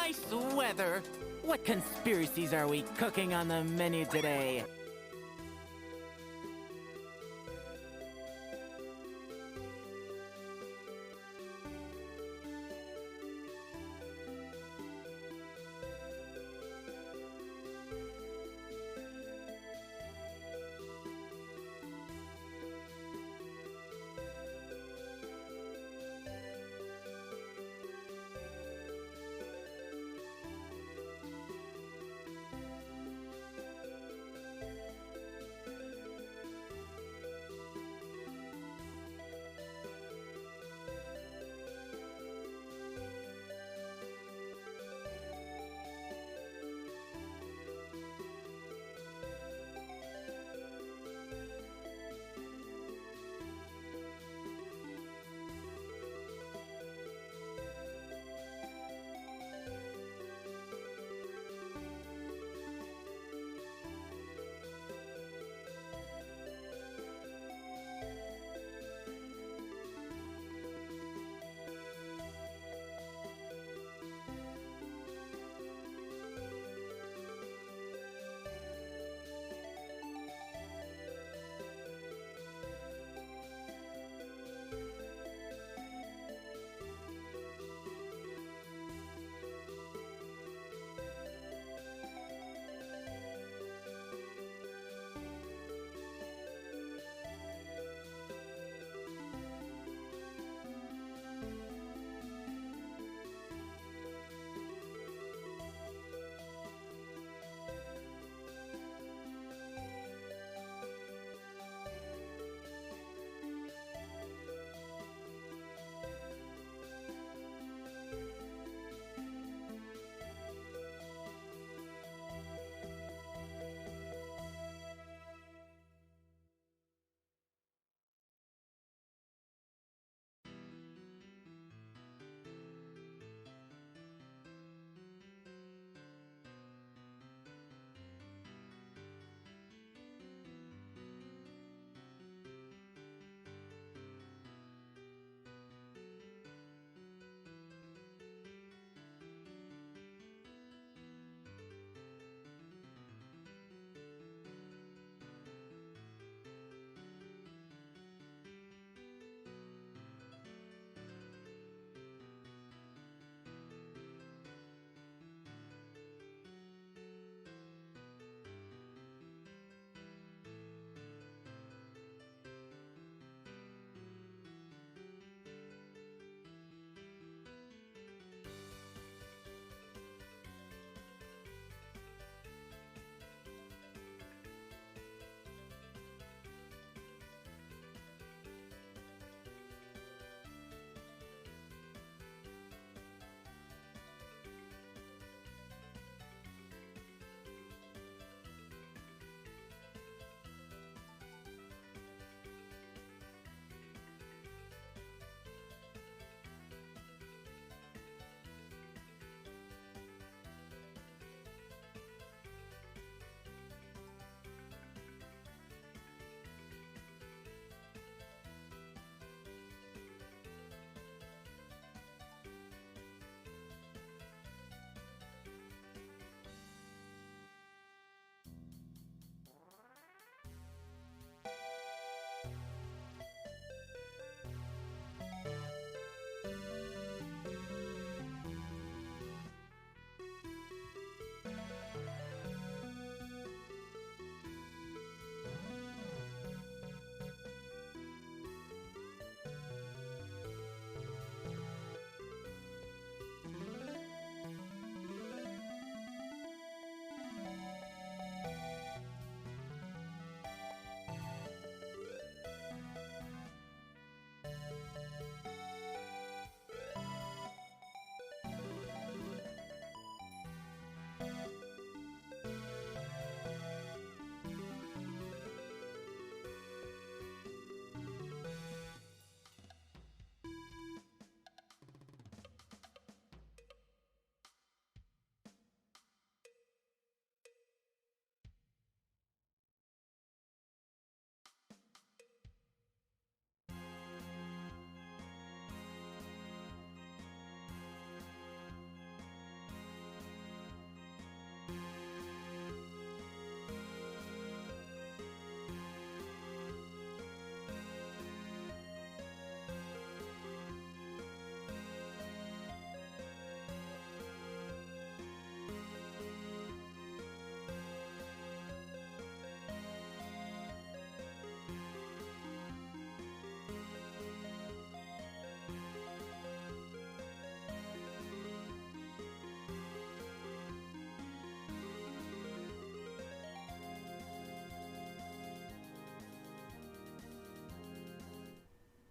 nice weather. What conspiracies are we cooking on the menu today?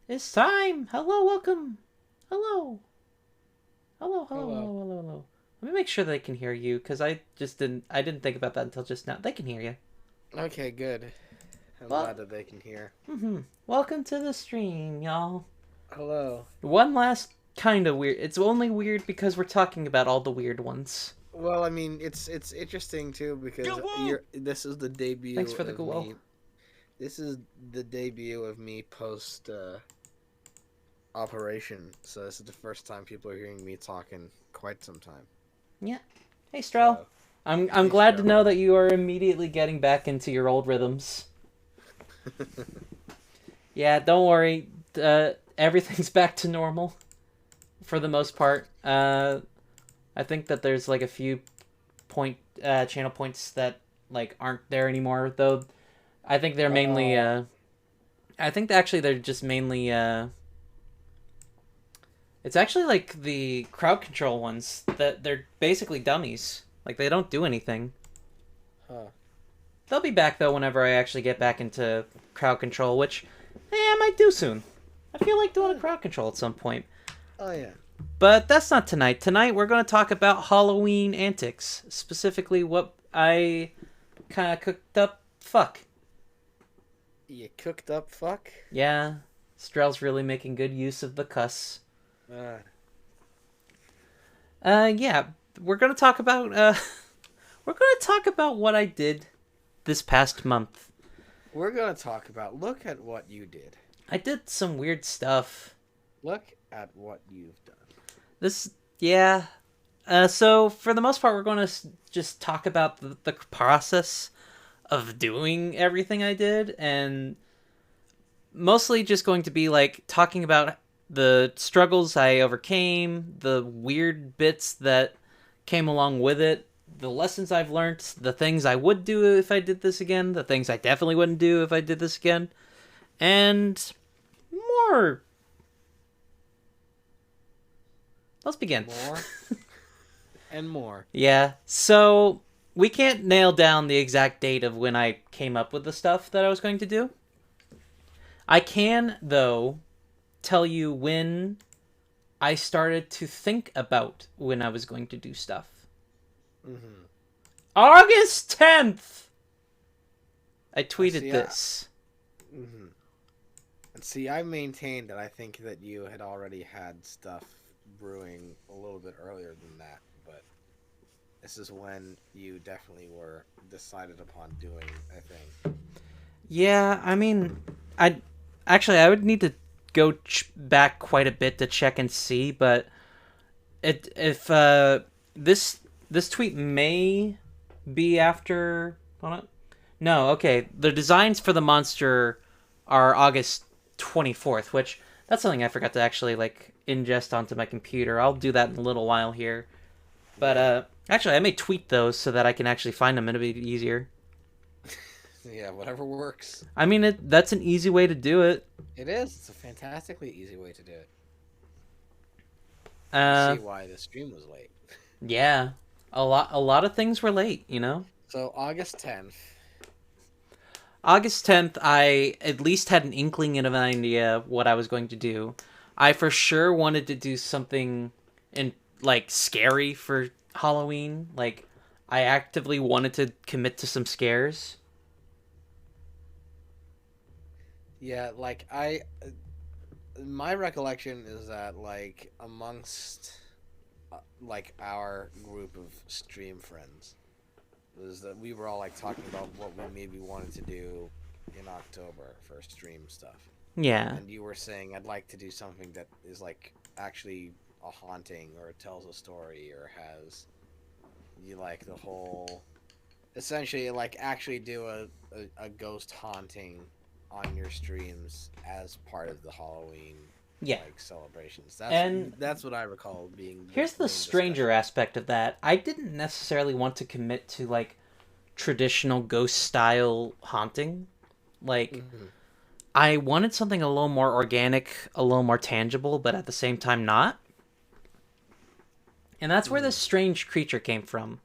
It's time. Hello, welcome. Hello. Hello, hello, hello, Hello. hello, hello. Let me make sure they can hear you, because I didn't think about that until just now. They can hear you. Okay, good. I'm Well, glad that they can hear. welcome to the stream, y'all. Hello. One last kind of weird. It's only weird because we're talking about all the weird ones. Well, I mean, it's interesting too because this is the Thanks debut for the of glow. me. This is the debut of me post operation. So this is the first time people are hearing me talk in quite some time. Yeah. Hey, Strel. So, I'm hey, glad to Stro. know that you are immediately getting back into your old rhythms. Yeah, don't worry. Everything's back to normal for the most part. I think that there's like a few channel points that like aren't there anymore though. I think they're mainly Oh. I think actually they're just mainly it's actually like the crowd control ones that they're basically dummies. Like they don't do anything. Huh. They'll be back though whenever I actually get back into crowd control, which I might do soon. I feel like doing a crowd control at some point. Oh yeah. But that's not tonight. Tonight we're going to talk about Halloween antics, specifically what I kind of cooked up. Fuck. You cooked up fuck. Yeah, Strel's really making good use of the cuss. Uh, Yeah, we're going to talk about we're going to talk about what I did this past month. we're gonna talk about. Look at what you did. I did some weird stuff. Look at what you've done. This yeah. So for the most part we're going to just talk about the process of doing everything I did, and mostly just going to be like talking about the struggles I overcame, the weird bits that came along with it, the lessons I've learned, the things I would do if I did this again, the things I definitely wouldn't do if I did this again, and more. Let's begin. More and more. Yeah, so we can't nail down the exact date of when I came up with the stuff that I was going to do. I can, though, tell you when I started to think about when I was going to do stuff. Mm-hmm. August 10th! I tweeted See, this. mm-hmm. And see, I maintained that I think that you had already had stuff brewing a little bit earlier than that, but this is when you definitely were decided upon doing a thing. Yeah, I mean, I would need to go back quite a bit to check and see, but if this tweet may be after. Hold on. No, okay. The designs for the monster are August 24th, which that's something I forgot to actually like ingest onto my computer. I'll do that in a little while here. But Yeah, actually I may tweet those so that I can actually find them. It'll be easier. yeah, whatever works. I mean, that's an easy way to do it. It is. It's a fantastically easy way to do it. You Uh, see why the stream was late. yeah. A lot of things were late, you know? So August 10th. August 10th, I at least had an inkling of an idea what I was going to do. I for sure wanted to do something in like scary for Halloween. Like I actively wanted to commit to some scares. Yeah, my recollection is that like amongst like our group of stream friends was that we were all like talking about what we maybe wanted to do in October for stream stuff. Yeah. And you were saying I'd like to do something that is like actually a haunting or tells a story or has you like the whole essentially like actually do a ghost haunting on your streams as part of the Halloween Yeah. like celebrations. And That's what I recall being here's the main stranger discussion. aspect of that. I didn't necessarily want to commit to like traditional ghost style haunting. Like Mm-hmm. I wanted something a little more organic, a little more tangible, but at the same time not. And that's where Mm-hmm. this strange creature came from.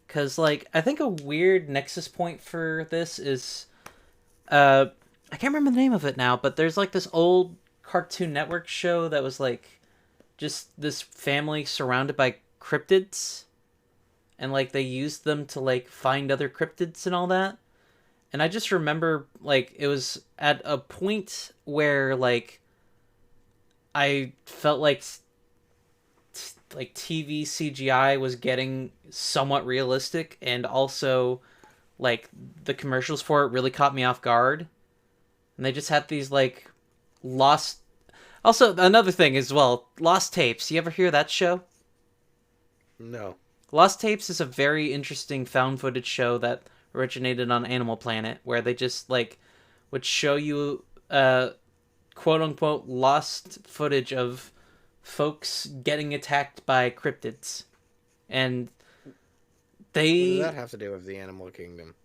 Cause like I think a weird nexus point for this is I can't remember the name of it now, but there's like this old Cartoon Network show that was like just this family surrounded by cryptids, and like they used them to like find other cryptids and all that. And I just remember like it was at a point where like I felt like TV CGI was getting somewhat realistic, and also like the commercials for it really caught me off guard. And they just had these like lost. Also, another thing as well, Lost Tapes. You ever hear that show? No. Lost Tapes is a very interesting found footage show that originated on Animal Planet, where they just like would show you quote unquote lost footage of folks getting attacked by cryptids. And they What does that have to do with the animal kingdom?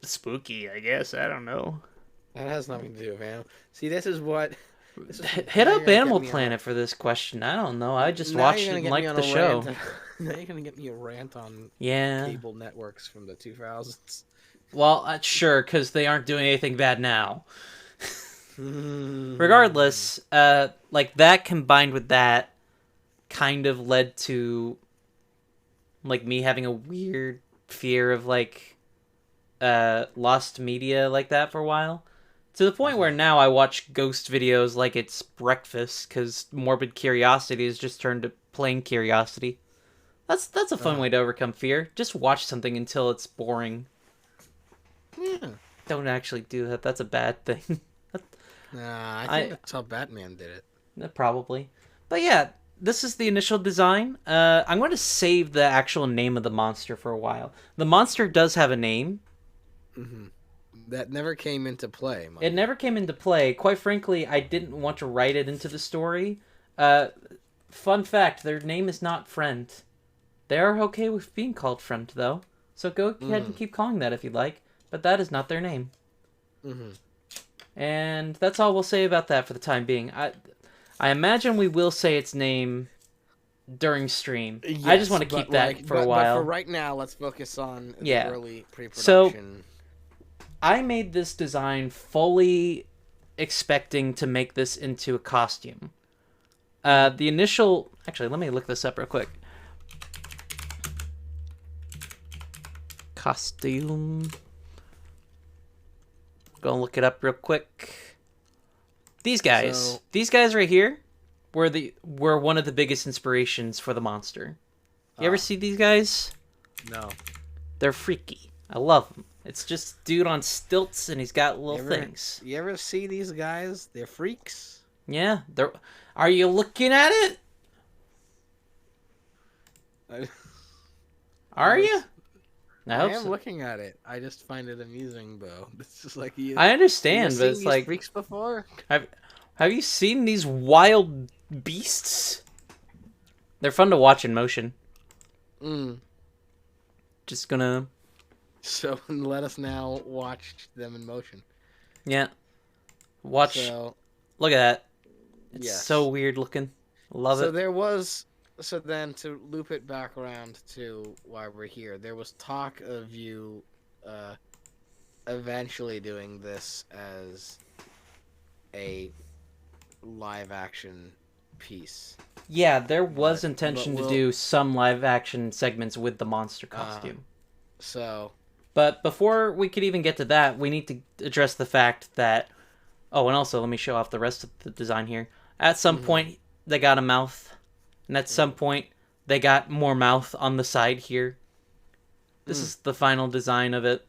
Spooky, I guess. I don't know. That has nothing to do with animal. See, this is what. Hit up Animal Planet for this question. I don't know. I just watched it and liked the show. Now you're gonna get me a rant on Yeah. cable networks from the 2000s. Well, sure, because they aren't doing anything bad now. Regardless, like that combined with that kind of led to like me having a weird fear of like lost media like that for a while. To the point where now I watch ghost videos like it's breakfast, because morbid curiosity has just turned to plain curiosity. That's a fun way to overcome fear. Just watch something until it's boring. Yeah. Don't actually do that. That's a bad thing. Nah, I think that's how Batman did it. Probably. But yeah, this is the initial design. I'm going to save the actual name of the monster for a while. The monster does have a name. Mm-hmm. That never came into play. It never came into play. Quite frankly, I didn't want to write it into the story. Fun fact, their name is not Friend. They are okay with being called Friend, though. So go ahead and keep calling that if you'd like. But that is not their name. Mm-hmm. And that's all we'll say about that for the time being. I imagine we will say its name during stream. Yes, I just want to keep that for a while. But for right now, let's focus on the early pre-production. So, I made this design fully expecting to make this into a costume. The initial... Actually, let me look this up real quick. Costume. Go look it up real quick. These guys right here were one of the biggest inspirations for the monster. You ever see these guys? No. They're freaky. I love them. It's just dude on stilts, and he's got little things. You ever see these guys? They're freaks. Yeah, they're. Are you looking at it? Are you? I am looking at it. I just find it amusing, though. It's just like I understand, but it's these like freaks before. Have you seen these wild beasts? They're fun to watch in motion. Just gonna. So let us now watch them in motion. Yeah. Watch. Look at that. It's so weird looking. Love it. So then to loop it back around to why we're here, there was talk of you eventually doing this as a live action piece. Yeah, there was intention to do some live action segments with the monster costume. But before we could even get to that, we need to address the fact that... Oh, and also, let me show off the rest of the design here. At some point, they got a mouth. And at some point, they got more mouth on the side here. This is the final design of it.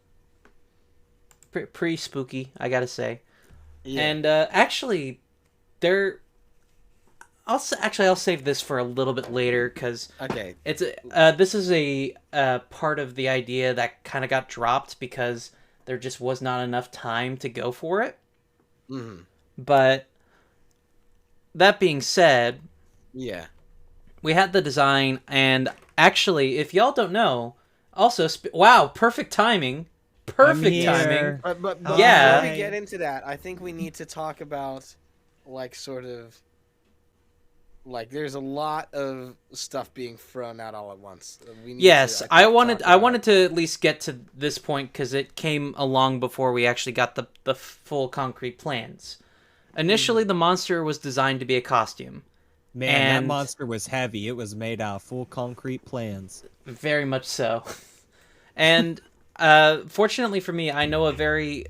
Pretty spooky, I gotta say. Yeah. And actually, I'll save this for a little bit later, because it's this is a part of the idea that kind of got dropped because there just was not enough time to go for it. But that being said, we had the design, and actually, if y'all don't know, also wow, perfect timing. Perfect timing. But before we get into that, I think we need to talk about there's a lot of stuff being thrown out all at once. I wanted to at least get to this point because it came along before we actually got the full concrete plans. Initially, the monster was designed to be a costume. Man, And that monster was heavy. It was made out of full concrete plans. very much so. And fortunately for me, I know a very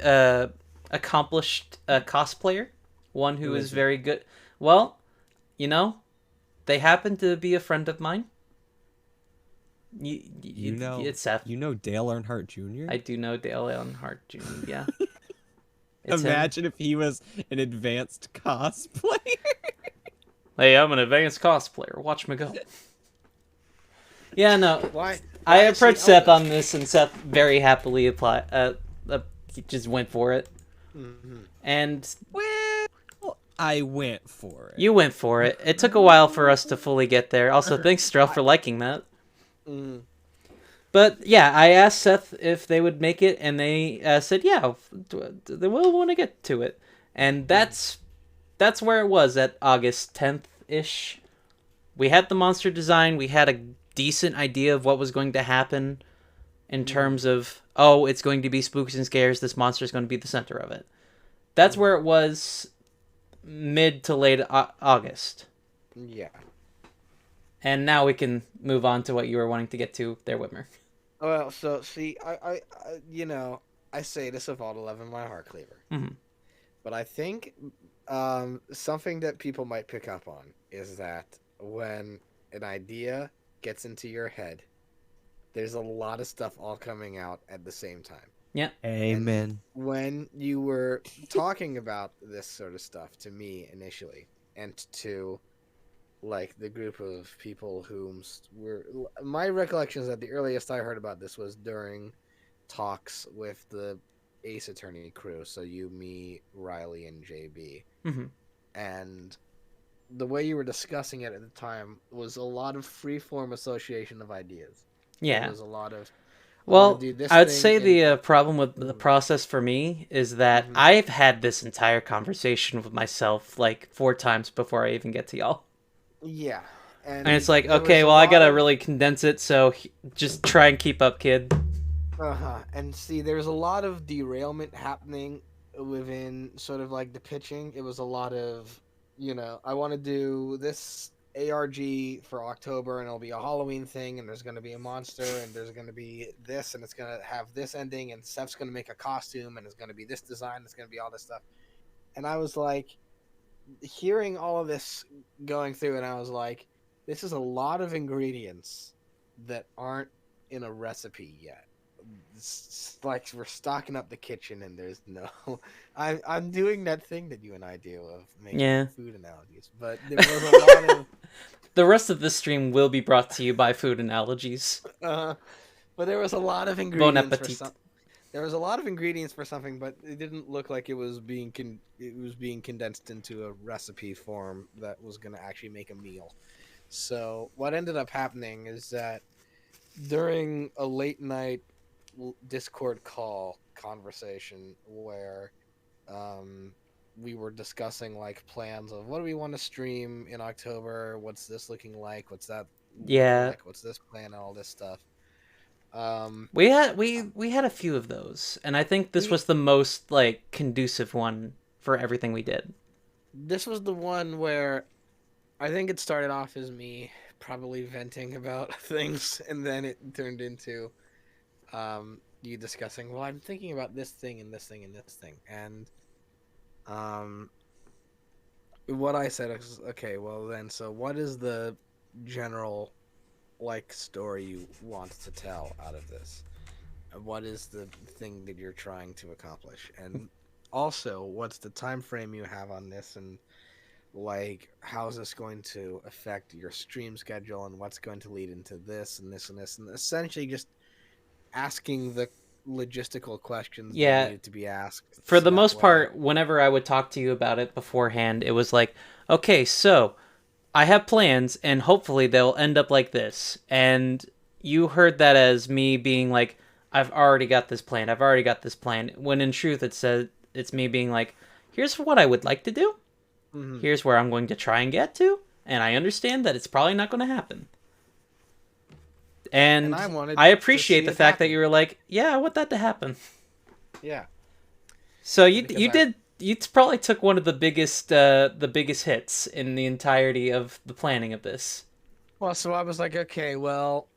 accomplished cosplayer, one who is very good. Well, you know, they happen to be a friend of mine. It's Seth. You know Dale Earnhardt Jr.? I do know Dale Earnhardt Jr. Yeah. Imagine if he was an advanced cosplayer. Hey, I'm an advanced cosplayer. Watch me go. Yeah, no. Why I is approached he Seth Elvis? on this, and Seth very happily he just went for it. Mm-hmm. And Well, I went for it. you went for it. It took a while for us to fully get there. Also, thanks, Struff, for liking that. Mm. But yeah, I asked Seth if they would make it, and they said, yeah, they will want to get to it. And that's where it was at August 10th-ish. We had the monster design. We had a decent idea of what was going to happen in terms of, oh, it's going to be spooks and scares. This monster is going to be the center of it. That's where it was mid to late August. Yeah. And now we can move on to what you were wanting to get to there, Whitmer. Well, so see, I I say this of all to love in my heart, Cleaver. Mhm. But I think something that people might pick up on is that when an idea gets into your head, there's a lot of stuff all coming out at the same time. Yeah. Amen. When you were talking about this sort of stuff to me initially, and to like the group of people whom were, my recollection is that the earliest I heard about this was during talks with the Ace Attorney crew, so you, me, Riley, and JB. Mm-hmm. And the way you were discussing it at the time was a lot of free-form association of ideas. Yeah. There was a lot of, Well, I would thing say in- the problem with the process for me is that Mhm. I've had this entire conversation with myself like 4 times before I even get to y'all. Yeah. And it's like, there was okay, a well, I lot gotta of- really condense it, so just try and keep up, kid. Uh-huh. And see, there's a lot of derailment happening within sort of like the pitching. It was a lot of, I want to do this ARG for October, and it'll be a Halloween thing, and there's going to be a monster, and there's going to be this, and it's going to have this ending, and Seth's going to make a costume, and it's going to be this design, it's going to be all this stuff. And I was like, hearing all of this going through, and I was like, this is a lot of ingredients that aren't in a recipe yet. It's like we're stocking up the kitchen and there's no I'm doing that thing that you and I do of making food analogies, but there was a lot of The rest of this stream will be brought to you by food analogies. but there was a lot of Bon ingredients appetit. there was a lot of ingredients for something, but it didn't look like it was being condensed into a recipe form that was going to actually make a meal. So what ended up happening is that during a late night Discord call conversation where we were discussing like plans of what do we want to stream in October, what's this looking like, what's that Yeah. like, what's this plan, all this stuff. We had a few of those, and I think this was the most like conducive one for everything we did. This was the one where I think it started off as me probably venting about things, and then it turned into you discussing, well, I'm thinking about this thing and this thing and this thing. And what I said is, okay, well then, so what is the general like story you want to tell out of this? What is the thing that you're trying to accomplish? And also, what's the time frame you have on this, and like how's this going to affect your stream schedule, and what's going to lead into this and this and this, and essentially just asking the logistical questions that needed to be asked. For the so most that way- part, whenever I would talk to you about it beforehand, it was like, okay, so I have plans, and hopefully they'll end up like this. And you heard that as me being like, I've already got this plan, when in truth it's me being like, here's what I would like to do, Mhm. here's where I'm going to try and get to, and I understand that it's probably not going to happen. And I wanted I to appreciate see the it fact that happen. you were like, yeah, I want that to happen. Yeah. So you Because you I- did you probably took one of the biggest hits in the entirety of the planning of this. Well, so I was like, okay, well,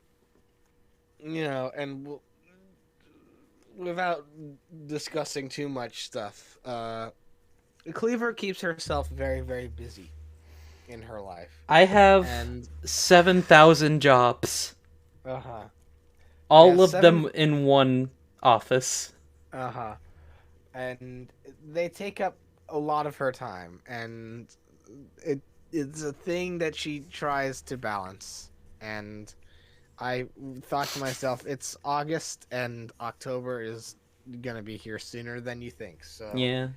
and without discussing too much stuff, Cleaver keeps herself very, very busy in her life. I have And 7,000 jobs, uh-huh. all Yeah, of them in one office. Uh-huh. And they take up a lot of her time, and it's a thing that she tries to balance. And I thought to myself, it's August and October is gonna be here sooner than you think. So Yeah.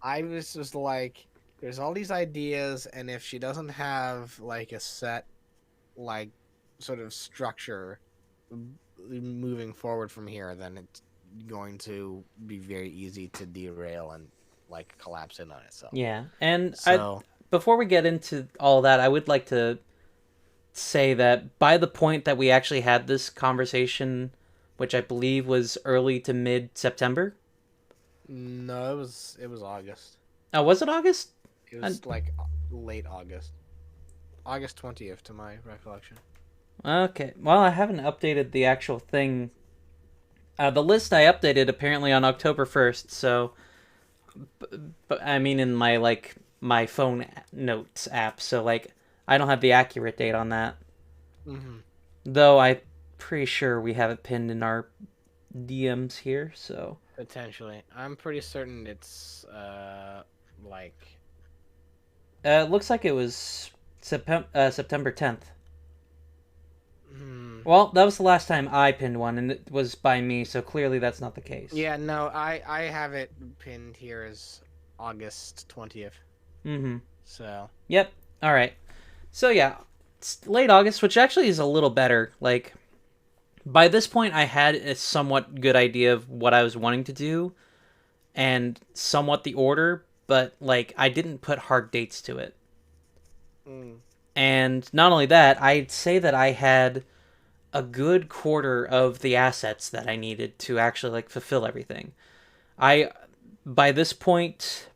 I was just like, there's all these ideas, and if she doesn't have like a set, like, sort of structure moving forward from here, then it's going to be very easy to derail and like collapse in on itself. Yeah. And So before we get into all that, I would like to say that by the point that we actually had this conversation, which I believe was early to mid September. no, it was August. Oh, was it August? It was like late August, August 20th, to my recollection. Okay. Well, I haven't updated the actual thing. The list I updated apparently on October 1st, so but I mean in my phone notes app, so like I don't have the accurate date on that. Mm-hmm. Though I'm pretty sure we have it pinned in our DMs here, so Potentially, I'm pretty certain it's like it looks like it was September 10th. Well, that was the last time I pinned one, and it was by me, so clearly that's not the case. yeah, no, I have it pinned here as August 20th. Mm-hmm. So Yep. All right. So yeah, it's late August, which actually is a little better. Like by this point, I had a somewhat good idea of what I was wanting to do, and somewhat the order, but like I didn't put hard dates to it. And not only that, I'd say that I had a good quarter of the assets that I needed to actually like fulfill everything. By this point,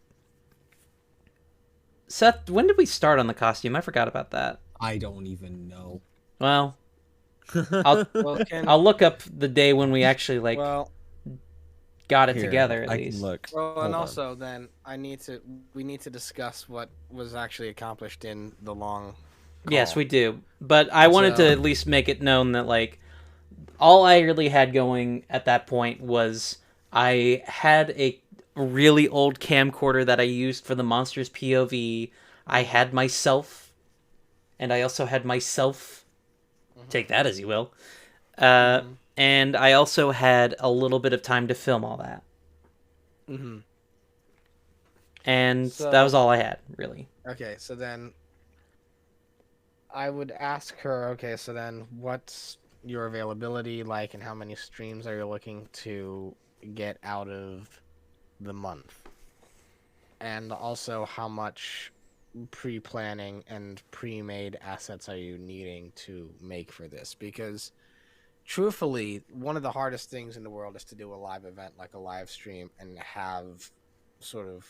Seth, when did we start on the costume? I forgot about that. I don't even know. Well, I'll look up the day when we actually like got it Here, together at I least. can look. Well, Hold and on. also then we need to discuss what was actually accomplished in the long call. Yes, we do. But I wanted to at least make it known that like all I really had going at that point was I had a really old camcorder that I used for the monsters POV. I had myself, and I also had myself. Take that as you will. And I also had a little bit of time to film all that. Mm-hmm. And that was all I had, really. Okay, so then I would ask her, okay, so then what's your availability like, and how many streams are you looking to get out of the month? And also, how much pre-planning and pre-made assets are you needing to make for this? Because truthfully, one of the hardest things in the world is to do a live event like a live stream and have sort of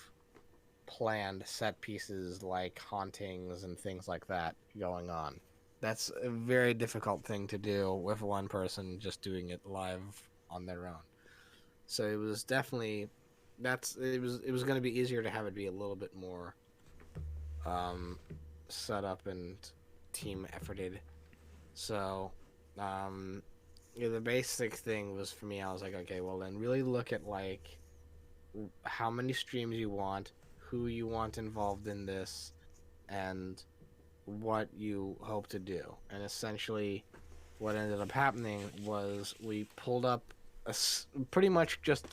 planned set pieces like hauntings and things like that going on. That's a very difficult thing to do with one person just doing it live on their own. So it was definitely it was going to be easier to have it be a little bit more set up and team efforted. So the basic thing was for me, I was like, okay, well then really look at like how many streams you want, who you want involved in this, and what you hope to do. And essentially what ended up happening was we pulled up pretty much just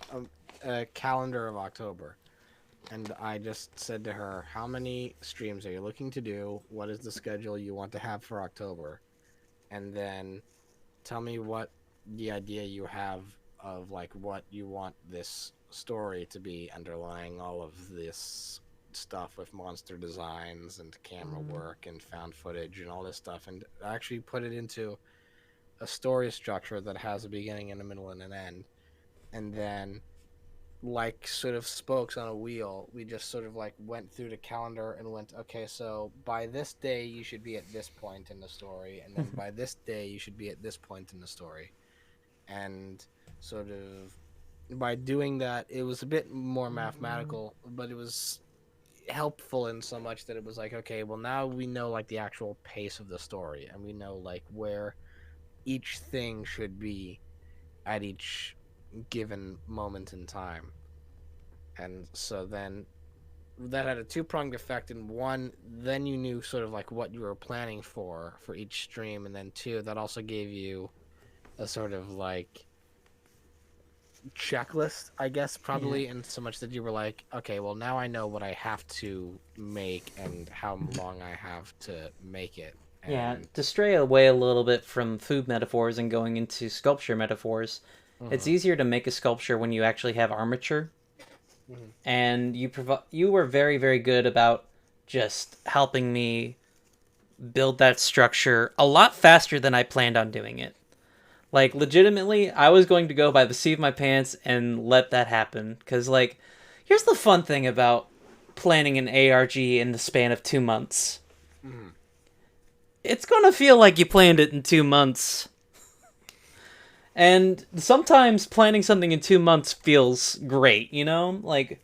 a calendar of October, and I just said to her, how many streams are you looking to do, what is the schedule you want to have for October, and then tell me what the idea you have of like what you want this story to be underlying all of this stuff with monster designs and camera work and found footage and all this stuff, and actually put it into a story structure that has a beginning and a middle and an end. And then like sort of spokes on a wheel. We just sort of like went through the calendar and went, okay, so by this day you should be at this point in the story, and then by this day you should be at this point in the story. And sort of by doing that, it was a bit more mathematical, but it was helpful in so much that it was like, okay, well now we know like the actual pace of the story, and we know like where each thing should be at each given moment in time. And so then that had a two-pronged effect. In one, then you knew sort of like what you were planning for each stream, and then two, that also gave you a sort of like checklist, I guess, probably, in so much that you were like, okay, well now I know what I have to make and how long I have to make it. Yeah, And to stray away a little bit from food metaphors and going into sculpture metaphors, it's easier to make a sculpture when you actually have armature. And you were very, very good about just helping me build that structure a lot faster than I planned on doing it. Like, legitimately, I was going to go by the seat of my pants and let that happen. Because, like, here's the fun thing about planning an ARG in the span of 2 months. It's gonna feel like you planned it in 2 months. And sometimes planning something in 2 months feels great, you know? Like,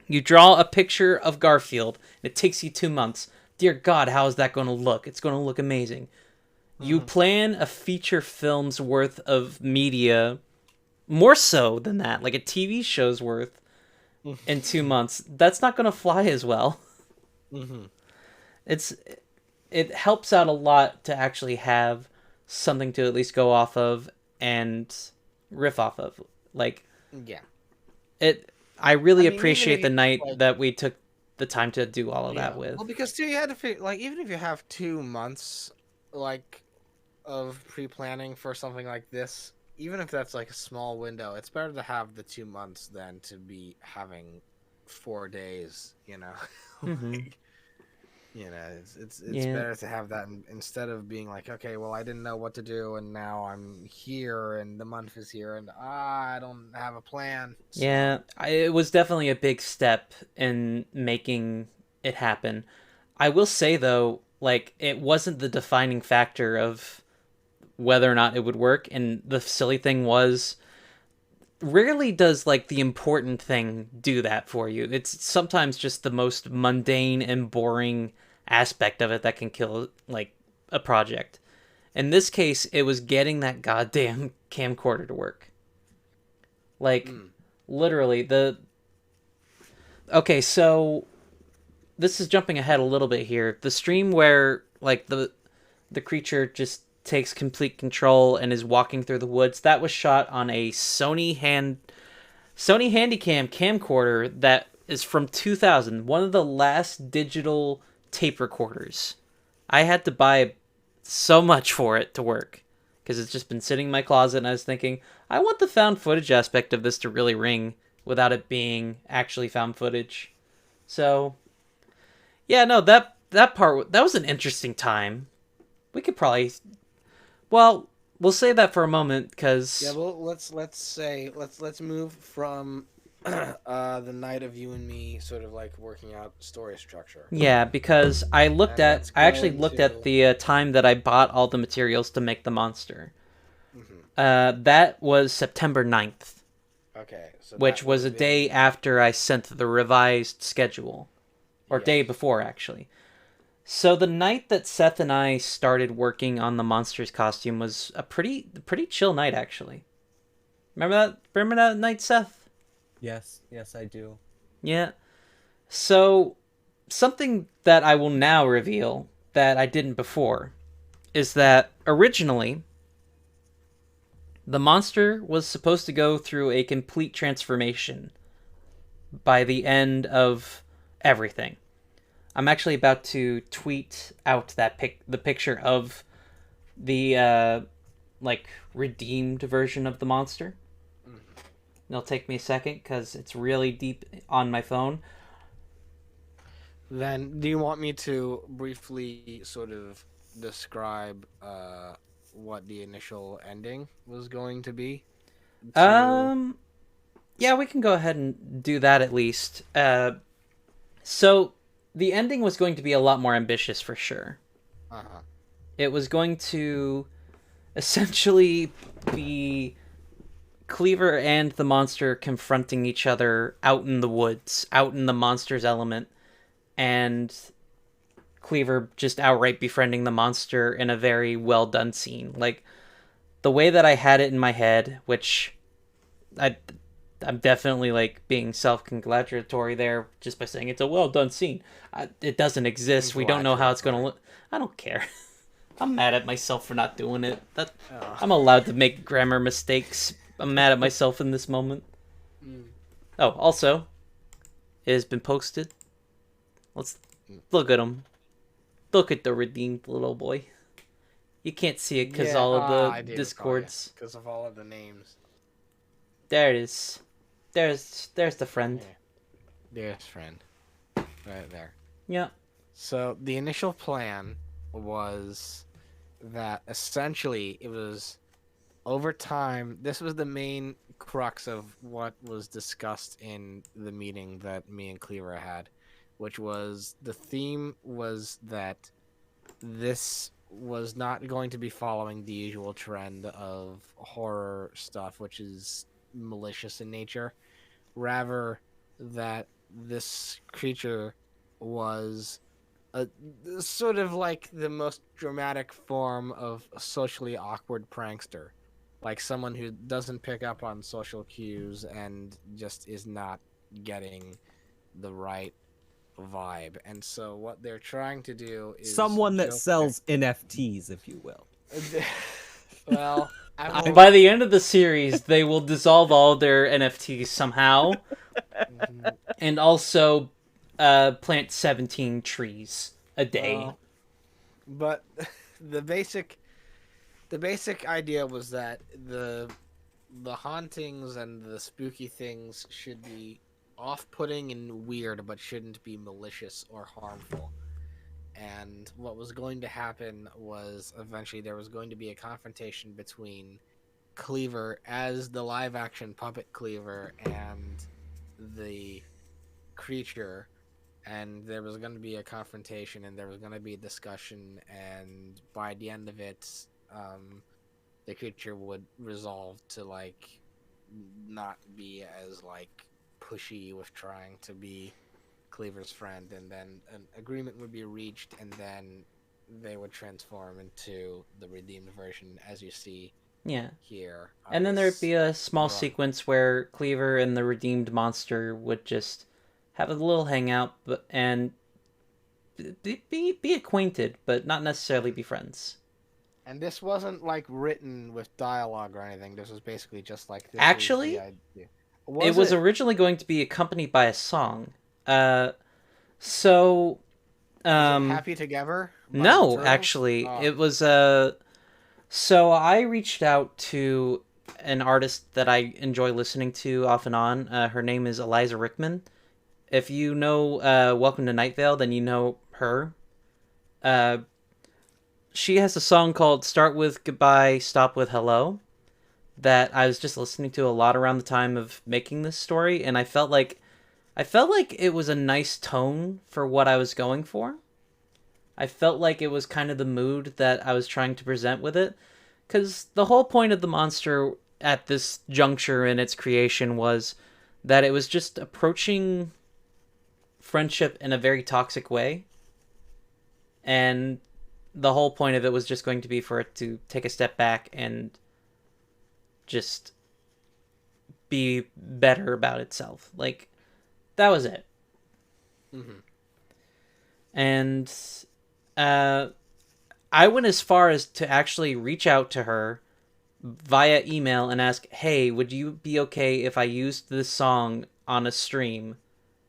you draw a picture of Garfield, and it takes you 2 months. Dear God, how is that going to look? It's going to look amazing. You plan a feature film's worth of media, more so than that, like a TV show's worth, in 2 months. That's not going to fly as well. It helps out a lot to actually have something to at least go off of and riff off of. Like, yeah, I really mean, appreciate the even if night like, that we took the time to do all of that with. well, because too, you had to figure, like, even if you have 2 months, like, of pre-planning for something like this, even if that's like a small window, it's better to have the 2 months than to be having 4 days, you know. Like, you know, it's better to have that instead of being like, okay, well, I didn't know what to do, and now I'm here, and the month is here, and I don't have a plan. So. Yeah, it was definitely a big step in making it happen. I will say, though, like, it wasn't the defining factor of whether or not it would work, and the silly thing was, rarely does, like, the important thing do that for you. It's sometimes just the most mundane and boring aspect of it that can kill, like, a project. In this case, it was getting that goddamn camcorder to work. Like, literally, Okay, so this is jumping ahead a little bit here. The stream where, like, the creature just takes complete control and is walking through the woods, that was shot on a Sony Handycam camcorder that is from 2000, one of the last digital tape recorders. I had to buy so much for it to work because it's just been sitting in my closet, and I was thinking, I want the found footage aspect of this to really ring without it being actually found footage. So, yeah, no, that part, that was an interesting time. We could probably, well, we'll say that for a moment, because Yeah, well, let's move from the night of you and me sort of like working out story structure. Yeah, because I actually looked at the time that I bought all the materials to make the monster. That was September 9th. Okay, so which was a day after I sent the revised schedule. Or day before, actually. So the night that Seth and I started working on the monster's costume was a pretty chill night, actually. Remember that night, Seth? Yes, I do. Yeah. So, something that I will now reveal that I didn't before is that originally the monster was supposed to go through a complete transformation by the end of everything. I'm actually about to tweet out the picture of the like redeemed version of the monster. It'll take me a second because it's really deep on my phone. Then, do you want me to briefly sort of describe what the initial ending was going to be? Yeah, Yeah, we can go ahead and do that at least. So the ending was going to be a lot more ambitious for sure. Uh-huh. It was going to essentially be Cleaver and the monster confronting each other out in the woods, out in the monster's element, and Cleaver just outright befriending the monster in a very well done scene. Like, the way that I had it in my head, which I'm definitely like being self-congratulatory there just by saying it's a well done scene. It doesn't exist. We don't know how it's going to look. I don't care. I'm mad at myself for not doing it. I'm allowed to make grammar mistakes. I'm mad at myself in this moment. Oh, also, it has been posted. Let's look at him. Look at the redeemed little boy. You can't see it because all of the discords. Because of all of the names. There it is. There's the friend. Yeah. There's friend. Right there. Yeah. So the initial plan was that essentially it was over time. This was the main crux of what was discussed in the meeting that me and Cleaver had, which was the theme was that this was not going to be following the usual trend of horror stuff, which is malicious in nature. Rather, that this creature was a sort of like the most dramatic form of a socially awkward prankster, like someone who doesn't pick up on social cues and just is not getting the right vibe. And so what they're trying to do is someone that sells NFTs, if you will. Well, by the end of the series, they will dissolve all their NFTs somehow, and also plant 17 trees a day. But the basic idea was that the hauntings and the spooky things should be off-putting and weird, but shouldn't be malicious or harmful. And what was going to happen was eventually there was going to be a confrontation between Cleaver as the live-action puppet Cleaver and the creature, and there was going to be a confrontation and there was going to be a discussion, and by the end of it, the creature would resolve to like not be as like pushy with trying to be Cleaver's friend, and then an agreement would be reached, and then they would transform into the redeemed version as you see here. And then there'd be a small sequence where Cleaver and the redeemed monster would just have a little hangout and be acquainted, but not necessarily be friends. And this wasn't like written with dialogue or anything. This was basically just like this. Actually, it was originally going to be accompanied by a song. So Happy Together? No, actually. It was so I reached out to an artist that I enjoy listening to off and on. Her name is Eliza Rickman. If you know Welcome to Night Vale, then you know her. She has a song called Start With Goodbye, Stop With Hello that I was just listening to a lot around the time of making this story, and I felt like it was a nice tone for what I was going for. I felt like it was kind of the mood that I was trying to present with it, because the whole point of the monster at this juncture in its creation was that it was just approaching friendship in a very toxic way, and the whole point of it was just going to be for it to take a step back and just be better about itself. Like, that was it. Mm-hmm. And I went as far as to actually reach out to her via email and ask, hey, would you be okay if I used this song on a stream?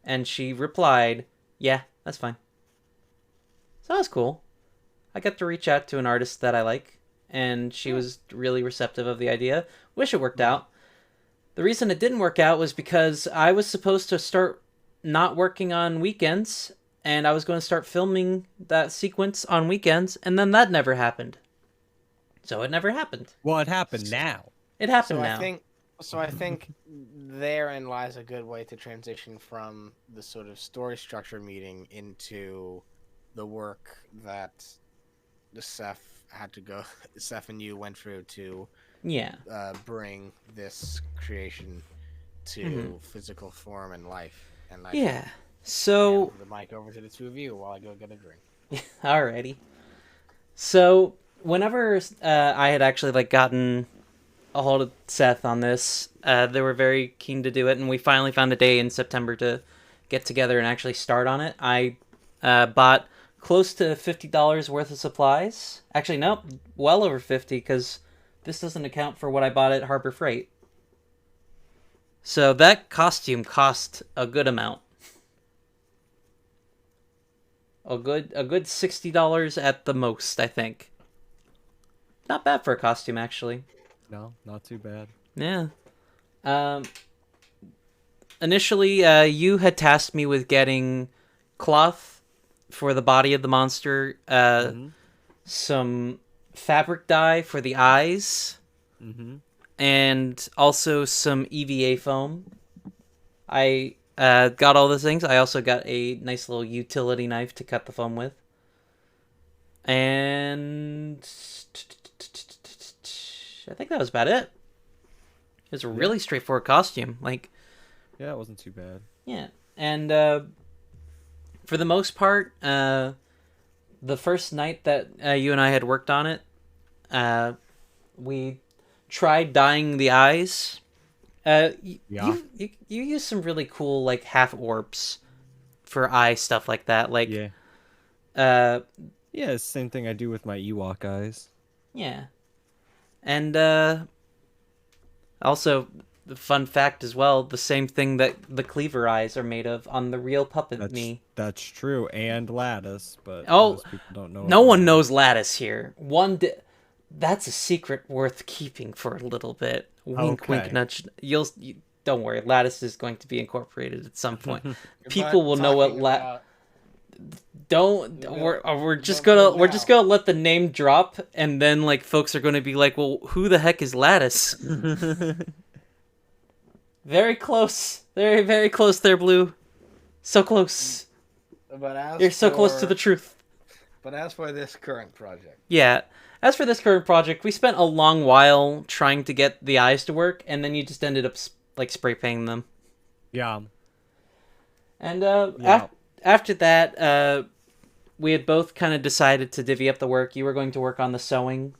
And she replied, yeah, that's fine. So that was cool. I got to reach out to an artist that I like, and she was really receptive of the idea. Wish it worked out. The reason it didn't work out was because I was supposed to start not working on weekends, and I was going to start filming that sequence on weekends, and then that never happened. So it never happened. Well, it happened now. It happened now. So I think therein lies a good way to transition from the sort of story structure meeting into the work that the Seth had to go. Seth and you went through to Yeah. bring this creation Hmm. to physical form and life. And I Yeah. shall hand So, the mic over to the two of you while I go get a drink. alrighty. So, whenever I had actually like gotten a hold of Seth on this, they were very keen to do it, and we finally found a day in September to get together and actually start on it. I bought close to $50 worth of supplies. Actually, nope, well over 50 because this doesn't account for what I bought at Harbor Freight. So that costume cost a good amount. A good $60 at the most, I think. Not bad for a costume, actually. No, not too bad. Yeah. Um, Initially, you had tasked me with getting cloth for the body of the monster, Mm-hmm. some fabric dye for the eyes, Mm-hmm. and also some EVA foam. I got all those things. I also got a nice little utility knife to cut the foam with. And I think that was about it. It was a really straightforward costume. Like, Yeah, it wasn't too bad. yeah. And for the most part, the first night that you and I had worked on it, we tried dyeing the eyes. Yeah. You used some really cool like half orbs for eye stuff like that. Like, Yeah. uh, Yeah, it's the same thing I do with my Ewok eyes. yeah. And also, the fun fact as well, the same thing that the cleaver eyes are made of on the real puppet That's me. that's true, and Lattice, but Oh, most people don't know. no about one it. knows Lattice here. That's a secret worth keeping for a little bit. Wink, wink, Okay. nudge. Don't worry. Lattice is going to be incorporated at some point. People But will know what talking about- Don't. We'll- We're just but gonna we're just now- gonna let the name drop, and then like folks are gonna be like, well, who the heck is Lattice? Very close. Very, very close there, Blue. So close. But as You're so close to the truth. But as for this current project, Yeah. As for this current project, we spent a long while trying to get the eyes to work, and then you just ended up like spray painting them. Yeah. And Yeah. after that, we had both kind of decided to divvy up the work. You were going to work on the sewing,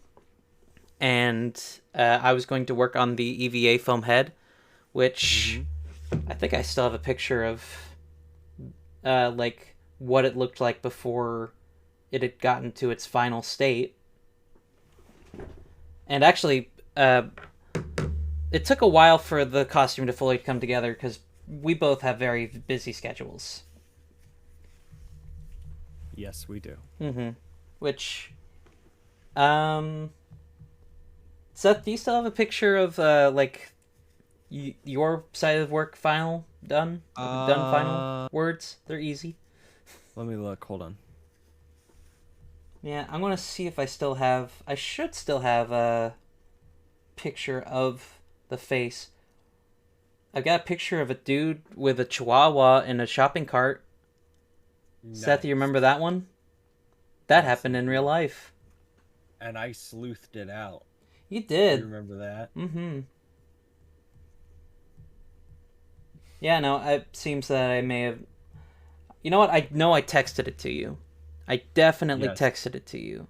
and I was going to work on the EVA foam head, which I think I still have a picture of, like what it looked like before it had gotten to its final state. And actually, it took a while for the costume to fully come together because we both have very busy schedules. Yes, we do. Mm-hmm. Which, Seth, do you still have a picture of like your side of work final done? Done final words? They're easy. Let me look. Hold on. Yeah, I'm gonna see if I still have. I should still have a picture of the face. I've got a picture of a dude with a chihuahua in a shopping cart. Seth, you remember that one? That happened in real life. And I sleuthed it out. You You did. remember that? Mm-hmm. Yeah, no, it seems that I may have... You know what? I know I texted it to you. I definitely Yes. texted it to you.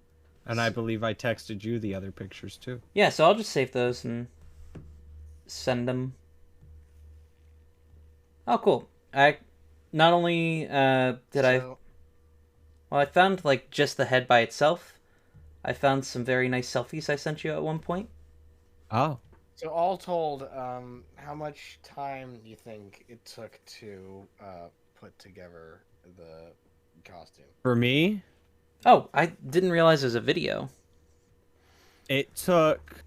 And I believe I texted you the other pictures too. Yeah, so I'll just save those and send them. Oh, cool. I not only did I... So, Well, I found, like, just the head by itself. I found some very nice selfies I sent you at one point. Oh. so all told, how much time do you think it took to put together the costume? For me, Oh, I didn't realize it was a video. it took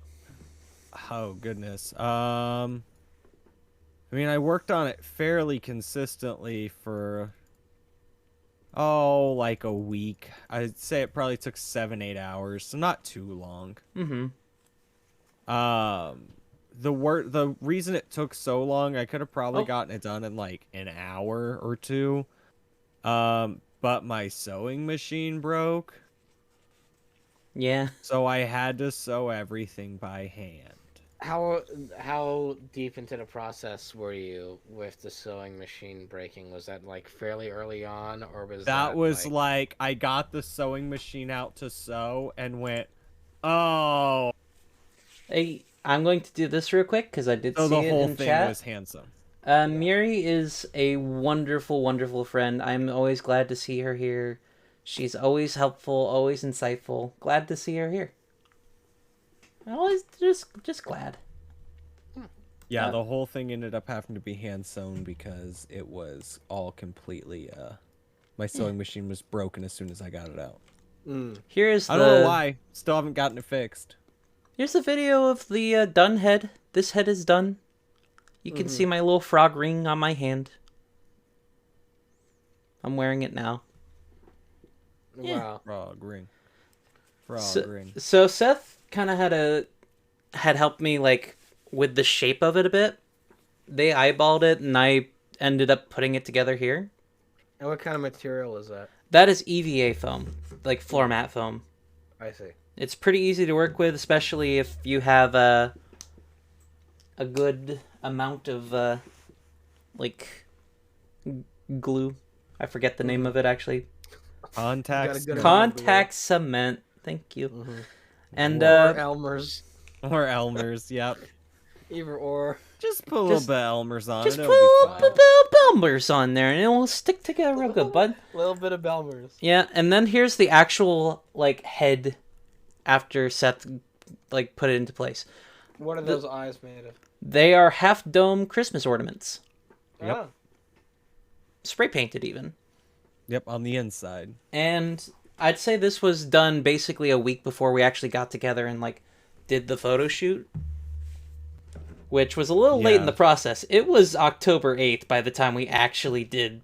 oh goodness. I mean, I worked on it fairly consistently for like a week. I'd say it probably took 7-8 hours, so not too long. Mm-hmm. the reason it took so long, I could have probably Oh. gotten it done in like an hour or two. But my sewing machine broke, Yeah. so I had to sew everything by hand. How deep into the process were you with the sewing machine breaking? Was that like fairly early on, or was That was like... like I got the sewing machine out to sew and went, oh. Hey, I'm going to do this real quick because I did So see the it whole in thing chat. was handsome. Miri is a wonderful, wonderful friend. I'm always glad to see her here. She's always helpful, always insightful. Glad to see her here. Always just glad. Yeah, the whole thing ended up having to be hand sewn because it was all completely my sewing machine was broken as soon as I got it out. Here's I don't know why. Still haven't gotten it fixed. Here's the video of the done head. This head is done. You can see my little frog ring on my hand. I'm wearing it now. Wow. Frog ring. So Seth kind of had helped me like with the shape of it a bit. They eyeballed it, and I ended up putting it together here. And what kind of material is that? That is EVA foam, like floor mat foam. I see. It's pretty easy to work with, especially if you have a good amount of like glue. I forget the name of it actually. Contact cement. Thank you. And or Elmer's. Or Elmer's, yep. Either or. Just put a little bit of Elmer's on just it. put a little bit of Elmer's on there, and it will stick together real good, bud. A little bit of Elmer's. Yeah, and then here's the actual like head after Seth like put it into place. What are those eyes made of? They are half dome Christmas ornaments. Yep. Oh. Spray painted even. Yep, on the inside. And I'd say this was done basically a week before we actually got together and like did the photo shoot, which was a little late in the process. It was October 8th by the time we actually did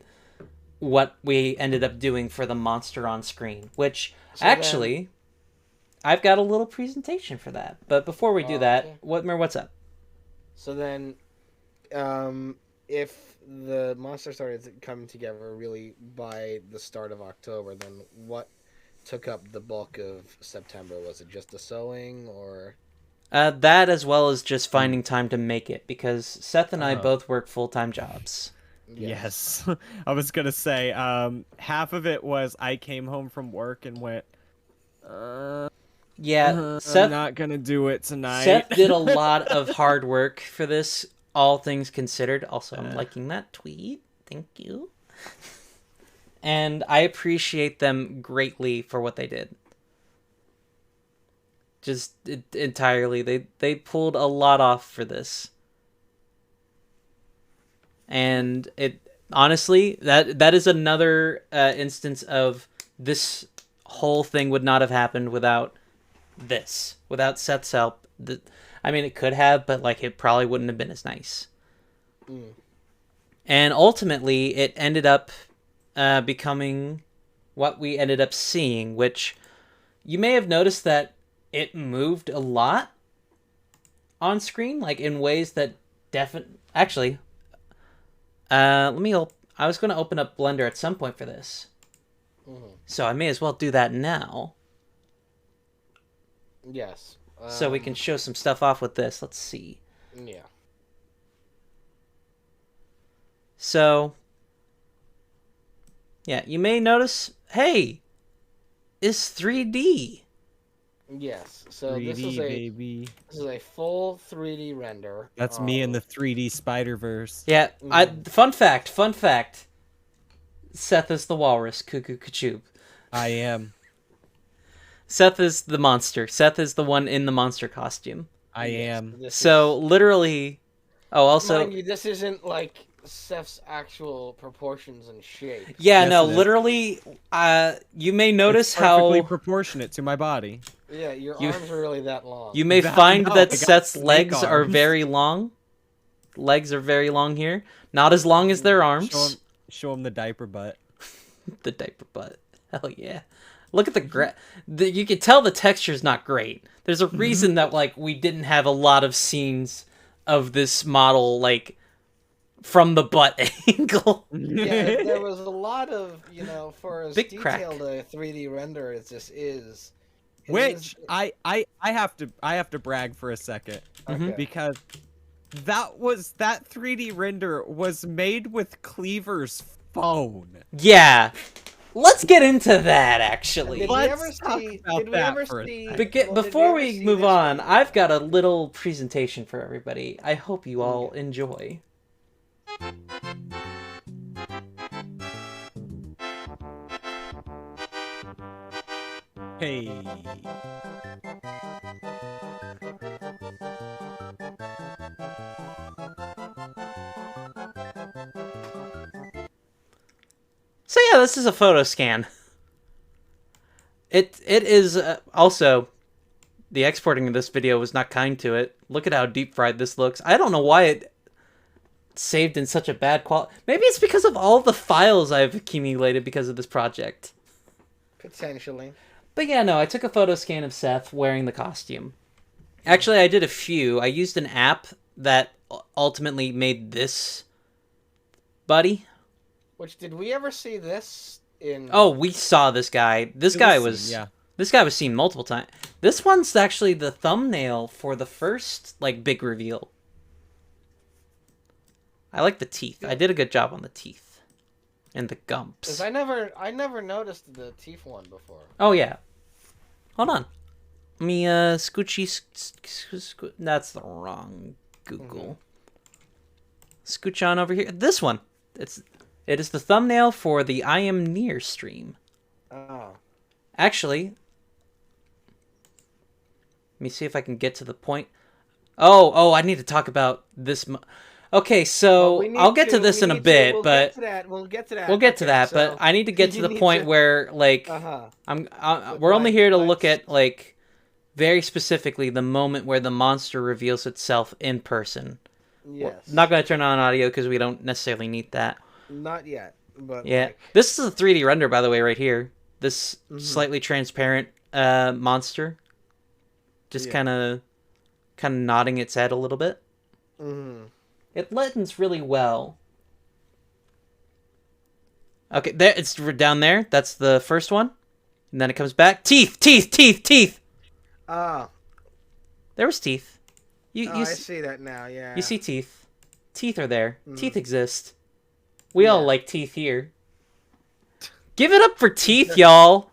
what we ended up doing for the monster on screen, which actually I've got a little presentation for that. But before we do that, okay. what's up? So then, if the monster started coming together really by the start of October, then what took up the bulk of September? Was it just the sewing, or? That as well as just finding time to make it, because Seth and I both work full-time jobs. Yes. I was going to say, half of it was I came home from work and went, yeah, Seth, I'm not going to do it tonight. Seth did a lot of hard work for this, all things considered. Also, I'm liking that tweet. Thank you. And I appreciate them greatly for what they did. Just entirely. They pulled a lot off for this. And it honestly, that is another instance of this whole thing would not have happened without this. Without Seth's help. I mean, it could have, but like it probably wouldn't have been as nice. And ultimately, it ended up becoming what we ended up seeing, which you may have noticed that it moved a lot on screen, like in ways that actually, I was going to open up Blender at some point for this. So I may as well do that now. Yes. So we can show some stuff off with this. Let's see. Yeah. So, yeah, you may notice, hey, it's 3D. Yes. So 3D, baby. This is a full 3D render. That's me in the 3D Spider-Verse. Yeah, fun fact. Seth is the walrus, Cuckoo Kachoob. I am. Seth is the monster. Seth is the one in the monster costume. I am. So, literally... Oh, also... Mind you, this isn't, like, Seth's actual proportions and shape. Yeah, Yes, no, it is. literally, you may notice It's perfectly how... proportionate to my body. Yeah, your arms are really that long. You may That- find no, that I got Seth's snake legs are arms. very long. Legs are very long here. Not as long as their arms. Show him the diaper butt. The diaper butt. Hell yeah. Look at you can tell the texture's not great. There's a reason that like we didn't have a lot of scenes of this model, like, from the butt angle. Yeah, there was a lot of, for as Big detailed crack. a 3D render as this is. it Which is- I have to brag for a second okay. because that 3D render was made with Cleaver's phone. Yeah. Let's get into that, actually. Did we Let's ever talk see? about Did we that ever for a see? second. well, did Before ever we see move this on, one? I've got a little presentation for everybody. I hope you all enjoy. Hey. So yeah, this is a photo scan. It is also, the exporting of this video was not kind to it. Look at how deep fried this looks. I don't know why it saved in such a bad quality. Maybe it's because of all the files I've accumulated because of this project. Potentially. But yeah, no, I took a photo scan of Seth wearing the costume. Actually, I did a few. I used an app that ultimately made this buddy. Which did we ever see this in? Oh, we saw this guy. This guy was yeah. This guy was seen multiple times. This one's actually the thumbnail for the first big reveal. I like the teeth. I did a good job on the teeth and the gumps. 'Cause I never noticed the teeth one before. Oh yeah. Hold on. Let me scoochy. That's the wrong Google. Scooch on over here. This one. It is the thumbnail for the I Am Near stream. Oh. Actually, let me see if I can get to the point. Oh, I need to talk about this. Okay, so Well, I'll get to this in a bit, we'll but get to that. We'll get to that. we'll get to Okay, that. so But I need to get to you the need point to- where Uh-huh. we're only here to Like- look at very specifically the moment where the monster reveals itself in person. Yes. Not going to turn on audio because we don't necessarily need that. Not yet. But Yeah, like, this is a 3D render, by the way, right here. This slightly transparent monster, just Yeah. kind of nodding its head a little bit. mhm. It lens really well. Okay, there it's down there. That's the first one, and then it comes back. Teeth. Ah. There was teeth. You I see that now. Yeah. you see teeth. Teeth are there. Teeth exist. We all Yeah. like teeth here. Give it up for teeth, y'all.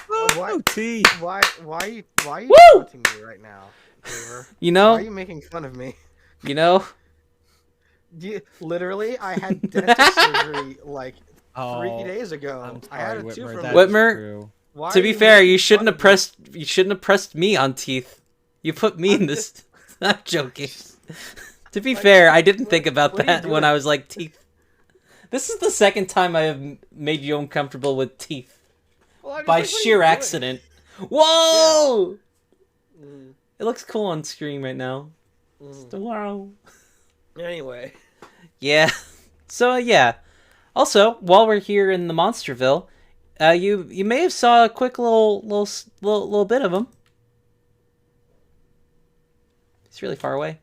Why? Oh, T. Why are you Woo! taunting me right now, Cleaver? You Why know, are you making fun of me? Literally, I had dentist surgery like 3 days ago. I'm I had sorry, a tooth Whitmer. removed. That is Whitmer, true. Why to are be you fair, making you shouldn't fun have of me? pressed me on teeth. You put me in this. I'm joking. To be fair, I didn't think about what are you that when doing? I was like teeth. This is the second time I have made you uncomfortable with teeth Well, I'm just by like, what are you sheer doing? accident. Whoa! Mm, It looks cool on screen right now. mm. Wow. Anyway, Yeah. So yeah. Also, while we're here in the Monsterville, you may have saw a quick little bit of him. He's really far away.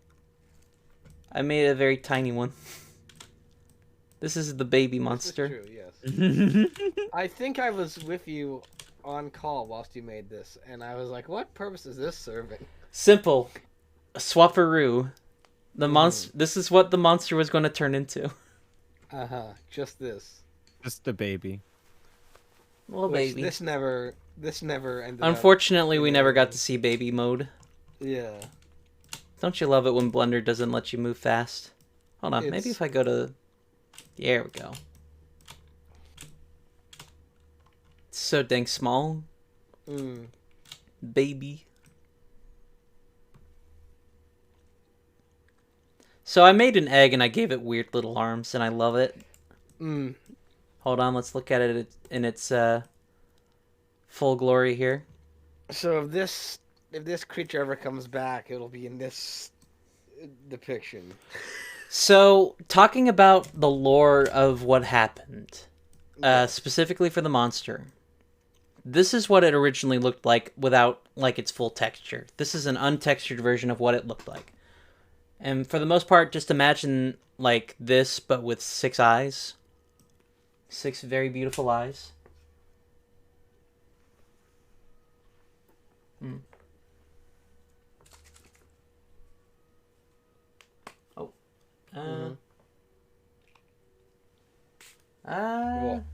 I made a very tiny one. This is the baby this is monster. true, yes. I think I was with you on call whilst you made this, and I was like, "What purpose is this serving?" Simple. A swapperoo. The monster. This is what the monster was going to turn into. Just this. Just a baby. Little Which baby. This never ended. up- Unfortunately, we in never got anything. to see baby mode. Yeah. Don't you love it when Blender doesn't let you move fast? Hold on, maybe It's- if I go to... There we go. It's so dang small. Mm. Baby. So I made an egg and I gave it weird little arms and I love it. Mm. Hold on, let's look at it in its full glory here. So if this creature ever comes back, it'll be in this depiction. So, talking about the lore of what happened, specifically for the monster, this is what it originally looked like without, its full texture. This is an untextured version of what it looked like. And for the most part, just imagine like this, but with 6 eyes. 6 very beautiful eyes. Mm. Oh. Cool.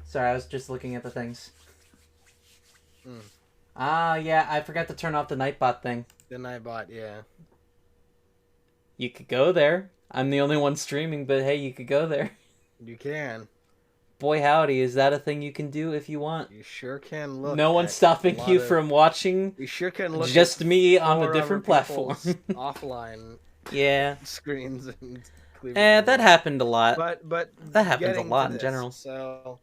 Sorry, I was just looking at the things. Mm. Yeah, I forgot to turn off the Nightbot thing. The Nightbot, yeah. You could go there. I'm the only one streaming, but hey, you could go there. You can. Boy howdy, is that a thing you can do if you want? You sure can look. No one's stopping you from watching. You sure can look. Just at me on a 4 different other platform. people's offline Yeah. screens and. That happened a lot. But that happens a getting lot to in this, general. So.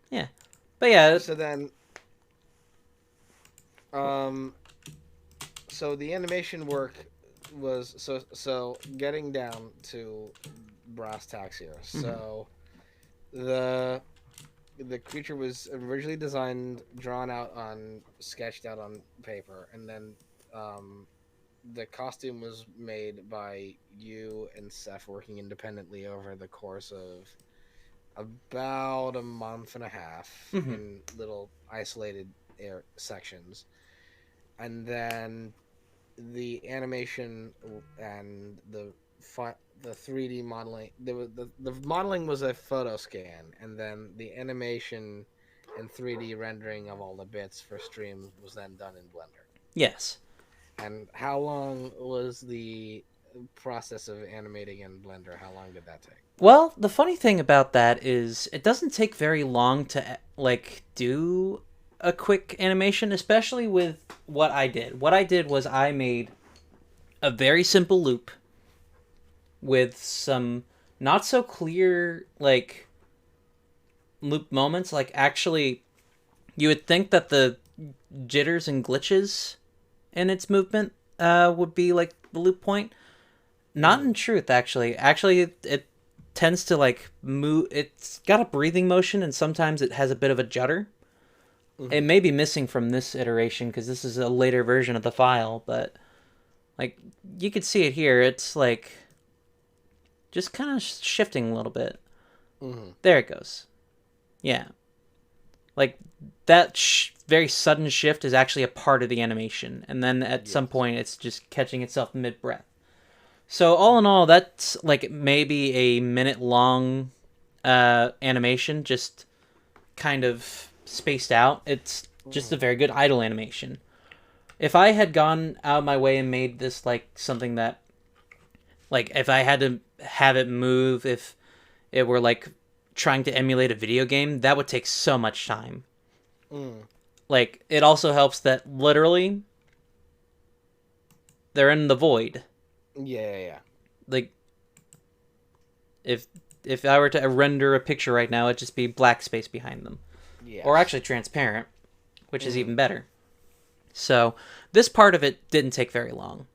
Yeah, but yeah. So then. So the animation work was so getting down to brass tacks here. So the creature was originally designed, drawn out on, sketched out on paper, and then the costume was made by you and Seth working independently over the course of about a month and a half in little isolated sections, and then the animation and the 3D modeling. The modeling was a photo scan, and then the animation and 3D rendering of all the bits for stream was then done in Blender. Yes. And how long was the process of animating in Blender? How long did that take? Well, the funny thing about that is it doesn't take very long to like do a quick animation, especially with what I did. What I did was I made a very simple loop with some not so clear like loop moments. Like actually you would think that the jitters and glitches in its movement would be like the loop point. Not in truth, actually. Actually, it tends to like move. It's got a breathing motion, and sometimes it has a bit of a judder. It may be missing from this iteration because this is a later version of the file, but like you could see it here. It's like just kind of shifting a little bit. There it goes. Yeah. Like that very sudden shift is actually a part of the animation, and then at some point it's just catching itself mid-breath. So all in all, that's like maybe a minute-long animation, just kind of spaced out. It's just a very good idle animation. If I had gone out of my way and made this like something that, like if I had to have it move, if it were like trying to emulate a video game, that would take so much time. Like, it also helps that literally they're in the void. Yeah. Like, if I were to render a picture right now, it'd just be black space behind them. Yeah. Or actually transparent, which is even better. So, this part of it didn't take very long.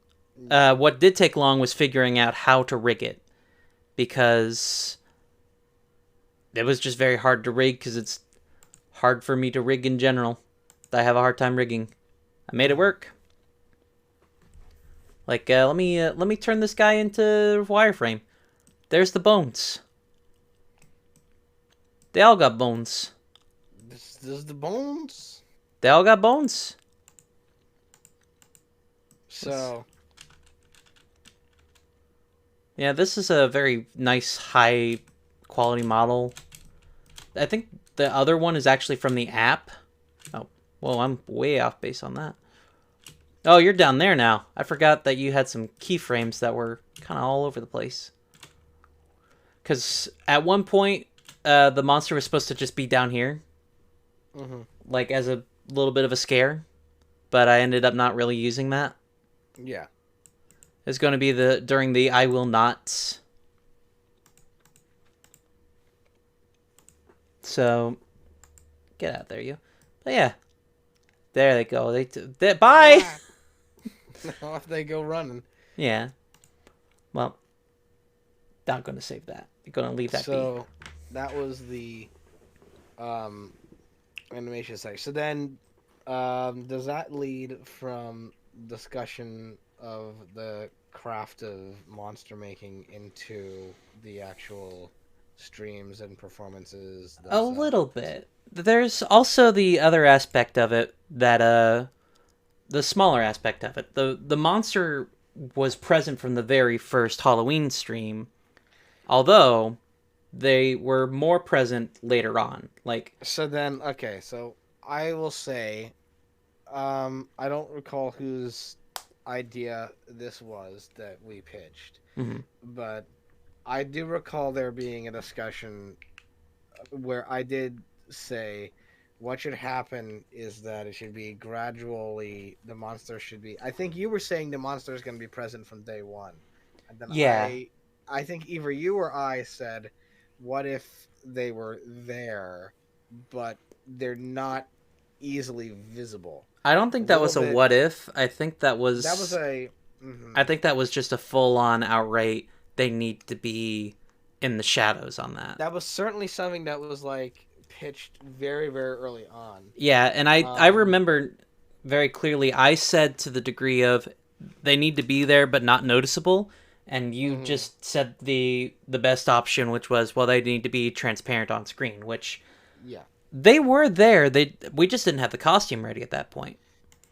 What did take long was figuring out how to rig it. Because it was just very hard to rig, because it's hard for me to rig in general. I have a hard time rigging. I made it work. Like, let me turn this guy into wireframe. There's the bones. They all got bones. This is the bones. They all got bones. So. Yeah, this is a very nice, high quality model. I think the other one is actually from the app. Oh, whoa, I'm way off base on that. Oh, you're down there now. I forgot that you had some keyframes that were kind of all over the place. Because at one point, the monster was supposed to just be down here. Like, as a little bit of a scare. But I ended up not really using that. Yeah. It's going to be during the I will nots. So, get out there, you. But yeah. There they go. Bye! Off they go running. Yeah. Well, not going to save that. You're going to leave that be. So, that was the animation section. So then, does that lead from discussion of the craft of monster making into the actual streams and performances A themselves. little bit. There's also the other aspect of it that the smaller aspect of it. The monster was present from the very first Halloween stream, although they were more present later on. Like, So then, okay, so I will say, I don't recall whose idea this was that we pitched, mhm. but I do recall there being a discussion where I did say what should happen is that it should be gradually, the monster should be, I think you were saying the monster is going to be present from day one. And then Yeah. I think either you or I said, what if they were there, but they're not easily visible? I don't think that was a Little bit- what if. I think that was That was a. Mhm. I think that was just a full on outright they need to be in the shadows on that. That was certainly something that was like pitched very, very early on. Yeah, and I remember very clearly I said to the degree of they need to be there but not noticeable, and you just said the best option, which was, well, they need to be transparent on screen, which Yeah. they were there. We just didn't have the costume ready at that point.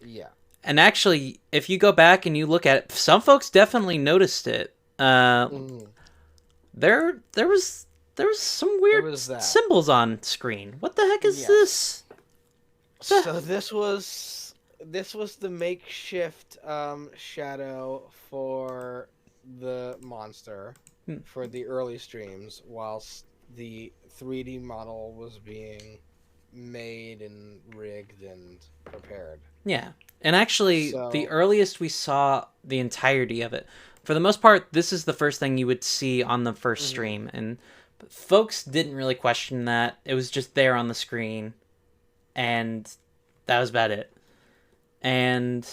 Yeah. And actually, if you go back and you look at it, some folks definitely noticed it. There was some weird was that. symbols on screen. What the heck is Yes. this? So this was the makeshift shadow for the monster for the early streams, whilst the 3D model was being made and rigged and prepared. Yeah. And actually, So- the earliest we saw the entirety of it, for the most part, this is the first thing you would see on the first stream. And folks didn't really question that. It was just there on the screen. And that was about it. And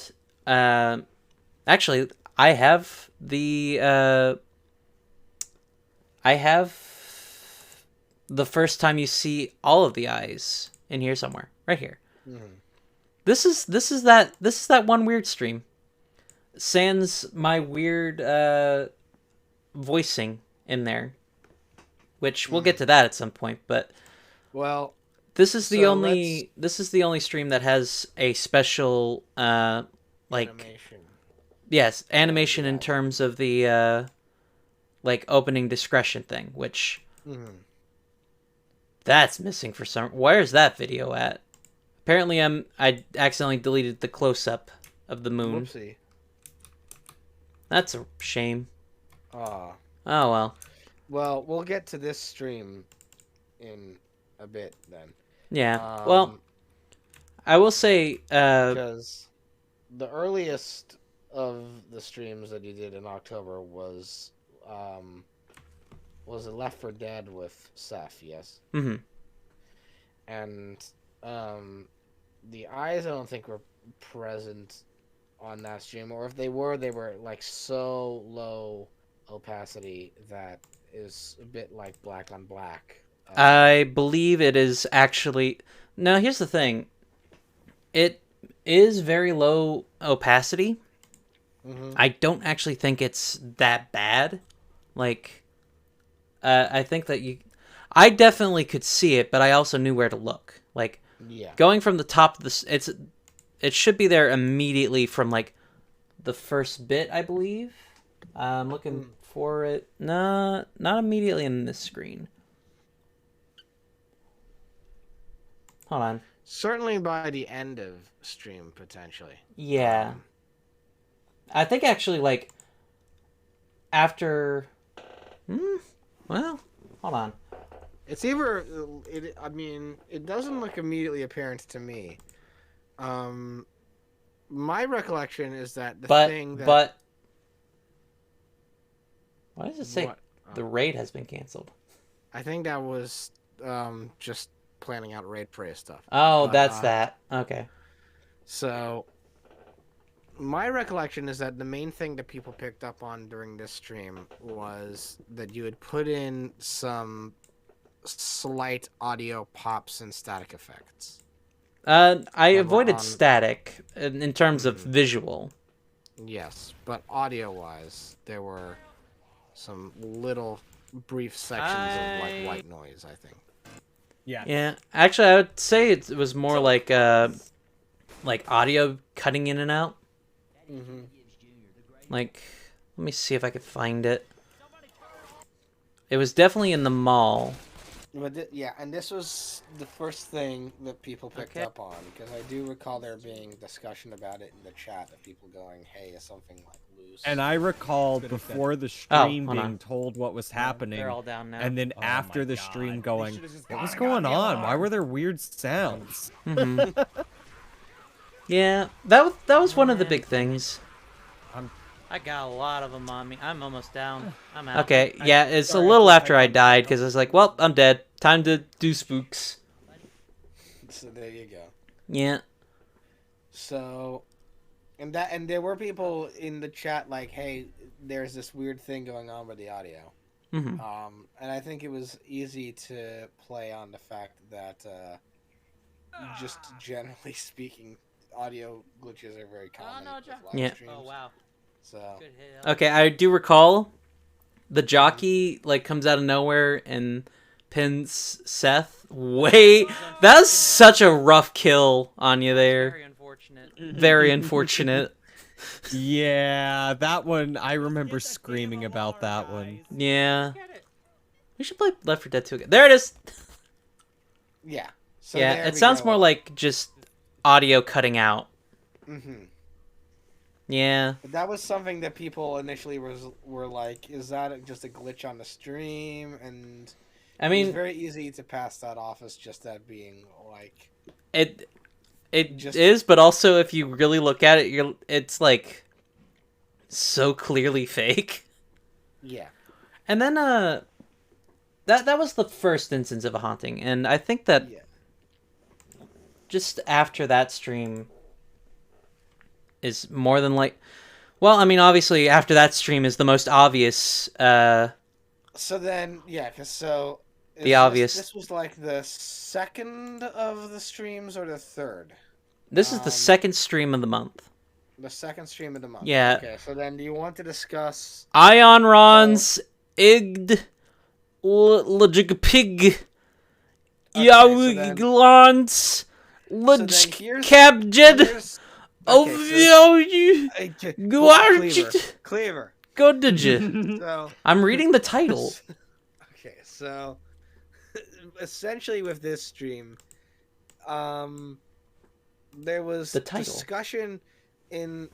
actually, I have the first time you see all of the eyes in here somewhere, right here. This is that one weird stream. Sans my weird voicing in there, which we'll get to that at some point. But Well, this is the So only stream that has a special like animation. yes animation in terms of the like opening discretion thing, which that's missing for some. Where's that video at? Apparently, I accidentally deleted the close up of the moon. Whoopsie. That's a shame. Ah. Oh well. Well, we'll get to this stream in a bit then. Yeah. Well, I will say. Because the earliest of the streams that you did in October was it Left 4 Dead with Seth? Yes. Mm-hmm. And the eyes I don't think were present on that stream, or if they were like so low opacity that is a bit like black on black. I believe it is actually. Now, here's the thing. It is very low opacity. I don't actually think it's that bad. Like, I think that I definitely could see it, but I also knew where to look. Like, Yeah. going from the top of the, it should be there immediately from like the first bit, I believe. I'm looking for it. No, not immediately in this screen. Hold on. Certainly by the end of stream, potentially. Yeah. I think actually, like, after. Well, hold on. It's either I mean, it doesn't look immediately apparent to me. My recollection is that But why does it say What? the raid has been canceled? I think that was just planning out raid prey stuff. Oh, But, that's that. Okay. So my recollection is that the main thing that people picked up on during this stream was that you had put in some slight audio pops and static effects. I avoided on- static in terms of visual. Yes, but audio-wise, there were some little brief sections of like white noise, I think. Yeah. Yeah, actually, I would say it was more like audio cutting in and out. Mm-hmm. Like, let me see if I could find it. It was definitely in the mall. But yeah, and this was the first thing that people picked Okay. up on, because I do recall there being discussion about it in the chat of people going, "Hey, is something like loose?" And I recall Good if before the Oh, stream hold being on. told what was happening, They're all down now. and then Oh after my the God. stream They going, should've just what was gone and going got the on? Why alarm." were there weird sounds? Hmm. Yeah, that was one of the big things. I got a lot of them on me. I'm almost down. I'm out. Okay, yeah, it's a sorry, I little have to after type I on the died channel. because I was like, well, I'm dead. Time to do spooks. So there you go. Yeah. So, and there were people in the chat like, "Hey, there's this weird thing going on with the audio." Hmm. And I think it was easy to play on the fact that, just generally speaking, audio glitches are very common with live Yeah. streams. Oh wow. So, Good hit. Okay, I do recall the jockey like comes out of nowhere and pins Seth. Wait, that's such a rough kill on you there. Very unfortunate. Very unfortunate. Yeah, that one, I remember screaming about that one. Yeah. We should play Left 4 Dead 2 again. There it is. yeah. So Yeah, there it we sounds go. more like just audio cutting out. Mm-hmm. Yeah. But that was something that people initially were like, "Is that just a glitch on the stream?" And I it was mean, very easy to pass that off as just that being like, it Just- is, but also if you really look at it, it's like so clearly fake. yeah. And then that was the first instance of a haunting, and I think that Yeah. just after that stream is more than like, well, I mean, obviously after that stream is the most obvious. So then, yeah, because so The obvious- This was like the second of the streams or the third. This is the Um, second stream of the month. The second stream of the month. Yeah. Okay. So then, do you want to discuss? Ion Rons Igd Logicpig Yawglans So then here's- Cabjed here's- okay, so- Guarjid Cleaver. Godij. So I'm reading the title. okay, so essentially with this stream, there was The title. discussion in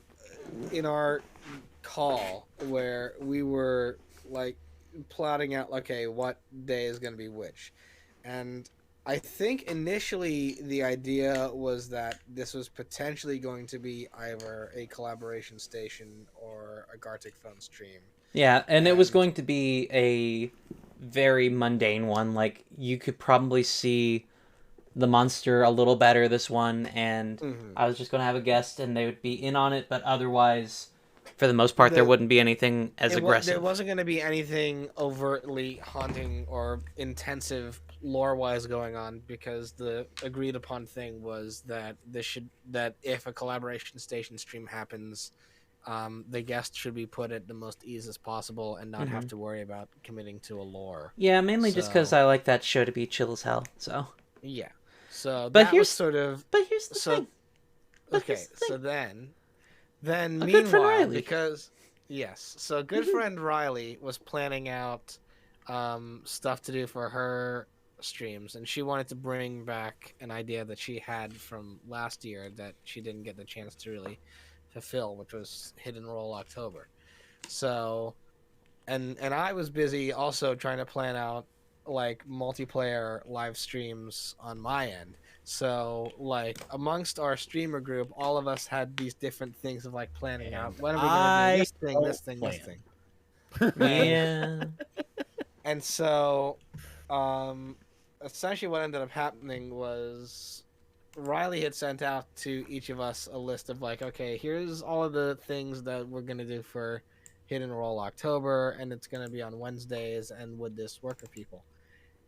our call where we were like plotting out, okay, what day is going to be which, and I think initially the idea was that this was potentially going to be either a collaboration station or a Gartic phone stream. Yeah, and it was And- going to be a very mundane one. Like, you could probably see the monster a little better this one, and Mhm. I was just going to have a guest and they would be in on it, but otherwise, for the most part, there The- wouldn't be anything as aggressive. There wasn't going to be anything overtly haunting or intensive lore-wise going on, because the agreed upon thing was that that if a collaboration station stream happens, the guest should be put at the most ease as possible and not have to worry about committing to a lore. Yeah, mainly just because So- I like that show to be chill as hell. So, Yeah. So But that here's- was sort of but here's the so. thing. But Okay, here's the so thing. then A good friend meanwhile, Riley. because yes, so good friend Riley was planning out stuff to do for her streams, and she wanted to bring back an idea that she had from last year that she didn't get the chance to really fulfill, which was Hidden Roll October. So, and I was busy also trying to plan out like multiplayer live streams on my end. So, like, amongst our streamer group, all of us had these different things of like planning out, when are we gonna do this thing, this thing, this thing. Yeah. And so, essentially what ended up happening was Riley had sent out to each of us a list of like, okay, here's all of the things that we're going to do for Hidden Roll October, and it's going to be on Wednesdays, and would this work for people?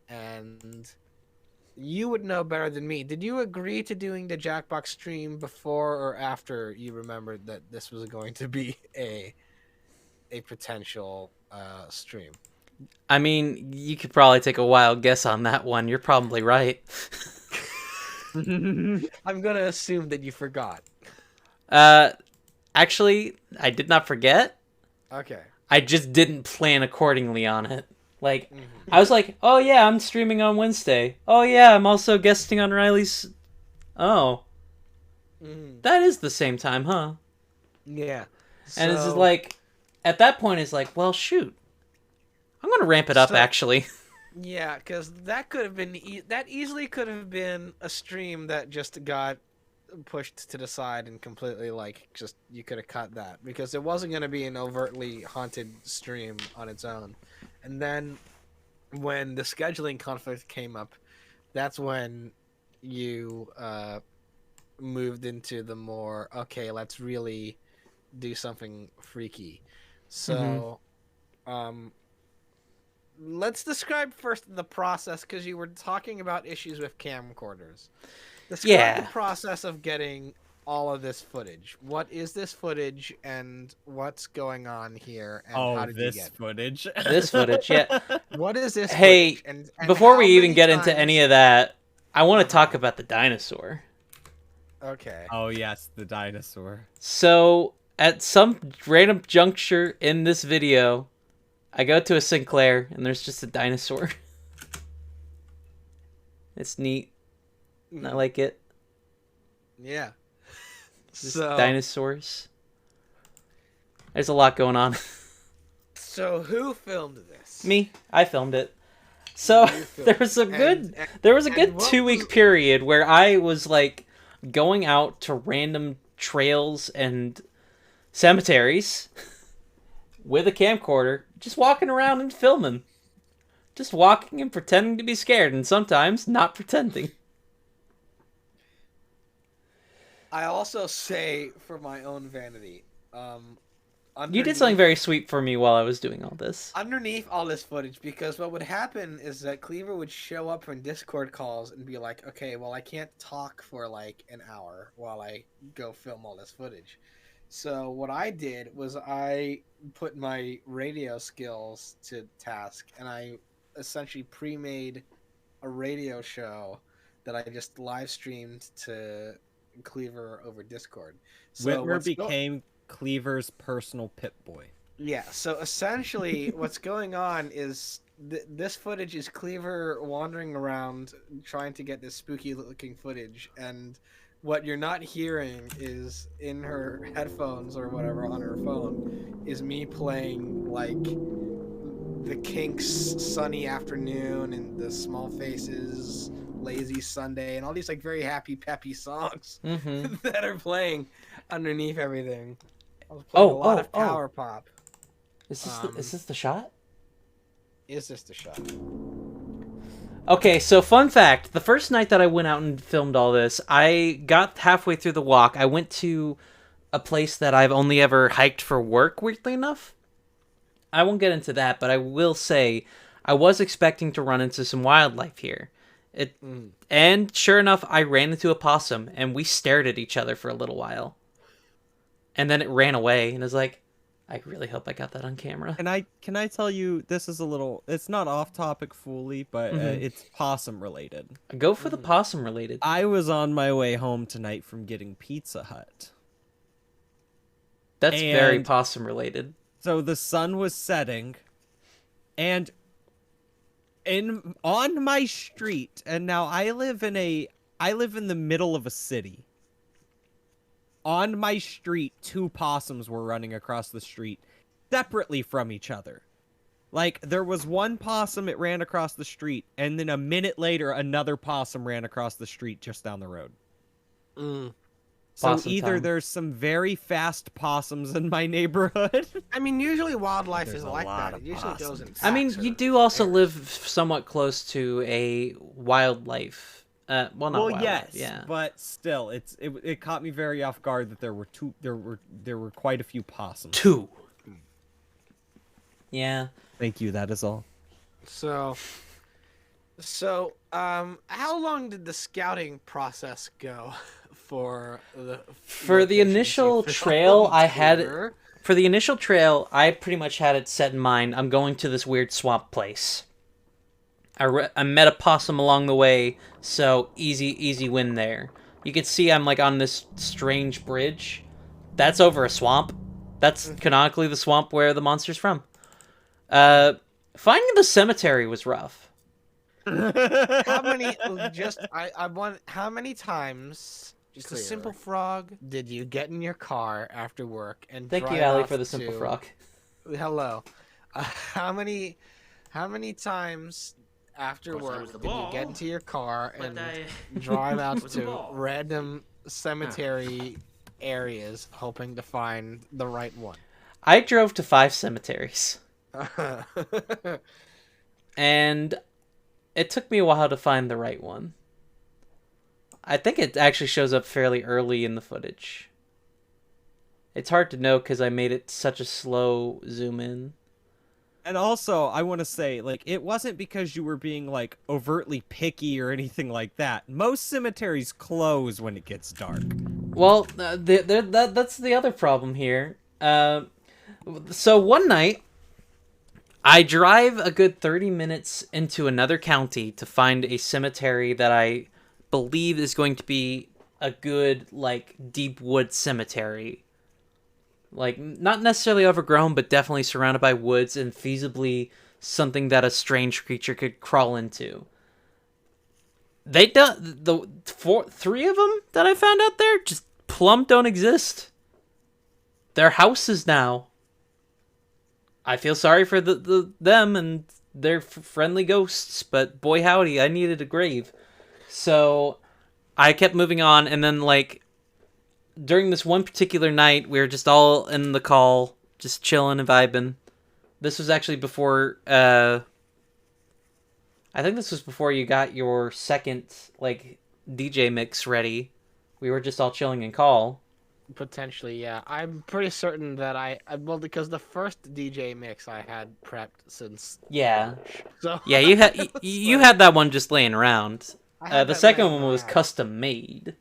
And you would know better than me. Did you agree to doing the Jackbox stream before or after you remembered that this was going to be a potential stream? I mean, you could probably take a wild guess on that one. You're probably right. I'm gonna assume that you forgot. Actually, I did not forget. Okay. I just didn't plan accordingly on it. Like, I was like, oh yeah, I'm streaming on Wednesday. Oh yeah, I'm also guesting on Riley's. Oh. That is the same time, huh? Yeah. And it's just like, at that point, it's like, well, shoot. I'm going to ramp it up, actually. Yeah, because that could have been, that easily could have been a stream that just got pushed to the side and completely, like, just, you could have cut that. Because it wasn't going to be an overtly haunted stream on its own. And then, when the scheduling conflict came up, that's when you moved into the more, okay, let's really do something freaky. So, let's describe first the process, because you were talking about issues with camcorders. Describe the process of getting all of this footage. What is this footage, and what's going on here, and how did you get footage? This footage, yeah. What is this footage? And before we how even many get into times- any of that, I want to talk about the dinosaur. Okay. Oh yes, the dinosaur. So, at some random juncture in this video, I go to a Sinclair, and there's just a dinosaur. It's neat. I like it. Yeah. Just So dinosaurs. There's a lot going on. So who filmed this? Me. I filmed it. So there was a good 2-week period where I was like going out to random trails and cemeteries with a camcorder, just walking around and filming. Just walking and pretending to be scared, and sometimes not pretending. I also say, for my own vanity, you did something very sweet for me while I was doing all this. Underneath all this footage, because what would happen is that Cleaver would show up in Discord calls and be like, okay, well, I can't talk for like an hour while I go film all this footage. So what I did was I put my radio skills to task, and I essentially pre-made a radio show that I just live streamed to Cleaver over Discord. So Whitmer became Cleaver's personal pit boy. Yeah, so essentially what's going on is this footage is Cleaver wandering around trying to get this spooky looking footage, and what you're not hearing is in her headphones or whatever on her phone is me playing like the Kinks Sunny Afternoon and the Small Faces Lazy Sunday and all these like very happy peppy songs that are playing underneath everything. I was playing a lot of Power Pop. Is this the shot? Is this the shot? Okay, so fun fact. The first night that I went out and filmed all this, I got halfway through the walk. I went to a place that I've only ever hiked for work, weirdly enough. I won't get into that, but I will say I was expecting to run into some wildlife here. And sure enough, I ran into a possum, and we stared at each other for a little while. And then it ran away, and I was like, I really hope I got that on camera. Can I tell you, this is a little, it's not off topic fully, but it's possum related. Go for the possum related. I was on my way home tonight from getting Pizza Hut. That's very possum related. So the sun was setting, and on my street, and now I live in the middle of a city. On my street, 2 possums were running across the street, separately from each other. Like, there was one possum, it ran across the street, and then a minute later, another possum ran across the street just down the road. So Possum either time. there's some very fast possums in my neighborhood. I mean, usually wildlife There's is a like lot that. of It usually goes in. I mean, packs you or do also pairs. live somewhat close to a wildlife. Well, not wildlife. Yes, Yeah. but still, it caught me very off guard that there were quite a few possums. 2. Yeah. Thank you. That is all. So How long did the scouting process go for the For the locations you initial found, trail, Taylor? I pretty much had it set in mind. I'm going to this weird swamp place. I met a possum along the way, so easy win there. You can see I'm like on this strange bridge. That's over a swamp. That's canonically the swamp where the monster's from. Uh, Finding the cemetery was rough. How many? I want. How many times? Just a Clear. simple frog. Did you get in your car after work and Thank you, drive Allie, off for the simple to- frog. Hello. How many? How many times after Of course, I work was the did you ball, get into your car but and I drive out was the to ball. random cemetery areas hoping to find the right one? I drove to 5 cemeteries, and it took me a while to find the right one. I think it actually shows up fairly early in the footage. It's hard to know because I made it such a slow zoom in. And also, I want to say, like, it wasn't because you were being, like, overtly picky or anything like that. Most cemeteries close when it gets dark. Well, that's the other problem here. So one night, I drive a good 30 minutes into another county to find a cemetery that I believe is going to be a good, like, deep wood cemetery. Like, not necessarily overgrown, but definitely surrounded by woods and feasibly something that a strange creature could crawl into. They don't. Three of them that I found out there just plumb don't exist. They're houses now. I feel sorry for them and their friendly ghosts, but boy howdy, I needed a grave. So I kept moving on, and then, like, during this one particular night, we were just all in the call, just chilling and vibing. This was actually before, I think this was before you got your second, like, DJ mix ready. We were just all chilling in call. Potentially, yeah. I'm pretty certain that well, because the first DJ mix I had prepped since Yeah. March. So Yeah, you had that one just laying around. I had The that second laying one was around. custom made.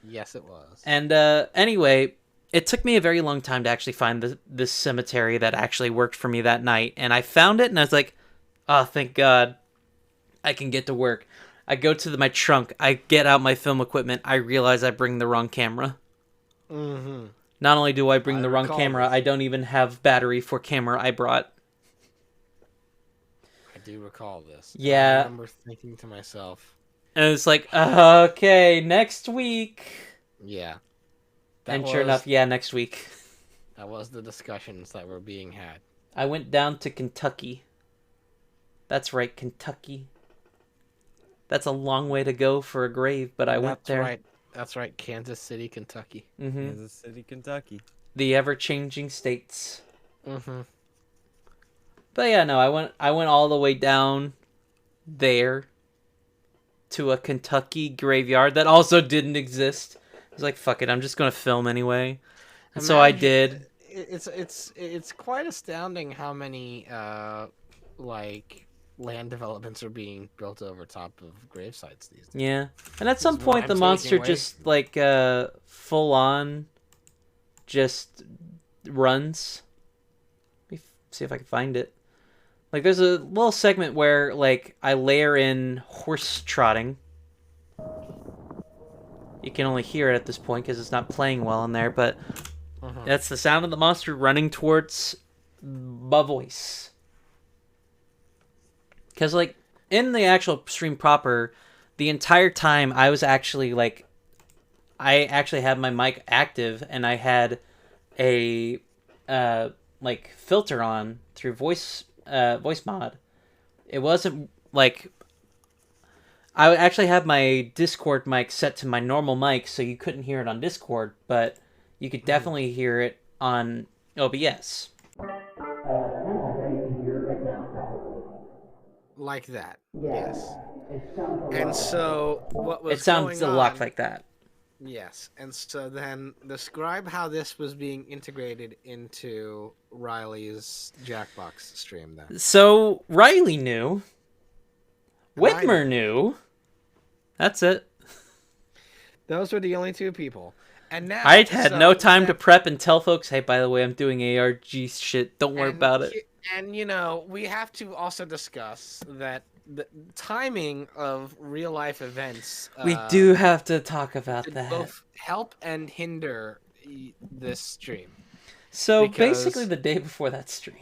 Yes, it was. And anyway, it took me a very long time to actually find this cemetery that actually worked for me that night. And I found it, and I was like, oh, thank God. I can get to work. I go to my trunk. I get out my film equipment. I realize I bring the wrong camera. Mm-hmm. Not only do I bring I the wrong recall camera, this. I don't even have battery for camera I brought. I do recall this. Yeah. I remember thinking to myself, And it's like, okay, next week. yeah. And sure enough, yeah, next week. That was the discussions that were being had. I went down to Kentucky. That's right, Kentucky. That's a long way to go for a grave, but I went there. Right. That's right, Kansas City, Kentucky. Mm-hmm. Kansas City, Kentucky. The ever-changing states. Mm-hmm. But yeah, no, I went all the way down there to a Kentucky graveyard that also didn't exist. I was like, fuck it, I'm just gonna film anyway. And so I did. It's quite astounding how many like land developments are being built over top of grave sites these days. Yeah. And at some This is what point I'm the monster taking away. just like full on just runs. Let me see if I can find it. Like there's a little segment where like I layer in horse trotting. You can only hear it at this point because it's not playing well in there, but that's the sound of the monster running towards my voice. Because, like, in the actual stream proper, the entire time I was actually, like, I actually had my mic active and I had a, like, filter on through voice mod. It wasn't, like, I actually had my Discord mic set to my normal mic so you couldn't hear it on Discord, but you could definitely hear it on OBS. Like that. Yes. And so what was It sounds going a lot on- like that. Yes. And so then describe how this was being integrated into Riley's Jackbox stream then. So Riley knew, And I Whitmer knew, That's it. Those were the only two people. And now I had no time to now- prep and tell folks, hey, by the way, I'm doing ARG shit. Don't worry about it. And you know, we have to also discuss that the timing of real life events. We do have to talk about could that. both help and hinder this stream. So because- basically, the day before that stream.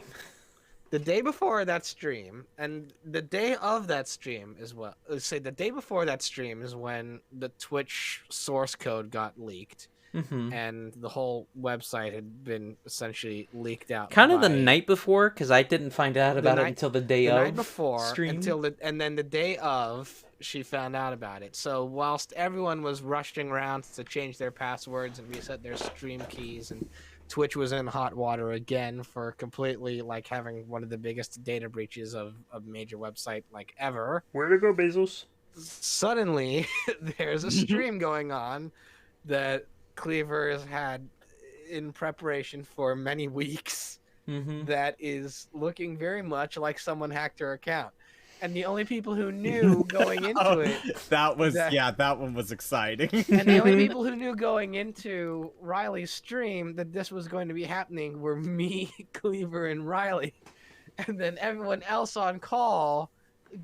The day before that stream, and the day of that stream as well. Let's say the day before that stream is when the Twitch source code got leaked, Mm-hmm. and the whole website had been essentially leaked out. Kind of the by- night before, because I didn't find out about it night- until the day the of night before stream. and then the day of she found out about it. So whilst everyone was rushing around to change their passwords and reset their stream keys, and Twitch was in hot water again for completely like having one of the biggest data breaches of a major website like ever, Where to go, Bezos? suddenly there's a stream going on that Cleaver has had in preparation for many weeks Mm-hmm. that is looking very much like someone hacked her account. And the only people who knew going into it, That was That- that one was exciting. and the only people who knew going into Riley's stream that this was going to be happening were me, Cleaver, and Riley. And then everyone else on call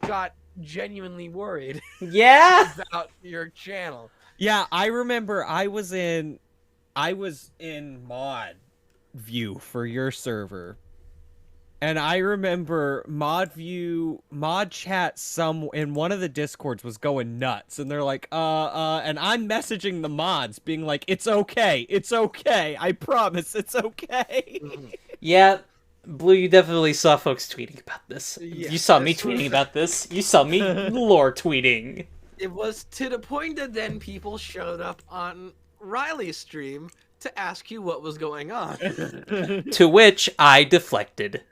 got genuinely worried Yeah. about your channel. Yeah, I remember I was in mod view for your server. And I remember mod chat in one of the discords was going nuts, and they're like, and I'm messaging the mods being like, it's okay, I promise, it's okay. Yeah, Blue, you definitely saw folks tweeting about this. Yeah, You saw me this was- tweeting about this. You saw me lore tweeting. It was to the point that then people showed up on Riley's stream to ask you what was going on. To which I deflected.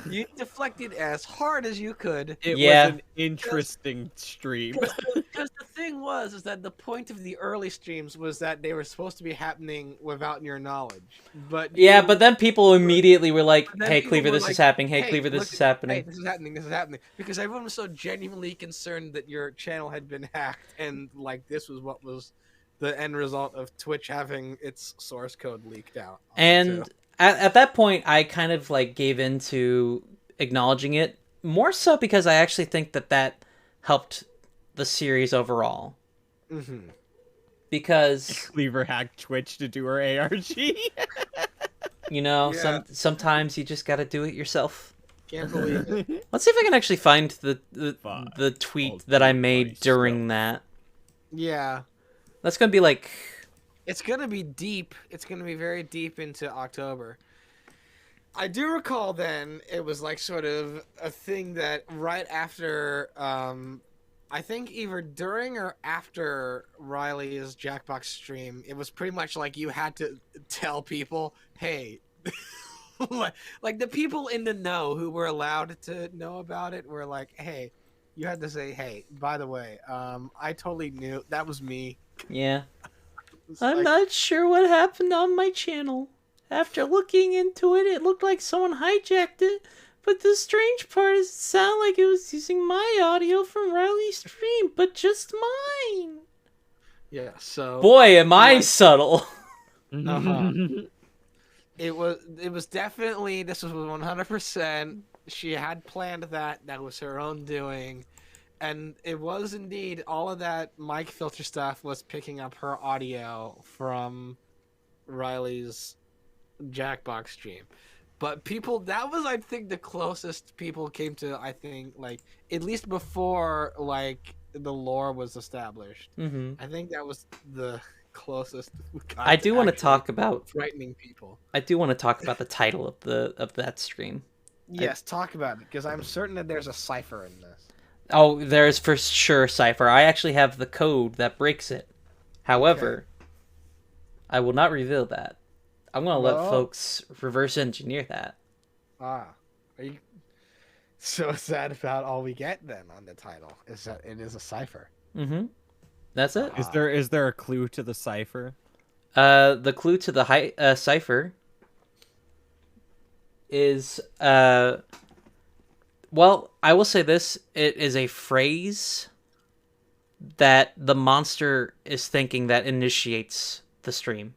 You deflected as hard as you could. It Yeah. was an interesting stream. Because the thing is that the point of the early streams was that they were supposed to be happening without your knowledge. But Yeah, you- but then people immediately were like, But then hey, people Cleaver, were this like, is happening. Hey, "Hey, Cleaver, this look is Hey, happening. this is happening. Because everyone was so genuinely concerned that your channel had been hacked, and like this was what was the end result of Twitch having its source code leaked out. And onto- at that point, I kind of like gave into acknowledging it, more so because I actually think that helped the series overall. Mhm. Because, Cleaver hacked Twitch to do her ARG. you know, Yeah. sometimes you just gotta do it yourself. Can't believe it. Let's see if I can actually find the Fuck. tweet Oh, that I dear made Christ. during that. Yeah. That's gonna be like, It's gonna be deep. It's gonna be very deep into October. I do recall then it was like sort of a thing that right after, I think either during or after Riley's Jackbox stream, it was pretty much like you had to tell people, hey, like the people in the know who were allowed to know about it were like, hey, you had to say, hey, by the way, I totally knew that was me. yeah. It's I'm like- not sure what happened on my channel. After looking into it, it looked like someone hijacked it. But the strange part is it sounded like it was using my audio from Riley's stream, but just mine. Yeah, so Boy, am I Like- subtle. Uh-huh. it was definitely, this was 100%, she had planned that was her own doing, and it was indeed all of that mic filter stuff was picking up her audio from Riley's Jackbox stream. But people, that was, I think, the closest people came to, I think, like, at least before, like, the lore was established. Mm-hmm. I think that was the closest we got I do want to actually talk about. frightening people. I do want to talk about the title of that stream. Yes, talk about it, because I'm certain that there's a cipher in this. Oh, there's for sure Cipher. I actually have the code that breaks it. However, I will not reveal that. I'm gonna let Well- folks reverse engineer that. Ah, are you? So is that about all we get then on the title? Is that it is a cipher? Mm-hmm. That's it. Is there a clue to the cipher? The clue to the cipher is well, I will say this: it is a phrase that the monster is thinking that initiates the stream.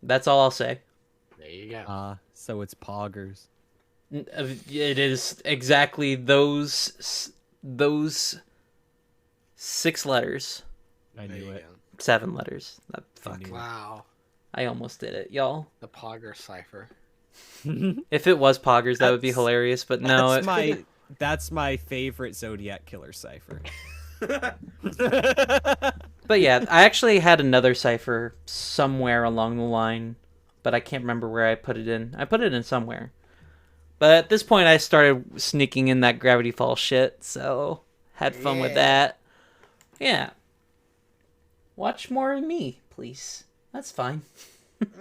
That's all I'll say. There you go. So it's poggers. It is exactly those 6 letters. I There knew you it. 7 letters. Fuck. knew it. Wow. I almost did it, y'all. The Pogger Cipher. If it was Poggers, that would be That's- hilarious, but no. That's my favorite Zodiac Killer cipher. But yeah, I actually had another cipher somewhere along the line, but I can't remember where I put it in. I put it in somewhere. But at this point, I started sneaking in that Gravity Falls shit, so had fun with that. Yeah. Watch more of me, please. That's fine.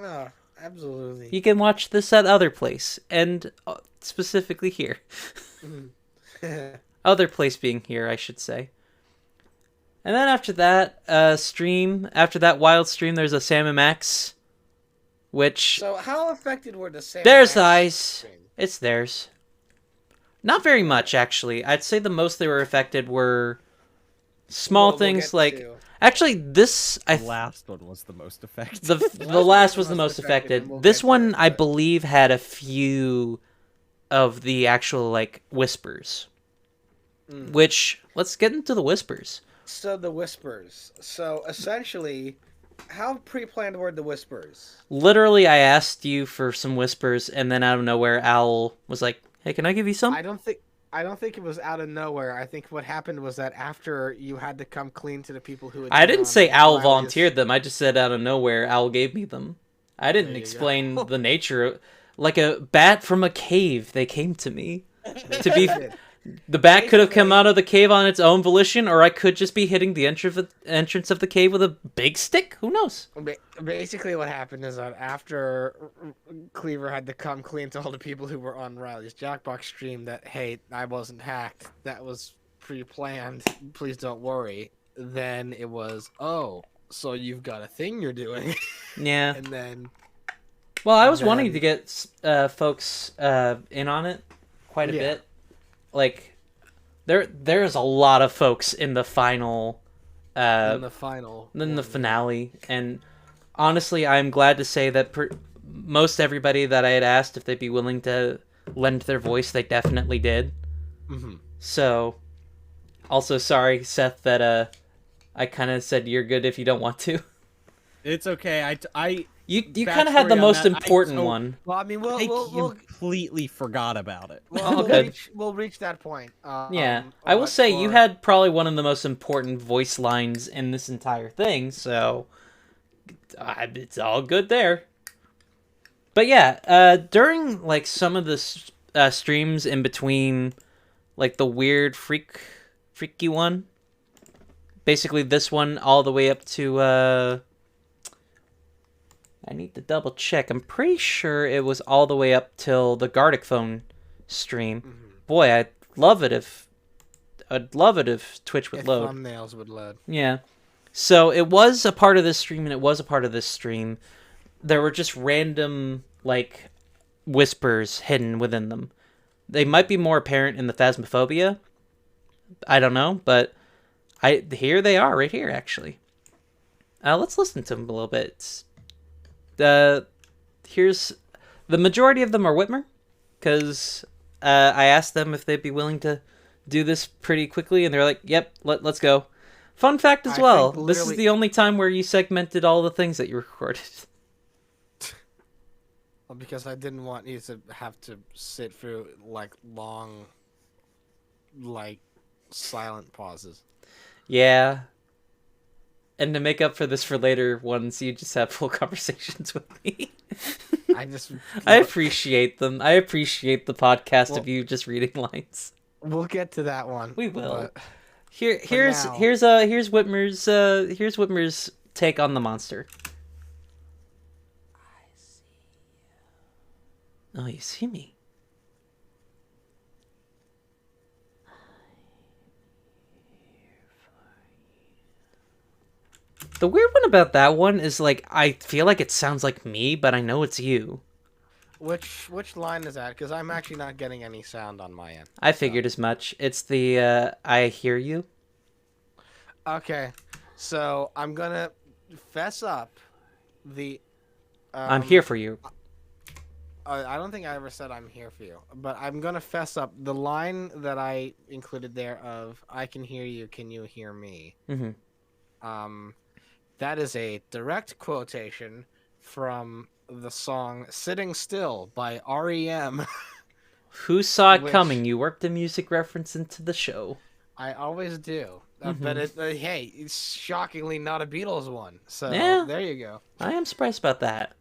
Oh, absolutely. You can watch this at other place, and specifically here. Other place being here, I should say. And then after that after that wild stream, there's a Sam and Max, which So how affected were the Sam There's Max eyes. stream? It's theirs. Not very much, actually. I'd say the most they were affected were small We'll things get like... to- Actually, this... The last one was the most effective. The last was the most affected. and we'll This get to one, it, I but- believe, had a few of the actual, like, whispers. Which, let's get into the whispers. So the whispers. So essentially, how pre-planned were the whispers? Literally, I asked you for some whispers, and then out of nowhere, Owl was like, hey, can I give you some? I don't think it was out of nowhere. I think what happened was that after you had to come clean to the people who had I been didn't on say Owl Riley's- volunteered them. I just said out of nowhere, Owl gave me them. I didn't There you explain go. the nature of... Like a bat from a cave, they came to me. To be... The bat could have come out of the cave on its own volition, or I could just be hitting the entrance of the cave with a big stick. Who knows? Basically, what happened is that after Cleaver had to come clean to all the people who were on Riley's Jackbox stream that, hey, I wasn't hacked, that was pre-planned, please don't worry, then it was, oh, so you've got a thing you're doing. Yeah. And then... Well, I was then- wanting to get folks in on it quite a Yeah. bit. Like, there's a lot of folks in the final... in the final... in the one. finale, and honestly, I'm glad to say that most everybody that I had asked if they'd be willing to lend their voice, they definitely did. Mhm. So, also sorry, Seth, that I kind of said you're good if you don't want to. It's okay. You kind of had the Backstory on most that, important one. Well, I mean, I we'll completely forgot about it. Oh, good. we'll reach that point. Yeah, I will but say you for- had probably one of the most important voice lines in this entire thing, so it's all good there. But yeah, during like some of the streams in between, like the weird freaky one, basically this one all the way up to I need to double check. I'm pretty sure it was all the way up till the Gardic phone stream. Boy, I'd love it if Twitch would if load. thumbnails would load. Yeah. So it was a part of this stream, and it was a part of this stream. There were just random, like, whispers hidden within them. They might be more apparent in the Phasmophobia. I don't know, but here they are, right here, actually. Let's listen to them a little bit. Here's... The majority of them are Whitmer, because I asked them if they'd be willing to do this pretty quickly, and they're like, yep, let's go. Fun fact as I well, think this is literally- the only time where you segmented all the things that you recorded. Well, because I didn't want you to have to sit through like long, like silent pauses. Yeah. And to make up for this for later ones, you just have full conversations with me. I just I appreciate them. I appreciate the podcast Well- of you just reading lines. we'll get to that one. We will. but- Here's now- Whitmer's take on the monster. Oh, you see me. The weird one about that one is, like, I feel like it sounds like me, but I know it's you. Which line is that? Because I'm actually not getting any sound on my end. I figured as much. It's the I hear you. Okay, so I'm gonna fess up. The I'm here for you. I don't think I ever said I'm here for you, but I'm gonna fess up. The line that I included there of "I can hear you, can you hear me?" Hmm. That is a direct quotation from the song "Sitting Still" by REM. Who saw it Which- coming? You worked a music reference into the show. I always do, Mm-hmm. but hey, it's shockingly not a Beatles one. So Yeah. there you go. I am surprised about that.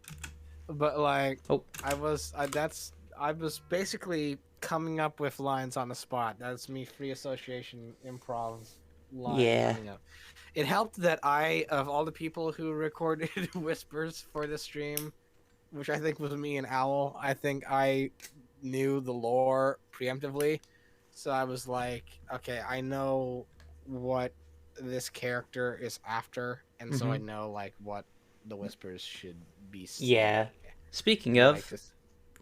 But like, Oh. I was basically coming up with lines on the spot. That's me free association improv line Yeah. coming up. It helped that of all the people who recorded whispers for the stream, which I think was me and Owl, I think I knew the lore preemptively. So I was like, okay, I know what this character is after, and so I know like what the whispers should be saying. Yeah. Speaking And, of, like, this...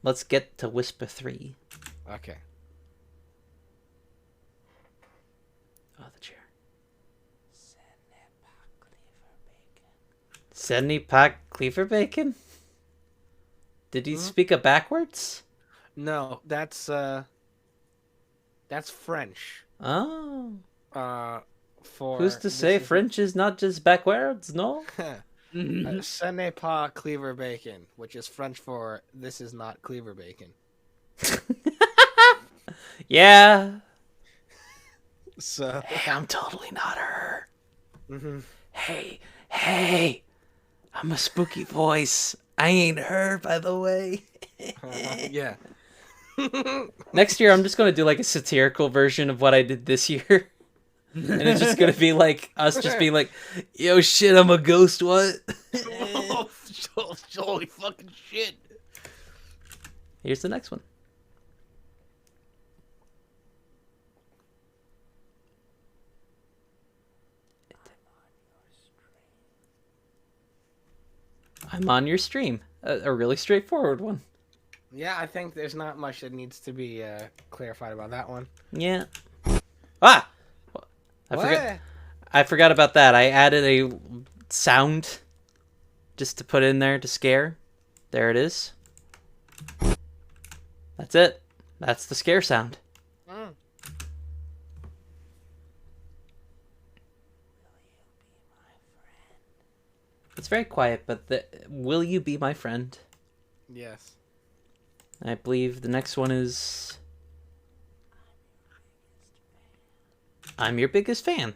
let's get to Whisper 3. Okay. Oh, the chair. Sydney Pack Cleaver Bacon? Did he speak it backwards? No, that's French. Oh. For Who's to say French is not just backwards, no? Ce n'est pas cleaver bacon, which is French for "this is not cleaver bacon." Yeah. So Hey, I'm totally not her. mm-hmm. Hey, I'm a spooky voice. I ain't her, by the way. Yeah. Next year, I'm just going to do like a satirical version of what I did this year. And it's just going to be like us just being like, yo, shit, I'm a ghost, what? Holy fucking shit. Here's the next one. I'm on your stream. A really straightforward one. Yeah, I think there's not much that needs to be clarified about that one. Yeah. Ah! I forgot about that. I added a sound just to put in there to scare. There it is. That's it. That's the scare sound. Mm. It's very quiet, but will you be my friend? Yes. I believe the next one is I'm your biggest fan.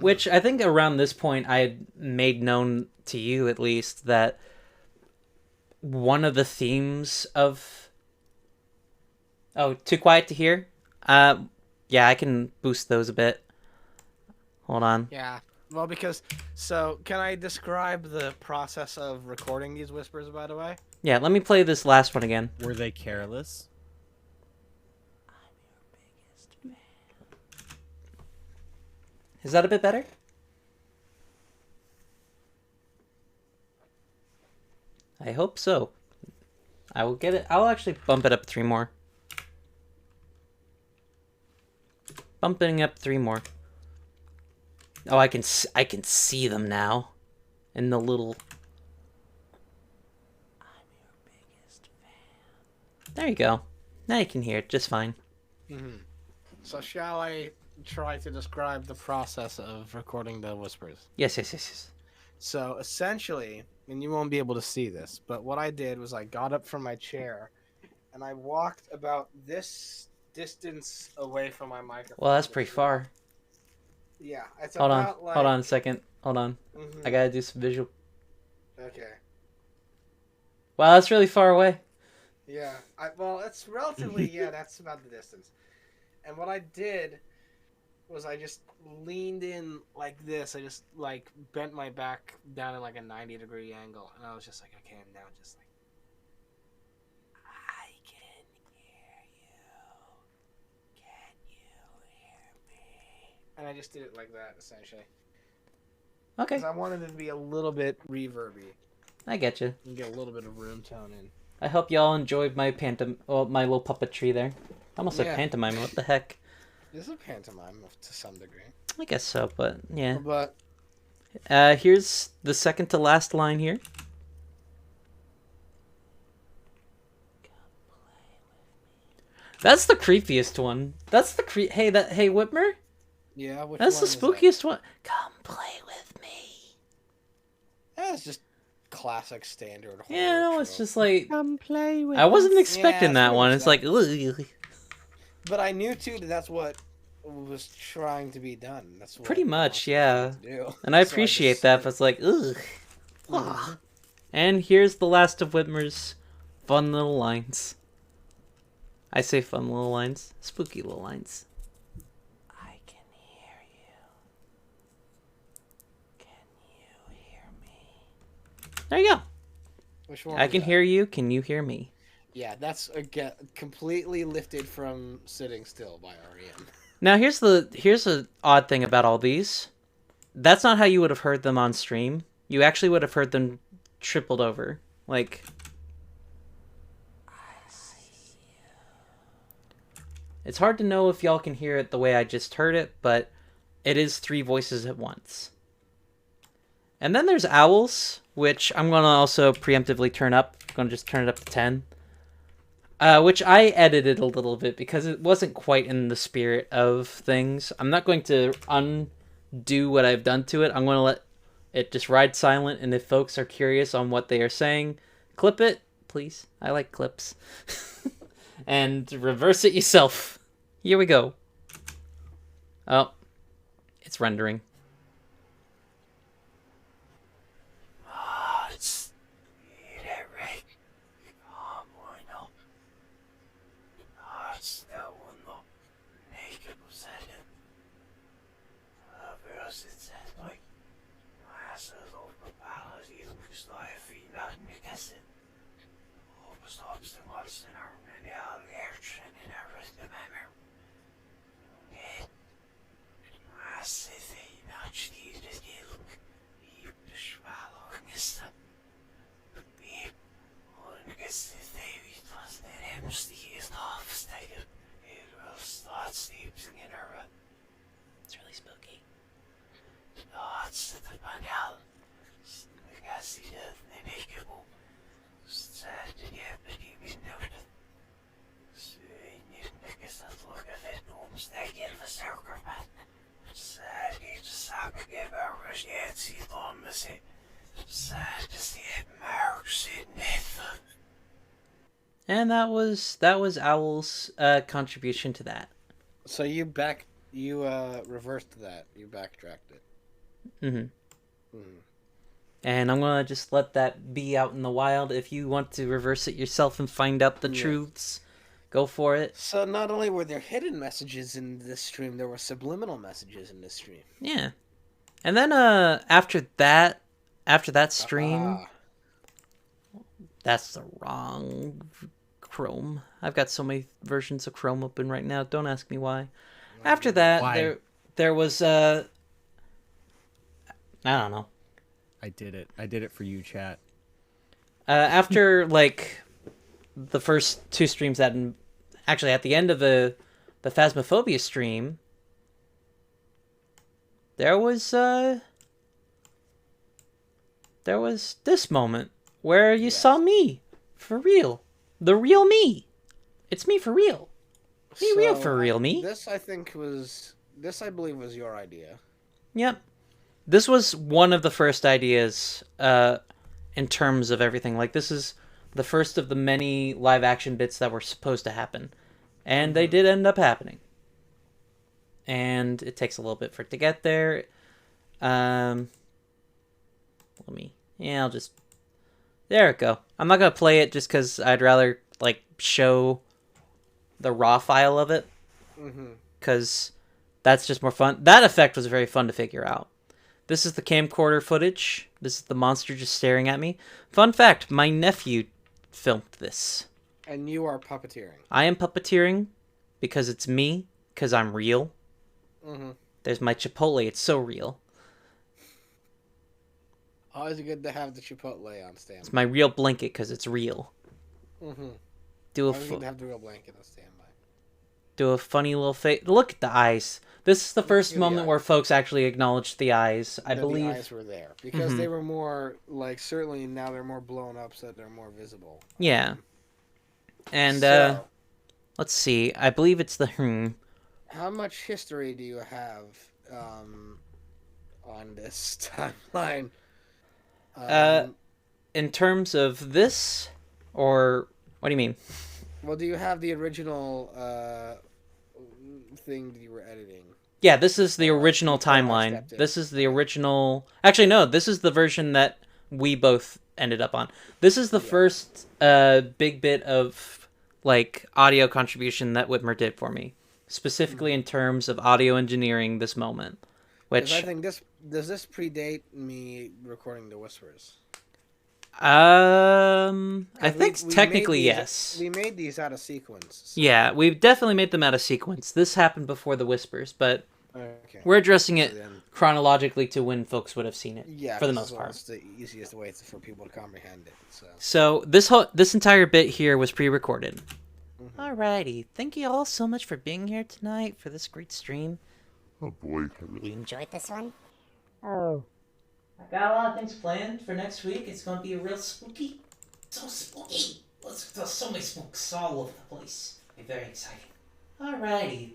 Which I think around this point I had made known to you at least that one of the themes of Too Quiet to Hear? Yeah, I can boost those a bit. Hold on. Yeah. Well, can I describe the process of recording these whispers, by the way? Yeah, let me play this last one again. Were they careless? Is that a bit better? I hope so. I will get it. I'll actually bump it up 3 more. Bumping up 3 more. Oh, I can see them now. In the little... There you go. Now you can hear it just fine. Mm-hmm. So shall I try to describe the process of recording the whispers? Yes. So essentially, and you won't be able to see this, but what I did was I got up from my chair and I walked about this distance away from my microphone. Well, that's pretty far. Yeah, it's Hold on. about like... Hold on a second. Hold on. Mhm. I gotta do some visual. Okay. Wow, that's really far away. Yeah. Well, it's relatively... yeah, that's about the distance. And what I did was I just leaned in like this. I just like bent my back down in like a 90-degree angle, and I was just like, okay, and now just like, I can hear you. Can you hear me? And I just did it like that essentially. Okay, Because I wanted it to be a little bit reverby I get you. and get a little bit of room tone in. I hope y'all enjoyed my my little puppetry there. I almost said Yeah. pantomime. What the heck? This is a pantomime to some degree. I guess so, but yeah. But Here's the second to last line here. That's the creepiest one. That's the Hey, Whitmer. yeah, which That's the one is that? spookiest one. Come play with me. That's just classic standard horror Yeah, no, it's trope. just like Come play with I wasn't us. expecting Yeah, that it's one. pretty It's much like, ugh. But I knew too that that's what was trying to be done. That's what Pretty the much, monster was yeah. trying to do. And I So appreciate just that, said but it's like, ugh. Mhm. And here's the last of Whitmer's fun little lines. I say fun little lines, spooky little lines. I can hear you. Can you hear me? There you go. Which one I was can that? hear you. Can you hear me? Yeah, that's again completely lifted from Sitting Still by REM. Now here's a odd thing about all these. That's not how you would have heard them on stream. You actually would have heard them tripled over. Like, it's hard to know if y'all can hear it the way I just heard it, but it is 3 voices at once. And then there's owls, which I'm going to also preemptively turn up. I'm going to just turn it up to 10. Which I edited a little bit because it wasn't quite in the spirit of things. I'm not going to undo what I've done to it. I'm going to let it just ride silent, and if folks are curious on what they are saying, clip it, please. I like clips. And reverse it yourself. Here we go. Oh, it's rendering. It's really spooky. And that was Owl's contribution to that. So you reversed that. You backtracked it. Mm-hmm. Mhm. And I'm gonna just let that be out in the wild. If you want to reverse it yourself and find out the Yeah. truths, go for it. So not only were there hidden messages in this stream, there were subliminal messages in this stream. Yeah. And then after that stream, Ah. that's the wrong Chrome. I've got so many versions of Chrome open right now. Don't ask me why. After that, Why? there was I don't know. I did it for you, chat. After like the first 2 streams actually at the end of the Phasmophobia stream, there was this moment where you saw me for real. The real me. It's me for real. Me real for real, me. This I believe was your idea. Yep. This was one of the first ideas in terms of everything. Like, this is the first of the many live action bits that were supposed to happen. And they did end up happening. And it takes a little bit for it to get there. I'll just... There we go. I'm not going to play it just because I'd rather, like, show the raw file of it. Because that's just more fun. That effect was very fun to figure out. This is the camcorder footage. This is the monster just staring at me. Fun fact, my nephew filmed this. And you are puppeteering. I am puppeteering because it's me, because I'm real. Mm-hmm. There's my Chipotle, it's so real. Always good to have the Chipotle on stand. It's my real blanket because it's real. Mm-hmm. Do I was gonna have to go blanket on standby. do a funny little face. Look at the eyes. This is the first at the moment where eyes. folks actually acknowledged the eyes. I That believe the eyes were there because they were more like certainly now they're more blown up, so that they're more visible. Yeah. And So, let's see. I believe it's the how much history do you have on this timeline? In terms of this, or what do you mean? Well, do you have the original thing that you were editing? Yeah, this is the original before I timeline. stepped in. This is the original. Actually, no. This is the version that we both ended up on. This is the first big bit of like audio contribution that Whitmer did for me, specifically in terms of audio engineering this moment. 'Cause Which I think does this predate me recording the whispers? I think we technically made these- yes. We made these out of sequence. So. Yeah, we've definitely made them out of sequence. This happened before the whispers, but Okay. we're addressing it So then- chronologically to when folks would have seen it. Yeah, for the 'cause most part. it's the easiest way for people to comprehend it. So. So this entire bit here was pre-recorded. Alrighty, thank you all so much for being here tonight for this great stream. Oh boy. I really enjoyed this one. I got a lot of things planned for next week. It's going to be real spooky. So spooky. There's so many spooks all over the place. It'll be very exciting. Alrighty.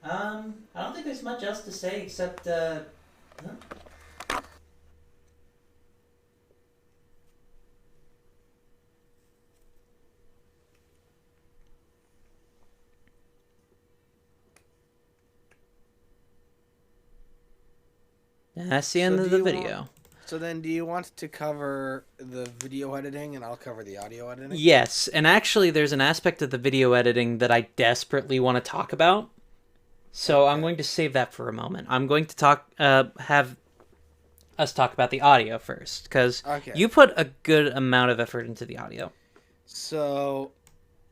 I don't think there's much else to say except, That's the end of the video. So then, do you want to cover the video editing, and I'll cover the audio editing? Yes, and actually there's an aspect of the video editing that I desperately want to talk about. So I'm going to save that for a moment. I'm going to have us talk about the audio first, because you put a good amount of effort into the audio. So,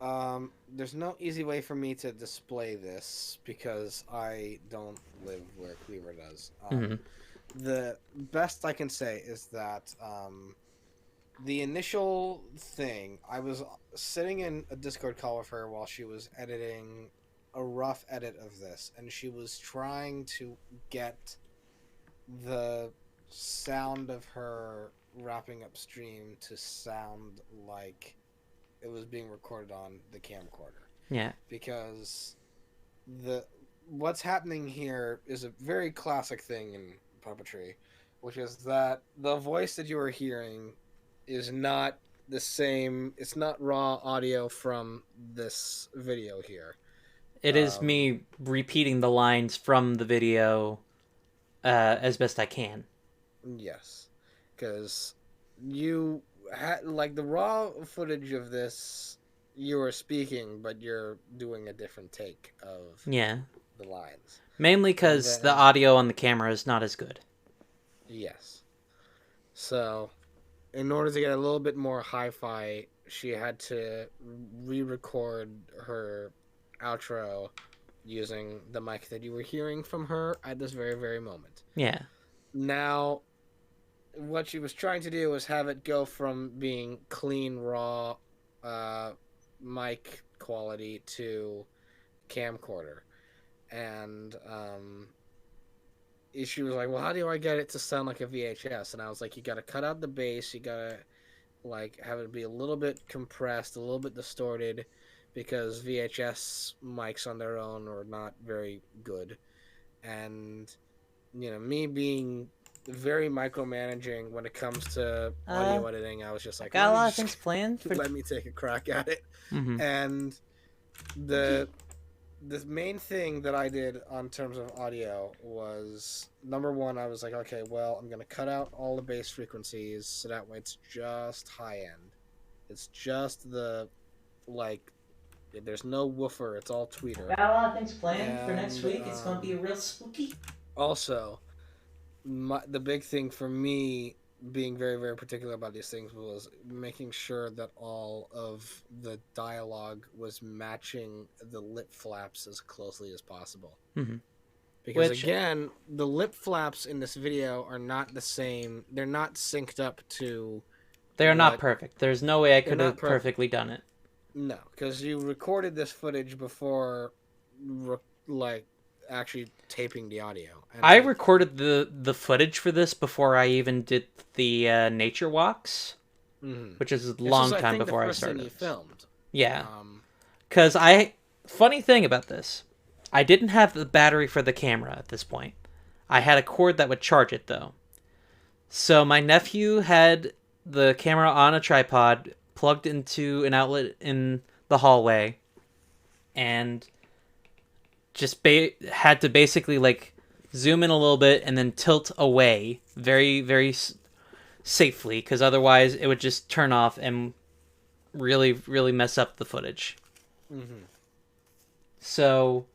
there's no easy way for me to display this because I don't live where Cleaver does. The best I can say is that the initial thing, I was sitting in a Discord call with her while she was editing a rough edit of this, and she was trying to get the sound of her wrapping up stream to sound like it was being recorded on the camcorder. Yeah. Because what's happening here is a very classic thing in puppetry, which is that the voice that you are hearing is not the same. It's not raw audio from this video here. It is me repeating the lines from the video as best I can. Yes, because you had like the raw footage of this. You are speaking, but you're doing a different take of the lines. Mainly because the audio on the camera is not as good. Yes. So, in order to get a little bit more hi-fi, she had to re-record her outro using the mic that you were hearing from her at this very, very moment. Yeah. Now, what she was trying to do was have it go from being clean, raw mic quality to camcorder. And she was like, well, how do I get it to sound like a VHS? And I was like, you gotta cut out the bass, you gotta like have it be a little bit compressed, a little bit distorted, because VHS mics on their own are not very good. And you know, me being very micromanaging when it comes to audio editing, I was just like, got a lot of things planned. Let me take a crack at it. Mm-hmm. And the main thing that I did on terms of audio was, number one, I was like, okay, well, I'm going to cut out all the bass frequencies so that way it's just high end. It's just the, like, there's no woofer, it's all tweeter. Got a lot of things planned for next week. It's going to be real spooky. Also, the big thing for me being very, very particular about these things was making sure that all of the dialogue was matching the lip flaps as closely as possible. Mm-hmm. Because again, the lip flaps in this video are not the same. They're not synced up to They are not what- perfect. There's no way I They're could not have perfect. perfectly done it. No, because you recorded this footage before, like, actually taping the audio. And, I like, recorded the footage for this before I even did the nature walks, mhm. which is a This long was, I time think, before the I first thing started. you filmed. Yeah, Um, because funny thing about this, I didn't have the battery for the camera at this point. I had a cord that would charge it though. So my nephew had the camera on a tripod plugged into an outlet in the hallway, and just had to basically like zoom in a little bit and then tilt away very very safely, because otherwise it would just turn off and really really mess up the footage. mhm. So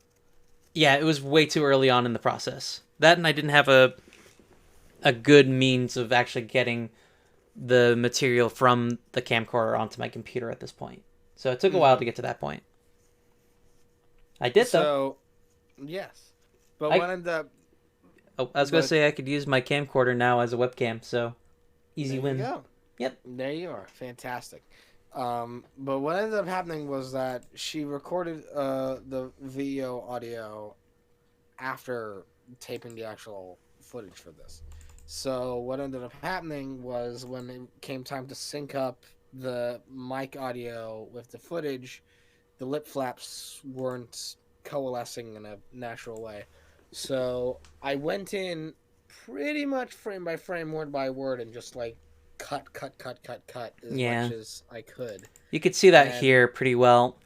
yeah, it was way too early on in the process. That, and I didn't have a good means of actually getting the material from the camcorder onto my computer at this point. So it took a while to get to that point. I did though. So, yes. But I- what ended up... Oh, I was gonna but- say I could use my camcorder now as a webcam, so easy There win. you go. Yep. There you are. Fantastic. But what ended up happening was that she recorded the video audio after taping the actual footage for this. So what ended up happening was when it came time to sync up the mic audio with the footage, the lip flaps weren't coalescing in a natural way. So I went in pretty much frame by frame, word by word, and just like cut as Yeah. much as I could. You could see that And- here pretty well.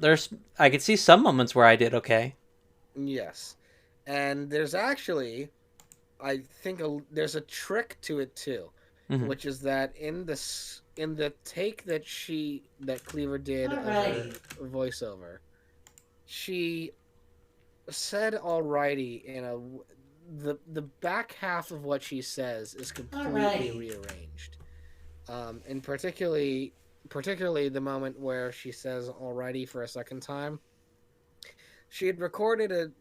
I could see some moments where I did okay. Yes. And there's actually, I think there's a trick to it too, Mhm. which is that in the take that Cleaver did of her Alrighty. voiceover, she said "alrighty" the back half of what she says is completely Alrighty. rearranged, and particularly the moment where she says "alrighty" for a second time. She had recorded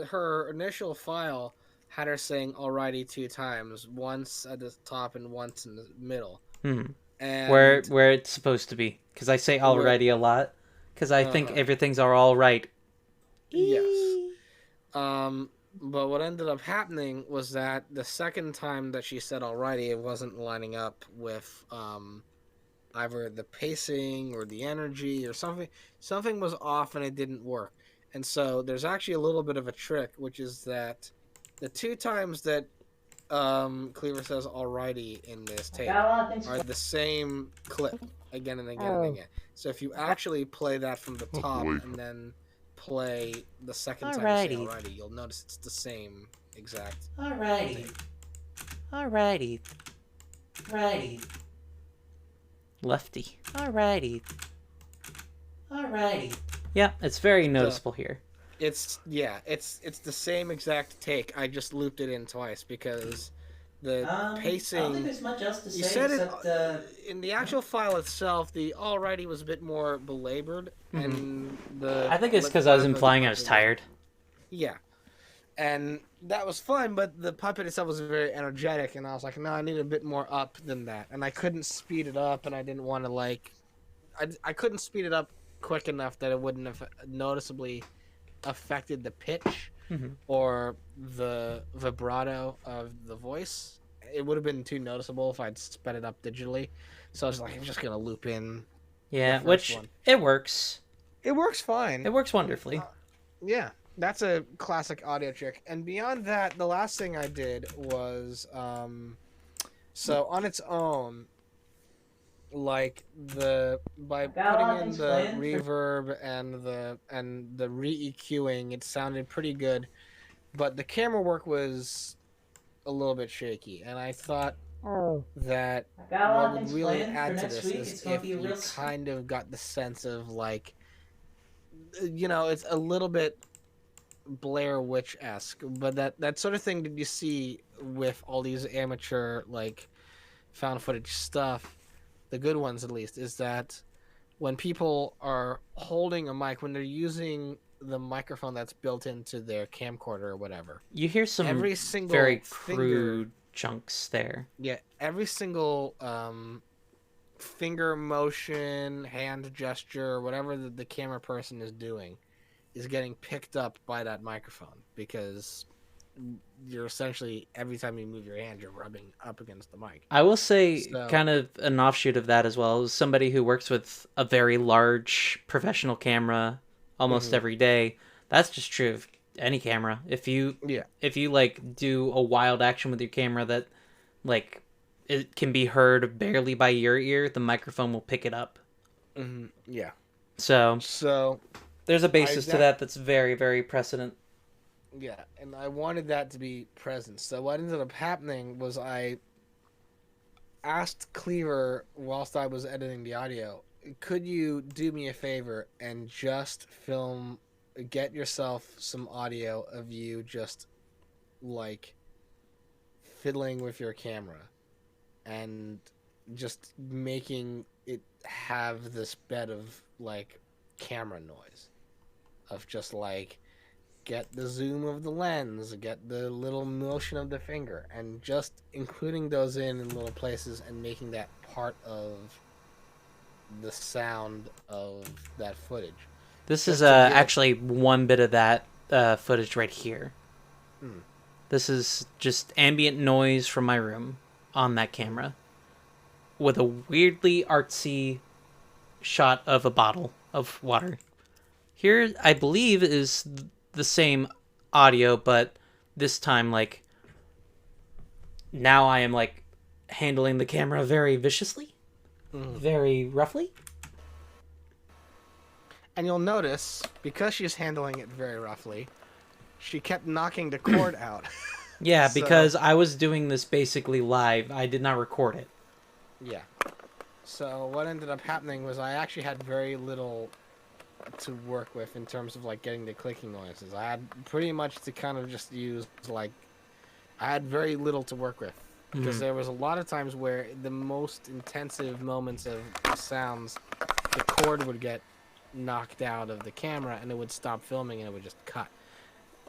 her initial file had her saying "alrighty" 2 times, once at the top and once in the middle. Mhm. And Where it's supposed to be, because I say already a lot, because I think Uh-huh. everything's all right. Yes. But what ended up happening was that the second time that she said "alrighty," it wasn't lining up with either the pacing or the energy or something. Something was off and it didn't work. And so there's actually a little bit of a trick, which is that the 2 times that Cleaver says "alrighty" in this tape are the same clip again and again and again. So if you actually play that from the top and then play the second time you say Alrighty. "alrighty," you'll notice it's the same exact. Alrighty. Alrighty. Righty. Lefty. Alrighty. Alrighty. Yeah, it's very noticeable here. It's the same exact take. I just looped it in twice because the pacing. I don't think there's much else to You say said except, it in the actual file itself. The "alrighty" was a bit more belabored, Mhm. and the. I think it's because I was implying I was tired. Yeah, and that was fine, but the puppet itself was very energetic, and I was like, no, I need a bit more up than that, and I couldn't speed it up, and I didn't want to I couldn't speed it up quick enough that it wouldn't have noticeably affected the pitch Mhm. or the vibrato of the voice. It would have been too noticeable if I'd sped it up digitally. So I was like, I'm just gonna loop in. Yeah, first which one. it works. It works fine. It works wonderfully. Yeah, that's a classic audio trick. And beyond that, the last thing I did was so on its own, like by putting in the reverb and the re-EQing, it sounded pretty good, but the camera work was a little bit shaky, and I thought that what would really add to this is if you kind of got the sense of like, it's a little bit Blair Witch-esque, but that sort of thing that you see with all these amateur like found footage stuff, the good ones at least, is that when people are holding a mic, when they're using the microphone that's built into their camcorder or whatever, You hear some every single very finger, crude chunks there. yeah, every single finger motion, hand gesture, whatever the camera person is doing is getting picked up by that microphone, because you're essentially, every time you move your hand, you're rubbing up against the mic. I will say, So- kind of an offshoot of that as well, as somebody who works with a very large professional camera almost every day. That's just true of any camera. If you like do a wild action with your camera that like it can be heard barely by your ear, the microphone will pick it up. Yeah. So there's a basis to that that's very, very precedent. Yeah, and I wanted that to be present. So what ended up happening was I asked Cleaver, whilst I was editing the audio, could you do me a favor and just get yourself some audio of you just like fiddling with your camera and just making it have this bed of like camera noise of just like get the zoom of the lens, get the little motion of the finger, and just including those in little places and making that part of the sound of that footage. This Just is to get- actually one bit of that footage right here. This is just ambient noise from my room on that camera with a weirdly artsy shot of a bottle of water. Here, I believe, is the same audio, but this time, like, now I am, like, handling the camera very viciously, very roughly. And you'll notice, because she's handling it very roughly, she kept knocking the cord out. Yeah, So- because I was doing this basically live. I did not record it. Yeah. So what ended up happening was I actually had very little to work with in terms of like getting the clicking noises. I had pretty much to kind of just use like, I had very little to work with, because there was a lot of times where the most intensive moments of sounds, the cord would get knocked out of the camera and it would stop filming and it would just cut.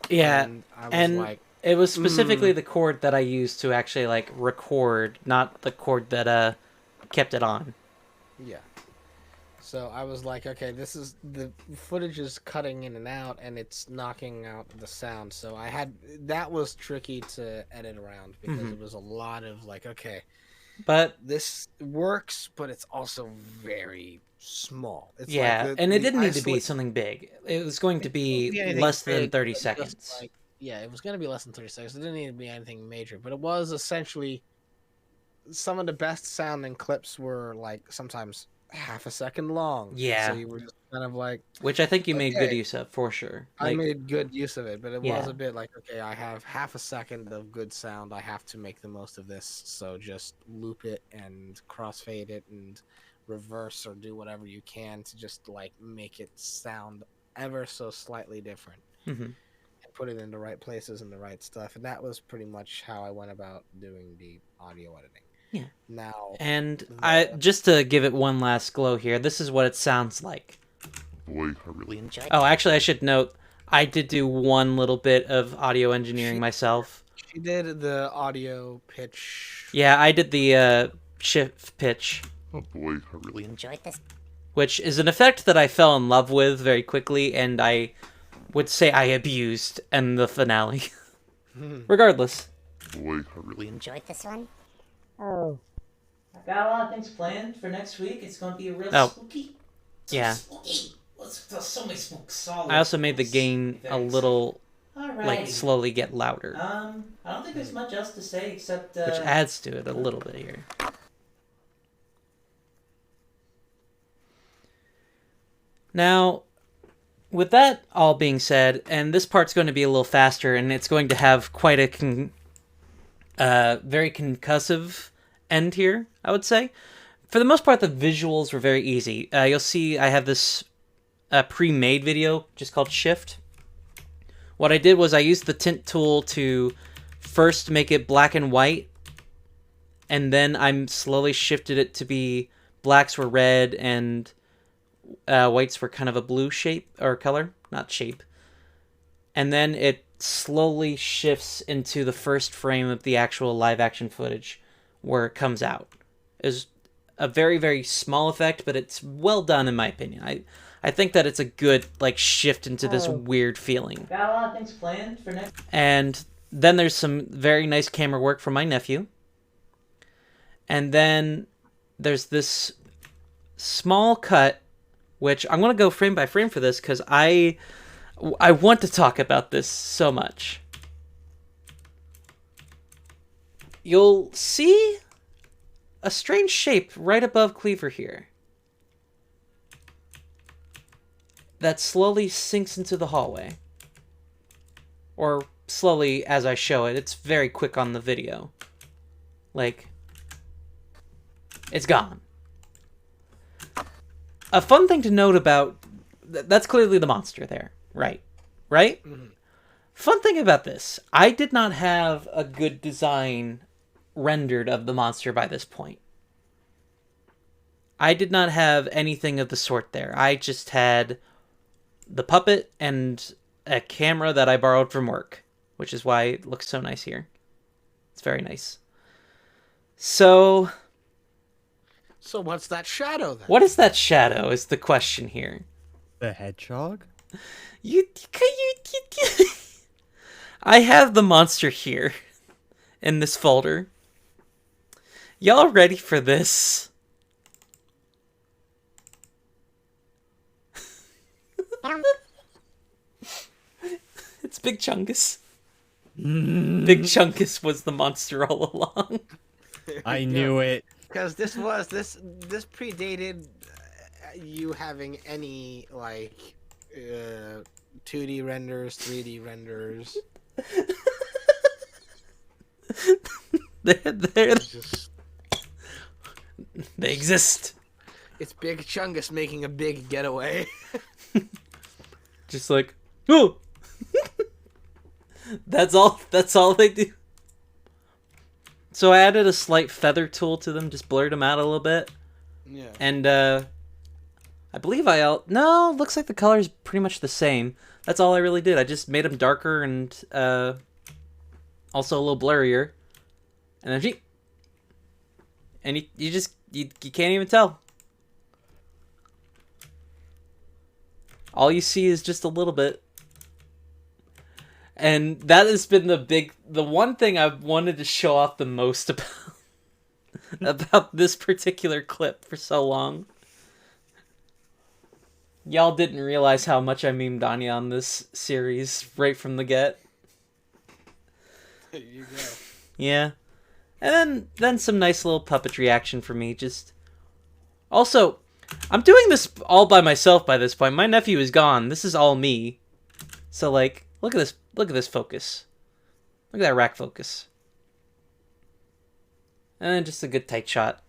Yeah, And I was and like, it was specifically the cord that I used to actually like record, not the cord that kept it on. yeah. So I was like, okay, this is the footage is cutting in and out, and it's knocking out the sound. So that was tricky to edit around, because it was a lot of like, okay, But this works, but it's also very small. It's yeah, like and it didn't need to be isolate- something big. It was going to be be anything less than big, 30 but just, seconds. like, yeah, it was going to be less than 30 seconds. It didn't need to be anything major, but it was essentially some of the best sounding clips were like sometimes half a second long. Yeah. So you were just kind of like, Which I think you made good Okay. use of, for sure. I Like, made good use of it, but it was Yeah. a bit like, okay, I have half a second of good sound. I have to make the most of this. So just loop it and crossfade it and reverse or do whatever you can to just like make it sound ever so slightly different. mhm. And put it in the right places and the right stuff. And that was pretty much how I went about doing the audio editing. Yeah. Now, And I just to give it one last glow here, this is what it sounds like. Boy, I really enjoy Oh, actually, I should note, I did do one little bit of audio engineering myself. she did the audio pitch. Yeah, I did the shift pitch, Oh boy, I really enjoyed this. which is an effect that I fell in love with very quickly, and I would say I abused in the finale. Regardless. Boy, I really enjoyed this one. I've got a lot of things planned for next week. It's going to be a real spooky. Yeah. I also made the gain a little, like, slowly get louder. I don't think there's much else to say except Which adds to it a little bit here. Now, with that all being said, and this part's going to be a little faster, and it's going to have quite a very concussive end here, I would say. For the most part, the visuals were very easy. You'll see I have this pre-made video just called Shift. What I did was I used the tint tool to first make it black and white, and then I slowly shifted it to be blacks were red and whites were kind of a blue shape or color, not shape. And then it slowly shifts into the first frame of the actual live action footage where it comes out. Is a very, very small effect, but it's well done in my opinion. I think that it's a good like shift into this weird feeling. Got a lot of things planned for next. And then there's some very nice camera work from my nephew. And then there's this small cut, which I'm going to go frame by frame for this because I want to talk about this so much. You'll see a strange shape right above Cleaver here that slowly sinks into the hallway. Or slowly as I show it. It's very quick on the video. Like, it's gone. A fun thing to note about... That's clearly the monster there. Right? Mm-hmm. Fun thing about this. I did not have a good design rendered of the monster by this point. I did not have anything of the sort there. I just had the puppet and a camera that I borrowed from work, which is why it looks so nice here. It's very nice. So what's that shadow then? What is that shadow is the question here. The hedgehog? I have the monster here in this folder. Y'all ready for this? It's Big Chungus. Big Chungus was the monster all along. I knew it. Because this predated you having any like 2D renders, 3D renders. They exist. It's Big Chungus making a big getaway. Just like, oh! That's all they do. So I added a slight feather tool to them, just blurred them out a little bit. Yeah. And I believe no, looks like the color's pretty much the same. That's all I really did. I just made them darker and also a little blurrier. And then you can't even tell. All you see is just a little bit. And that has been the one thing I've wanted to show off the most about this particular clip for so long. Y'all didn't realize how much I memed Anya on this series right from the get. There you go. Yeah. And then some nice little puppetry action for me. Just also, I'm doing this all by myself by this point. My nephew is gone. This is all me. So like, look at this focus. Look at that rack focus. And then just a good tight shot.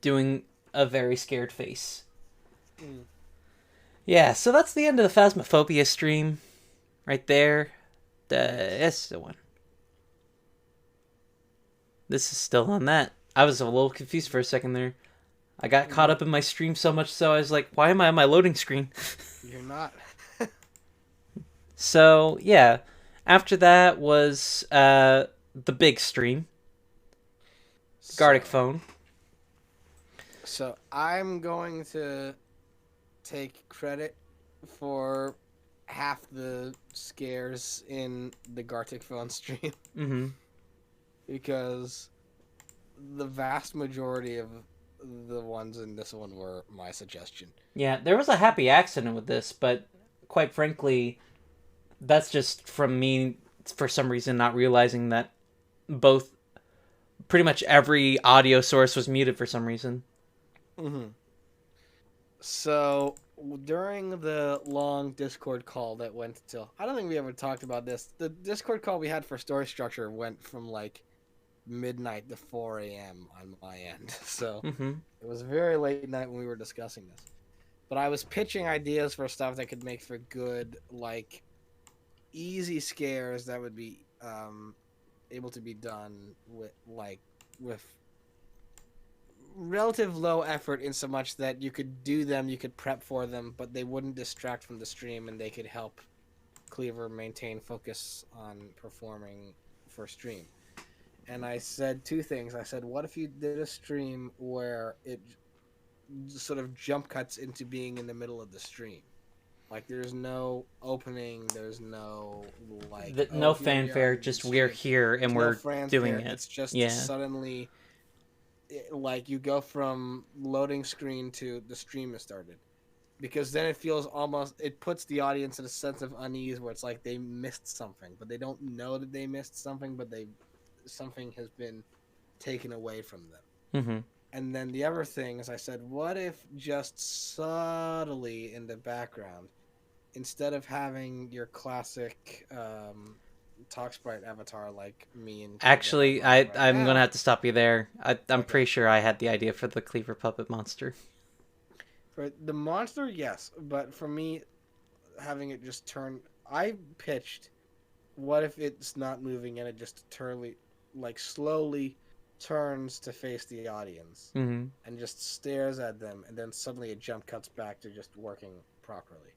Doing a very scared face. Yeah, so that's the end of the Phasmophobia stream. Right there. That's the one. This is still on that. I was a little confused for a second there. I got caught up in my stream so much so I was like, why am I on my loading screen? You're not. So, yeah. After that was the big stream. Gartic phone. So I'm going to take credit for half the scares in the Gartic phone stream. Mm-hmm. Because the vast majority of the ones in this one were my suggestion. Yeah, there was a happy accident with this, but quite frankly, that's just from me, for some reason, not realizing that pretty much every audio source was muted for some reason. Mm-hmm. So, during the long Discord call that went till... I don't think we ever talked about this. The Discord call we had for story structure went from, like, midnight to 4 a.m. on my end. So, It was a very late night when we were discussing this. But I was pitching ideas for stuff that could make for good, like, easy scares that would be able to be done with relative low effort, in so much that you could do them, you could prep for them, but they wouldn't distract from the stream, and they could help Cleaver maintain focus on performing for stream. and I said two things. I said, what if you did a stream where it sort of jump cuts into being in the middle of the stream? Like, there's no opening, there's no, like, No here we are fanfare, in the just we're stream. here and There's no we're fanfare, doing it. it's just Yeah. suddenly, like, you go from loading screen to the stream has started. Because then it feels almost, it puts the audience in a sense of unease where it's like they missed something, but they don't know that they missed something, but something has been taken away from them. Mm-hmm. And then the other thing is, I said, what if just subtly in the background, instead of having your classic talk sprite avatar like me and Actually, right I'm now, gonna have to stop you there. I'm Okay. pretty sure I had the idea for the Cleaver Puppet monster. for the monster, yes, but for me, having it just turn, I pitched, what if it's not moving and it just slowly turns to face the audience Mm-hmm. and just stares at them, and then suddenly a jump cuts back to just working properly.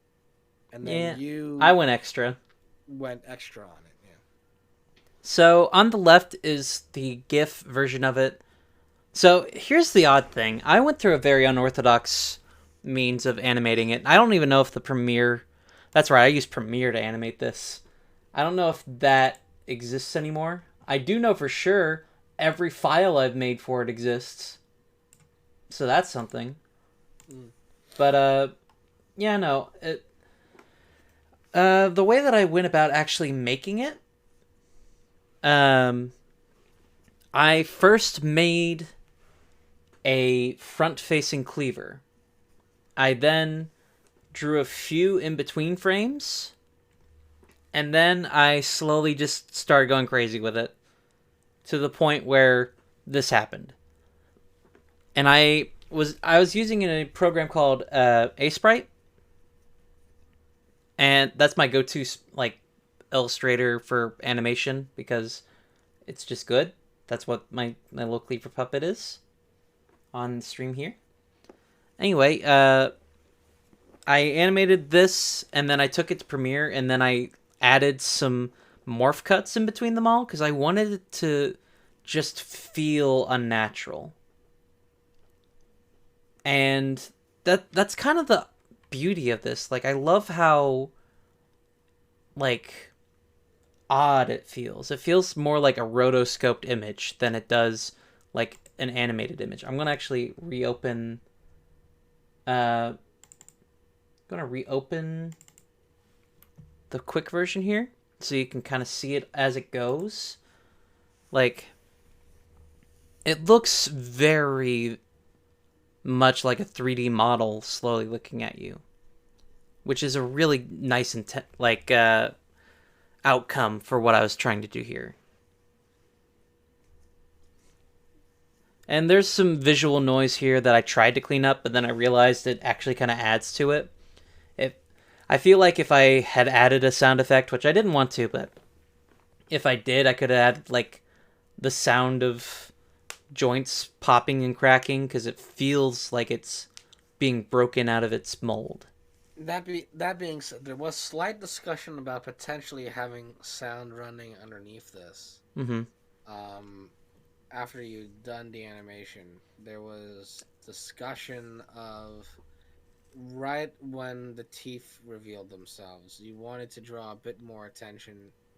And then I went extra. went extra on it. Yeah. So on the left is the GIF version of it. So here's the odd thing. I went through a very unorthodox means of animating it. I don't even know if the Premiere... That's right, I used Premiere to animate this. I don't know if that exists anymore. I do know for sure every file I've made for it exists. So that's something. But, yeah, no. The way that I went about actually making it, I first made a front-facing cleaver. I then drew a few in-between frames, and then I slowly just started going crazy with it to the point where this happened. And I was using a program called Sprite, and that's my go-to like illustrator for animation because it's just good. That's what my little Cleaver puppet is on stream here. Anyway, I animated this, and then I took it to Premiere, and then I added some morph cuts in between them all because I wanted it to just feel unnatural. And that's kind of the beauty of this. Like, I love how, like, odd it feels. It feels more like a rotoscoped image than it does like an animated image. I'm gonna actually reopen the quick version here so you can kind of see it as it goes. Like, it looks very much like a 3D model slowly looking at you, which is a really nice outcome for what I was trying to do here. And there's some visual noise here that I tried to clean up, but then I realized it actually kind of adds to it. I feel like if I had added a sound effect, which I didn't want to, but if I did, I could add like the sound of joints popping and cracking because it feels like it's being broken out of its mold. That being said, there was slight discussion about potentially having sound running underneath this. Mm-hmm. After you'd done the animation, there was discussion of right when the teeth revealed themselves, you wanted to draw a bit more attention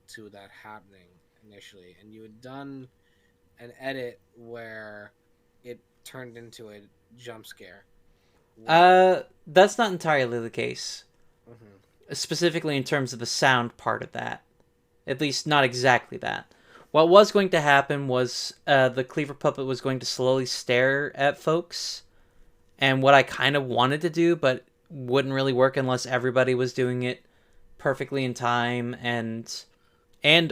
to that happening initially, and you had done an edit where it turned into a jump scare. That's not entirely the case. Mm-hmm. Specifically in terms of the sound part of that. At least not exactly that. What was going to happen was the Cleaver puppet was going to slowly stare at folks. And what I kind of wanted to do, but wouldn't really work unless everybody was doing it perfectly in time, and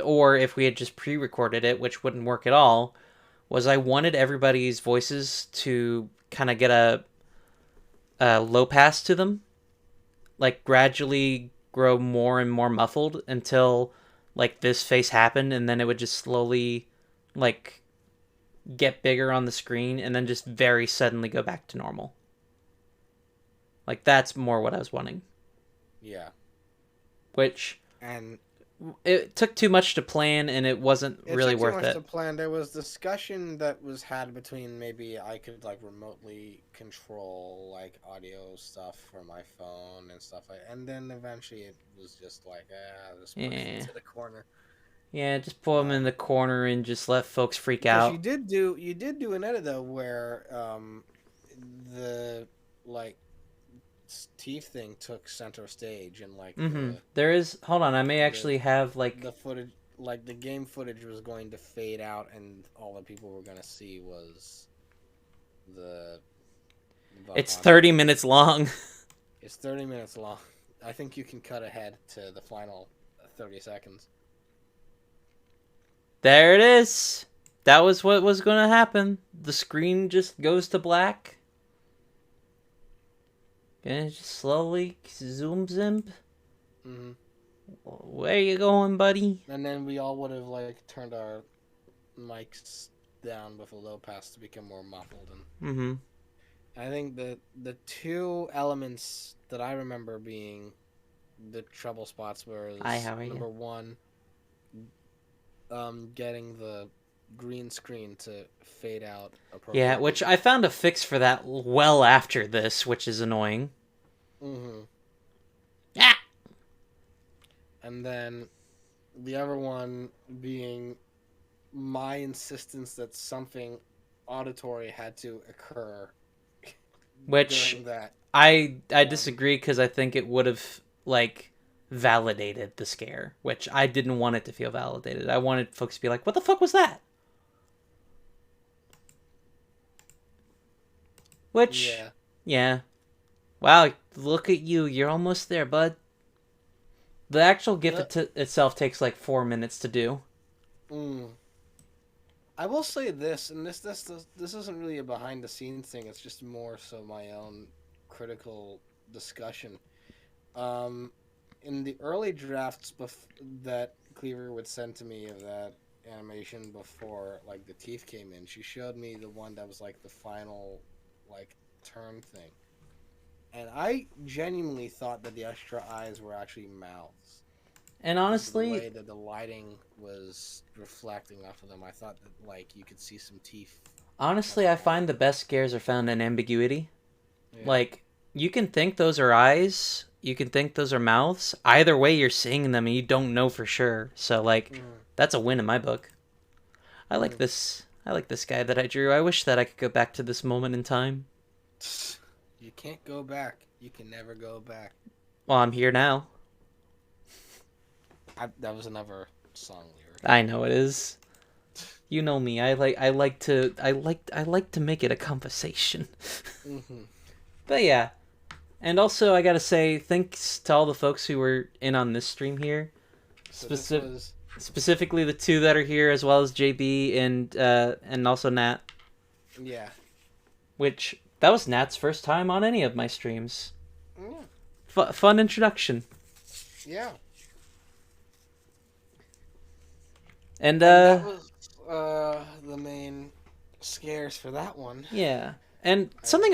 or if we had just pre-recorded it, which wouldn't work at all, was I wanted everybody's voices to kind of get a low pass to them, like gradually grow more and more muffled until like this face happened, and then it would just slowly like get bigger on the screen and then just very suddenly go back to normal. Like, that's more what I was wanting. Yeah. Which, And it took too much to plan, and it wasn't really took too worth much it. to plan. There was discussion that was had between maybe I could like remotely control like audio stuff from my phone and stuff like, and then eventually it was just like, just push it to the corner. Yeah, just pull them in the corner and just let folks freak Because out. you did do an edit though where the like teeth thing took center stage and like There is. Hold on, I may actually have like the footage, like the game footage was going to fade out, and all the people were going to see was the it's 30 minutes long. It's 30 minutes long. I think you can cut ahead to the final 30 seconds. There it is. That was what was going to happen. The screen just goes to black. And it just slowly zooms in. Mm-hmm. Where you going, buddy? And then we all would have like turned our mics down with a low pass to become more muffled. And I think the two elements that I remember being the trouble spots were number one, getting the green screen to fade out appropriately. Yeah, which I found a fix for that well after this, which is annoying. Yeah. And then the other one being my insistence that something auditory had to occur. Which during that. I disagree, because I think it would have like validated the scare, which I didn't want it to feel validated. I wanted folks to be like, what the fuck was that? Which, yeah. Wow, look at you. You're almost there, bud. The actual GIF itself takes like 4 minutes to do. I will say this, and this isn't really a behind the scenes thing. It's just more so my own critical discussion. In the early drafts that Cleaver would send to me of that animation before like the teeth came in, she showed me the one that was like the final like turn thing. And I genuinely thought that the extra eyes were actually mouths. And honestly, the way that the lighting was reflecting off of them, I thought that like you could see some teeth. Honestly, I find the best scares are found in ambiguity. Yeah. Like, you can think those are eyes, you can think those are mouths. Either way, you're seeing them and you don't know for sure. So like, that's a win in my book. I like this. I like this guy that I drew. I wish that I could go back to this moment in time. You can't go back. You can never go back. Well, I'm here now. That was another song lyric. I know it is. You know me. I like to make it a conversation. But yeah, and also I gotta say thanks to all the folks who were in on this stream here. Specifically the two that are here, as well as JB and also Nat. Yeah. Which that was Nat's first time on any of my streams. Fun introduction. Yeah. And that was the main scares for that one. Yeah. And something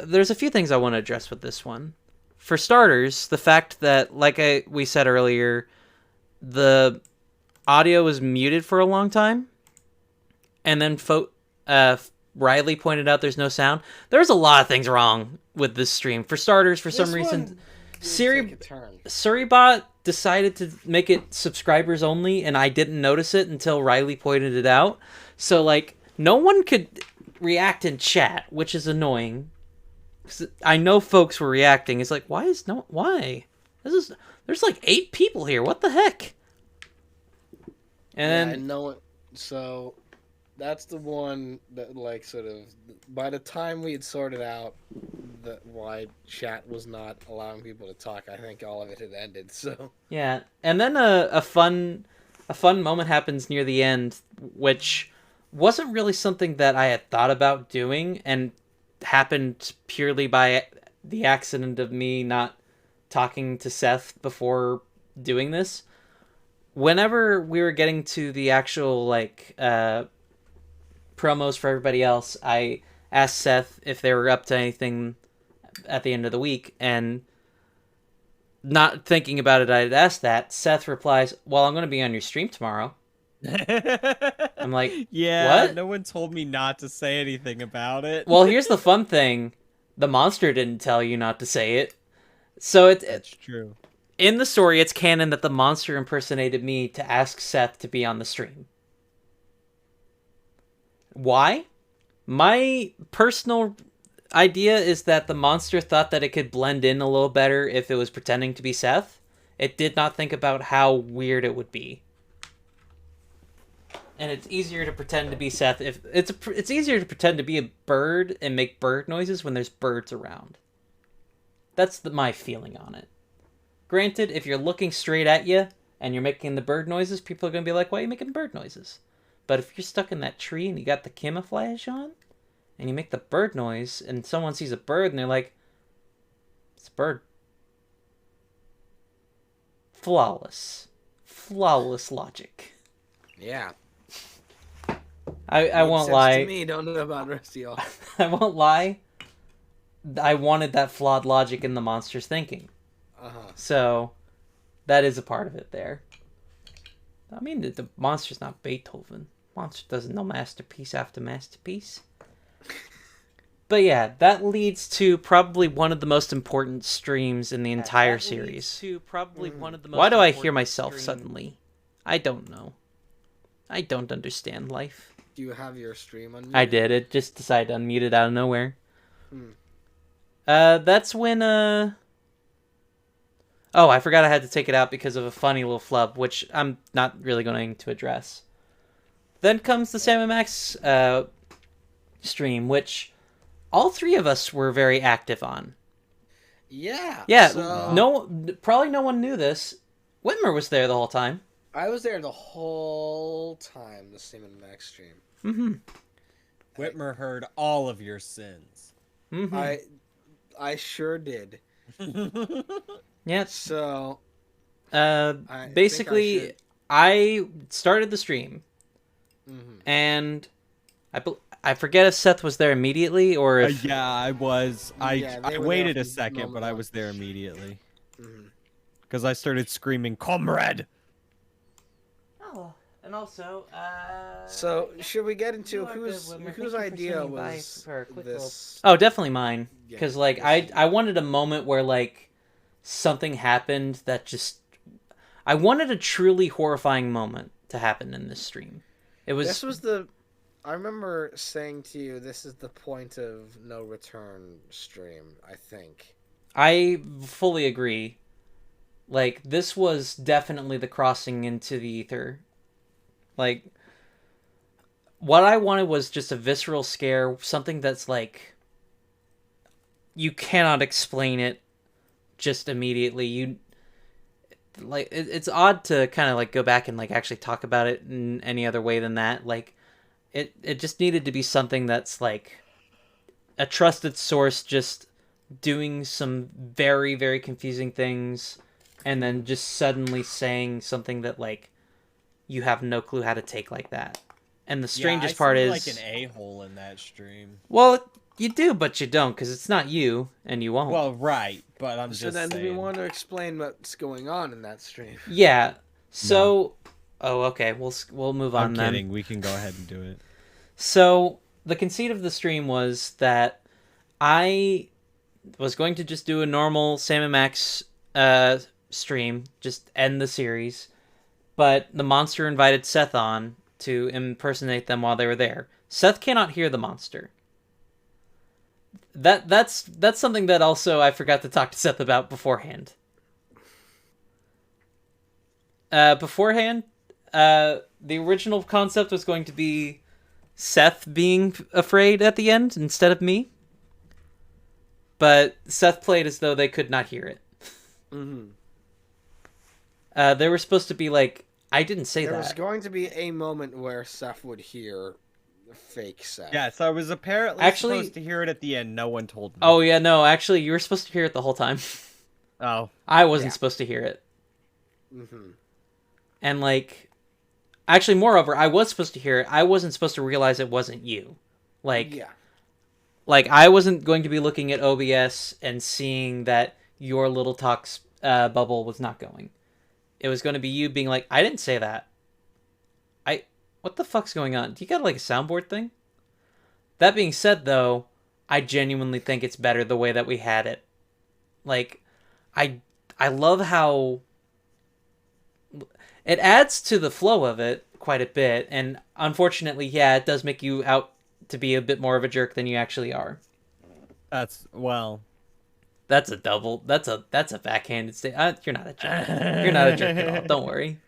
there's a few things I want to address with this one. For starters, the fact that, like we said earlier, the audio was muted for a long time, and then Riley pointed out there's no sound. There's a lot of things wrong with this stream. For starters, for some reason, Suribot decided to make it subscribers only, and I didn't notice it until Riley pointed it out. So, like, no one could react in chat, which is annoying. 'Cause I know folks were reacting. It's like, why? There's like 8 people here. What the heck? And I know it. So that's the one that, like, sort of, by the time we had sorted out why chat was not allowing people to talk, I think all of it had ended. So yeah, and then a fun moment happens near the end, which wasn't really something that I had thought about doing, and happened purely by the accident of me not talking to Seth before doing this. Whenever we were getting to the actual like promos for everybody else, I asked Seth if they were up to anything at the end of the week, and not thinking about it, I'd asked that. Seth replies, "Well, I'm going to be on your stream tomorrow." I'm like, yeah, what? no one told me not to say anything about it. Well, here's the fun thing. The monster didn't tell you not to say it. So That's true. in the story, it's canon that the monster impersonated me to ask Seth to be on the stream. Why? My personal idea is that the monster thought that it could blend in a little better if it was pretending to be Seth. It did not think about how weird it would be. And it's easier to pretend to be Seth if it's easier to pretend to be a bird and make bird noises when there's birds around. That's my feeling on it. Granted, if you're looking straight at you and you're making the bird noises, people are going to be like, "Why are you making bird noises?" But if you're stuck in that tree and you got the camouflage on and you make the bird noise and someone sees a bird and they're like, "It's a bird." Flawless logic. Yeah. I Makes won't sense lie. To me, don't know about the rest of y'all. I won't lie. I wanted that flawed logic in the monster's thinking. Uh-huh. So, that is a part of it there. I mean, the monster's not Beethoven. Monster doesn't know masterpiece after masterpiece. But yeah, that leads to probably one of the most important streams in the entire series. Why do I hear myself suddenly? I don't know. I don't understand life. Do you have your stream on? I did. It just decided to unmute it out of nowhere. Hmm. That's when, Oh, I forgot I had to take it out because of a funny little flub, which I'm not really going to address. Then comes the Sam and Max, stream, which all three of us were very active on. Yeah. Yeah, So probably no one knew this. Whitmer was there the whole time. I was there the whole time. The Sam and Max stream. Mm-hmm. Whitmer heard all of your sins. Mm-hmm. I sure did. Yeah. So Basically, I started the stream, and I forget if Seth was there immediately or if Yeah, I was. I Yeah, they were waited there a for second, moment but I on was the there stream. immediately. Mhm. Because I started screaming, "Comrade!" Oh, and also, So should we get into you are good, Whitmer. Thank you whose for idea swinging by was for a quick this? Oh, definitely mine. Yeah, Because like this- I wanted a moment where like something happened that just I wanted a truly horrifying moment to happen in this stream. It was This was the. I remember saying to you, "This is the point of no return stream." I think. I fully agree. Like this was definitely the crossing into the ether. Like what I wanted was just a visceral scare, something that's like you cannot explain it just immediately. You like it's odd to kind of like go back and like actually talk about it in any other way than that. Like it just needed to be something that's like a trusted source just doing some very, very confusing things and then just suddenly saying something that like you have no clue how to take like that. And the strangest part is like an a-hole in that stream. well, you do, but you don't, because it's not you, and you won't. Well, right, but I'm So just then, saying. do we want to explain what's going on in that stream? Yeah. So, oh, okay. We'll move on I'm then. kidding. We can go ahead and do it. So the conceit of the stream was that I was going to just do a normal Sam and Max stream, just end the series, but the monster invited Seth on to impersonate them while they were there. Seth cannot hear the monster. That's something that also I forgot to talk to Seth about beforehand. The original concept was going to be Seth being afraid at the end instead of me. But Seth played as though they could not hear it. Mm-hmm. They were supposed to be like, I didn't say There that. was going to be a moment where Seth would hear fake Seth. Yeah, so I was apparently Actually- supposed to hear it at the end. No one told me. Oh, yeah, no, actually, you were supposed to hear it the whole time. Oh. I wasn't Yeah. supposed to hear it. Mm-hmm. And, like, actually, moreover, I was supposed to hear it. I wasn't supposed to realize it wasn't you. Like, Yeah. like I wasn't going to be looking at OBS and seeing that your little talks bubble was not going. It was going to be you being like, I didn't say that. What the fuck's going on? Do you got like a soundboard thing? That being said, though, I genuinely think it's better the way that we had it. Like, I love how it adds to the flow of it quite a bit, and unfortunately, yeah, it does make you out to be a bit more of a jerk than you actually are. That's That's a backhanded statement. You're not a jerk. You're not a jerk at all. Don't worry.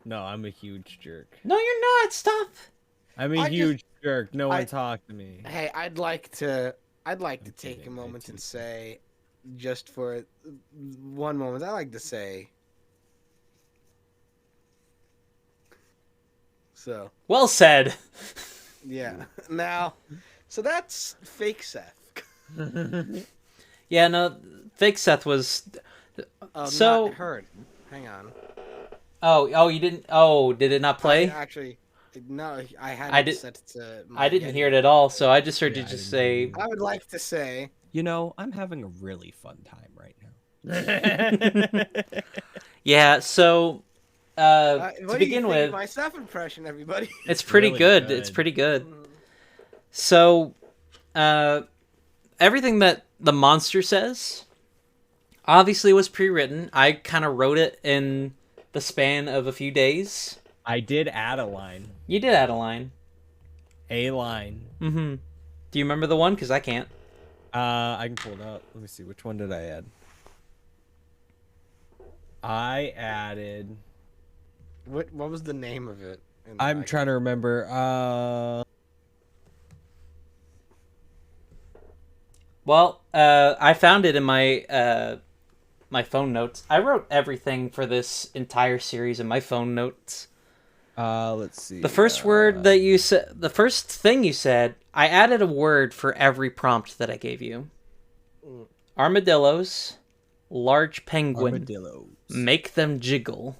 no, I'm a huge jerk. No, you're not. Stop. I'm a huge jerk. No one talk to me. Hey, I'd like to take a moment and say, just for one moment, I'd like to say, so Well said. yeah. Now, so that's fake Seth. Yeah, no, fake Seth was. So not heard. Hang on. Oh, you didn't. Oh, did it not play? Actually, no, I hadn't I did- set it to. I didn't hear it at all, so I just heard you I just didn't say. I would like to say, You know, I'm having a really fun time right now. Yeah. So, what to do you begin think with, of my Seth impression, everybody? it's pretty really good. good. It's pretty good. So, everything that the monster says obviously was pre-written. I kind of wrote it in the span of a few days. I did add a line. You did add a line. A line. Mm-hmm. Do you remember the one? Because I can't. I can pull it up. Let me see. Which one did I add? I added. What was the name of it? I'm trying to remember. Well, I found it in my my phone notes. I wrote everything for this entire series in my phone notes. Let's see. The first word that you said, the first thing you said, I added a word for every prompt that I gave you. Armadillos, large penguin, Armadillos. make them jiggle.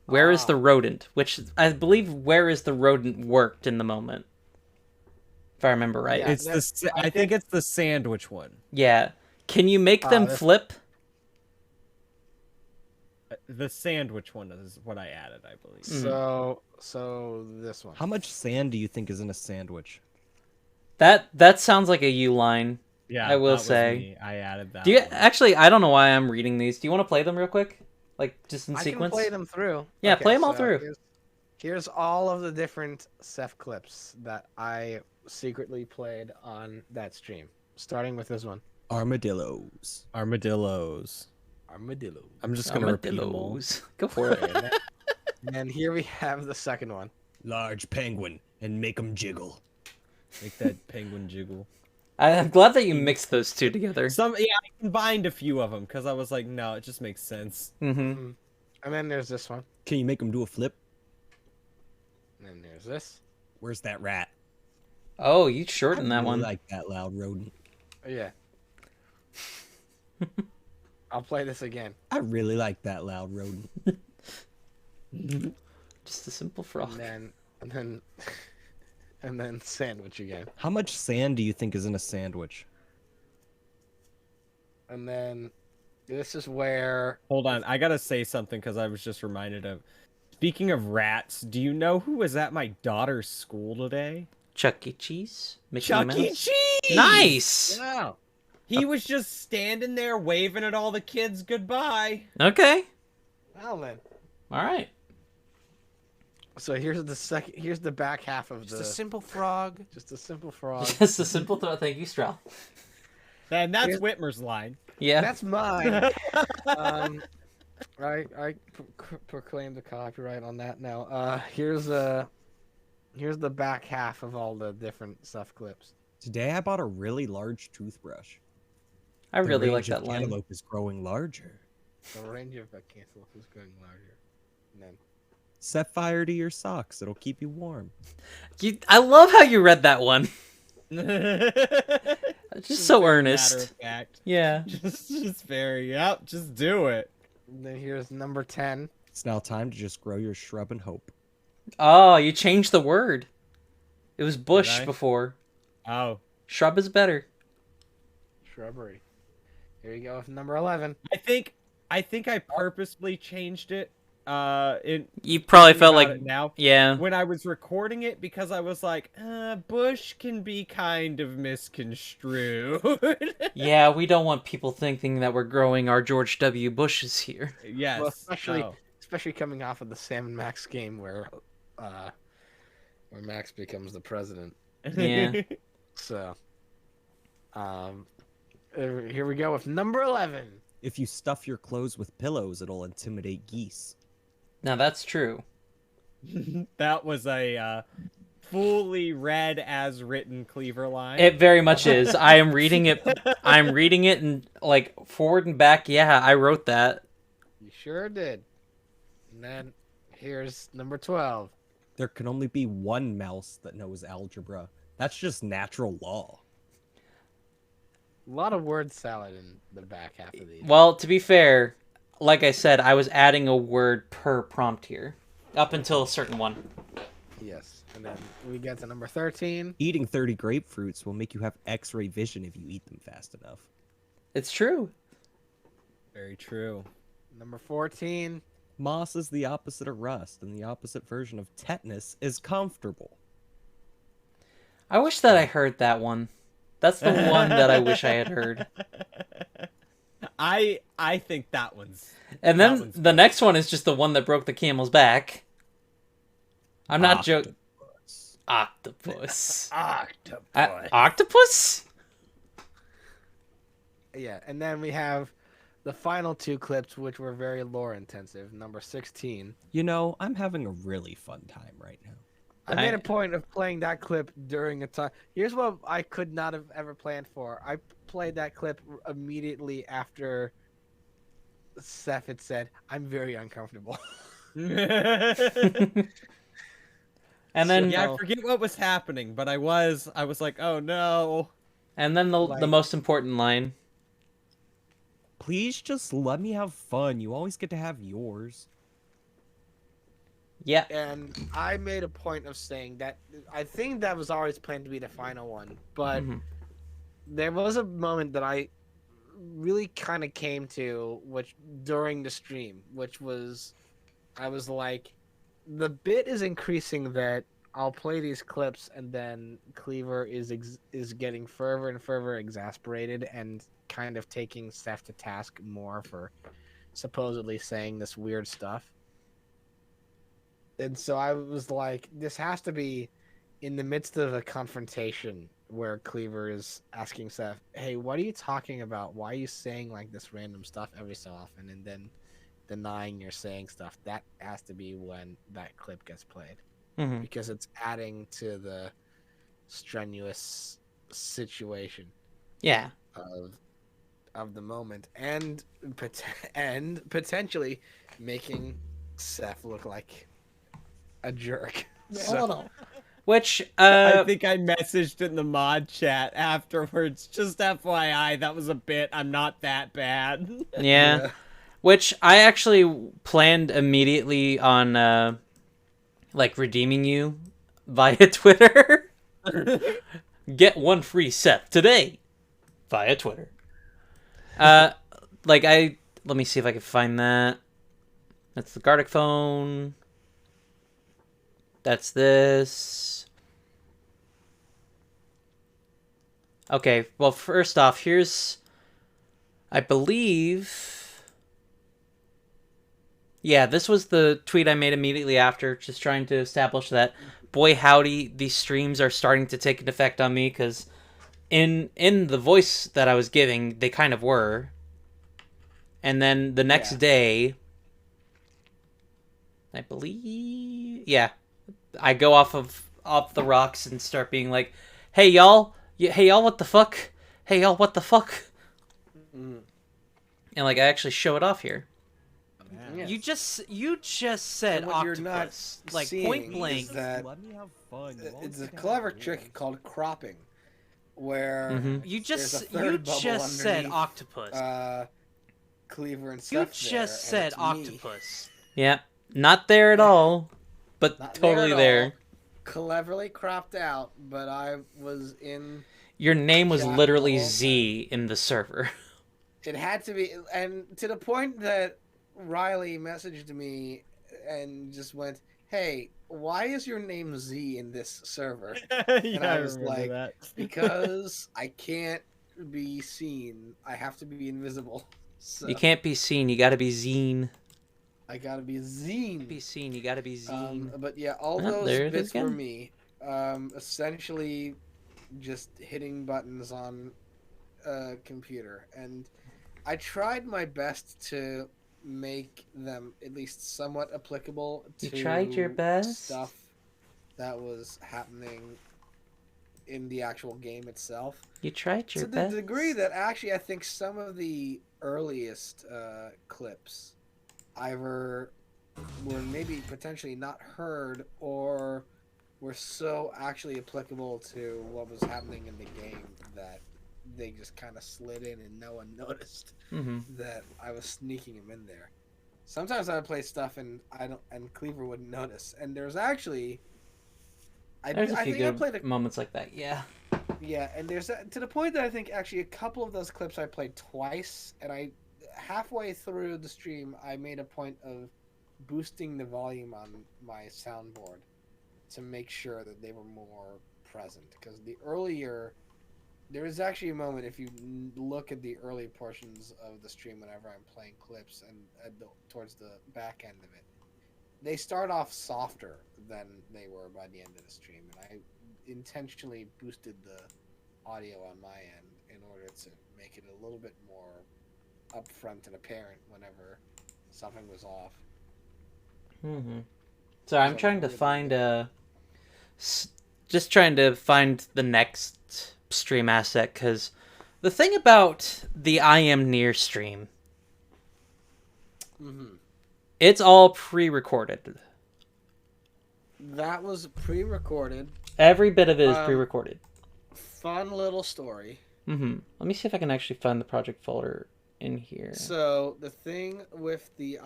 Where is the rodent? Which I believe where is the rodent worked in the moment. If I remember right. Yeah. It's I think it's the sandwich one. Yeah. Can you make them that's- flip? The sandwich one is what I added, I believe. So this one. How much sand do you think is in a sandwich? That sounds like a U line. Yeah, I will that was say. me. I added that. Do you one. actually? I don't know why I'm reading these. Do you want to play them real quick, like just in I sequence? can play them through. Yeah, Okay, play them all so through. Here's all of the different Seth clips that I secretly played on that stream. Starting with this one. Armadillos. Armadillos. Armadillo. I'm just gonna repeat them all. Armadillos. Go for it. And here we have the second one. Large penguin and make them jiggle. Make that penguin jiggle. I'm glad that you mixed those two together. I combined a few of them because I was like, no, it just makes sense. Mm-hmm. And then there's this one. Can you make them do a flip? And then there's this. Where's that rat? Oh, you shortened that I one. like that loud rodent. Oh, yeah. I'll play this again. I really like that loud rodent. Just a simple frog. And then sandwich again. How much sand do you think is in a sandwich? And then this is where Hold on, I gotta say something because I was just reminded of. Speaking of rats, do you know who was at my daughter's school today? Chuck E. Cheese. Mickey Chuck E. Mouse? Cheese! Nice. yeah. He was just standing there waving at all the kids goodbye. Okay. Well then. All right. So here's the back half of Just a simple frog. just a simple frog. Just a simple thought. Thank you, Straw. And that's Here's- Whitmer's line. Yeah. That's mine. I proclaim the copyright on that now. Here's the back half of all the different stuff clips. Today I bought a really large toothbrush. I really The like range that of line. cantaloupe is growing larger. The range of a cantaloupe is going larger. And then Set fire to your socks. It'll keep you warm. I love how you read that one. Just so Matter earnest. of fact. Yeah. Just very, yep, just do it. here's number 10. It's now time to just grow your shrub and hope. Oh, you changed the word. It was bush I? before. Oh. Shrub is better. Shrubbery. Here you go with number 11. I think I think I purposely changed it. You probably Thinking felt about like, it now, yeah, when I was recording it, because I was like, Bush can be kind of misconstrued. yeah, we don't want people thinking that we're growing our George W. Bushes here. Yes. Well, especially no. especially coming off of the Sam and Max game where Max becomes the president. Yeah. So, here we go with number 11. If you stuff your clothes with pillows, it'll intimidate geese. Now that's true. That was a fully read as written Cleaver line. It very much is. I am reading it. I'm reading it and like forward and back. Yeah, I wrote that. You sure did. And then here's number 12. There can only be one mouse that knows algebra. That's just natural law. A lot of word salad in the back half of these. Well, to be fair, like I said, I was adding a word per prompt here, up until a certain one. Yes. And then we get to number 13. Eating 30 grapefruits will make you have X-ray vision if you eat them fast enough. It's true. Very true. Number 14. Moss is the opposite of rust, and the opposite version of tetanus is comfortable. I wish that I heard that one. That's the one that I wish I had heard. I think that one's... And that then one's the next one is just the one that broke the camel's back. I'm not joking. Octopus. Octopus? Yeah, and then we have the final two clips, which were very lore intensive. Number 16. You know, I'm having a really fun time right now. I made a point of playing that clip during a time. Here's what I could not have ever planned for. I played that clip immediately after Seth had said, "I'm very uncomfortable." And then Yeah, I forget what was happening, but I was like, oh no. and then the most important line. Please just let me have fun. You always get to have yours. Yeah. And I made a point of saying that I think that was always planned to be the final one, but there was a moment that I really kind of came to, which during the stream, which was, I was like, the bit is increasing that I'll play these clips and then Cleaver is getting further and further exasperated and kind of taking Seth to task more for supposedly saying this weird stuff. And so I was like, this has to be in the midst of a confrontation where Cleaver is asking Seth, hey, what are you talking about? Why are you saying like this random stuff every so often and then denying you're saying stuff? That has to be when that clip gets played. Because it's adding to the strenuous situation. Yeah. Of the moment and potentially making Seth look like a jerk. Which I think I messaged in the mod chat afterwards. Just FYI, that was a bit. I'm not that bad. yeah. Which I actually planned immediately on like redeeming you via Twitter. Get one free Seth today via Twitter. Like let me see if I can find that. That's the Gardic phone. That's this. Okay, well, first off, here's, I believe, yeah, this was the tweet I made immediately after, just trying to establish that, boy howdy, these streams are starting to take an effect on me, because in the voice that I was giving, they kind of were. And then the next day, I believe, yeah, I go off the rocks and start being like, hey y'all, what the fuck? Hey y'all, what the fuck? And like I actually show it off here. Yes. You just said what you're octopus, not like seeing point blank. is that Let me have fun. You always it's a get to have clever yours. trick called cropping, where You there's a just third bubble said underneath, octopus. Cleaver and You Seth just there, said and it's me. octopus. Yeah, not there at all, but Not totally at there. all. Cleverly cropped out, but I was in. Your name was Chat literally the whole Z in the server. It had to be, and to the point that Riley messaged me and just went, "Hey, why is your name Z in this server?" And I was like, that. "Because I can't be seen. I have to be invisible. So You can't be seen. You gotta be zine. I gotta be zine. Be seen. You gotta be zine. But yeah, all Oh, those there it is bits were again. me. Essentially, just hitting buttons on a computer, and I tried my best to make them at least somewhat applicable to You tried your best? stuff that was happening in the actual game itself. You tried your To the best. degree that actually I think some of the earliest clips either were maybe potentially not heard or were so actually applicable to what was happening in the game that they just kind of slid in and no one noticed Mm-hmm. that I was sneaking them in there. Sometimes I would play stuff and Cleaver wouldn't notice. And there's actually There's a few think I good played a moments like that. Yeah. yeah, and there's to the point that I think actually a couple of those clips I played twice, and I halfway through the stream I made a point of boosting the volume on my soundboard to make sure that they were more present. Because the earlier, there is actually a moment if you look at the early portions of the stream whenever I'm playing clips and towards the back end of it, they start off softer than they were by the end of the stream, and I intentionally boosted the audio on my end in order to make it a little bit more upfront and apparent whenever something was off. Mm-hmm. So I'm trying to find just trying to find the next stream asset, because the thing about the I Am Near stream, Mm-hmm. it's all pre-recorded. That was pre-recorded. Every bit of it is pre-recorded. Fun little story. Mm-hmm. Let me see if I can actually find the project folder in here. So the thing with the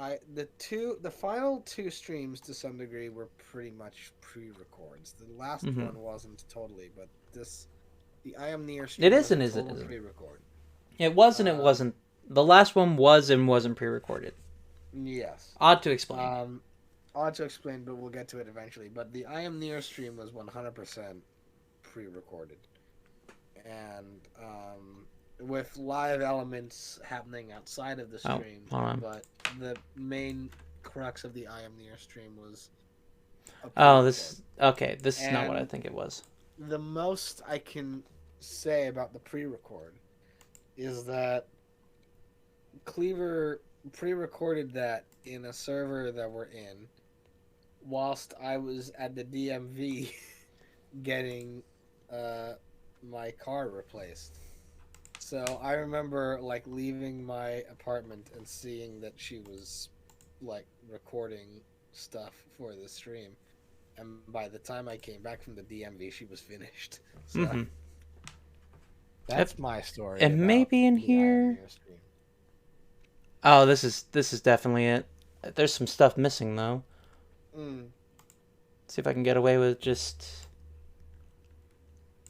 final two streams to some degree were pretty much pre-records. The last Mhm. one wasn't totally, but the I Am Near stream It is was and a isn't. total pre-record. It was and it wasn't. The last one was and wasn't pre-recorded. Yes. Odd to explain. Odd to explain, but we'll get to it eventually. But the I Am Near stream was 100% pre-recorded, and with live elements happening outside of the stream. Hold on. But the main crux of the I Am Near stream was This is not what I And- think it was. the most I can say about the pre-record is that Cleaver pre-recorded that in a server that we're in whilst I was at the DMV getting my car replaced. So I remember like leaving my apartment and seeing that she was like recording stuff for the stream, and by the time I came back from the DMV she was finished. So Mhm. that's my story. and about maybe in the I Am here- Near stream. Oh, this is definitely it. There's some stuff missing though. See if I can get away with just.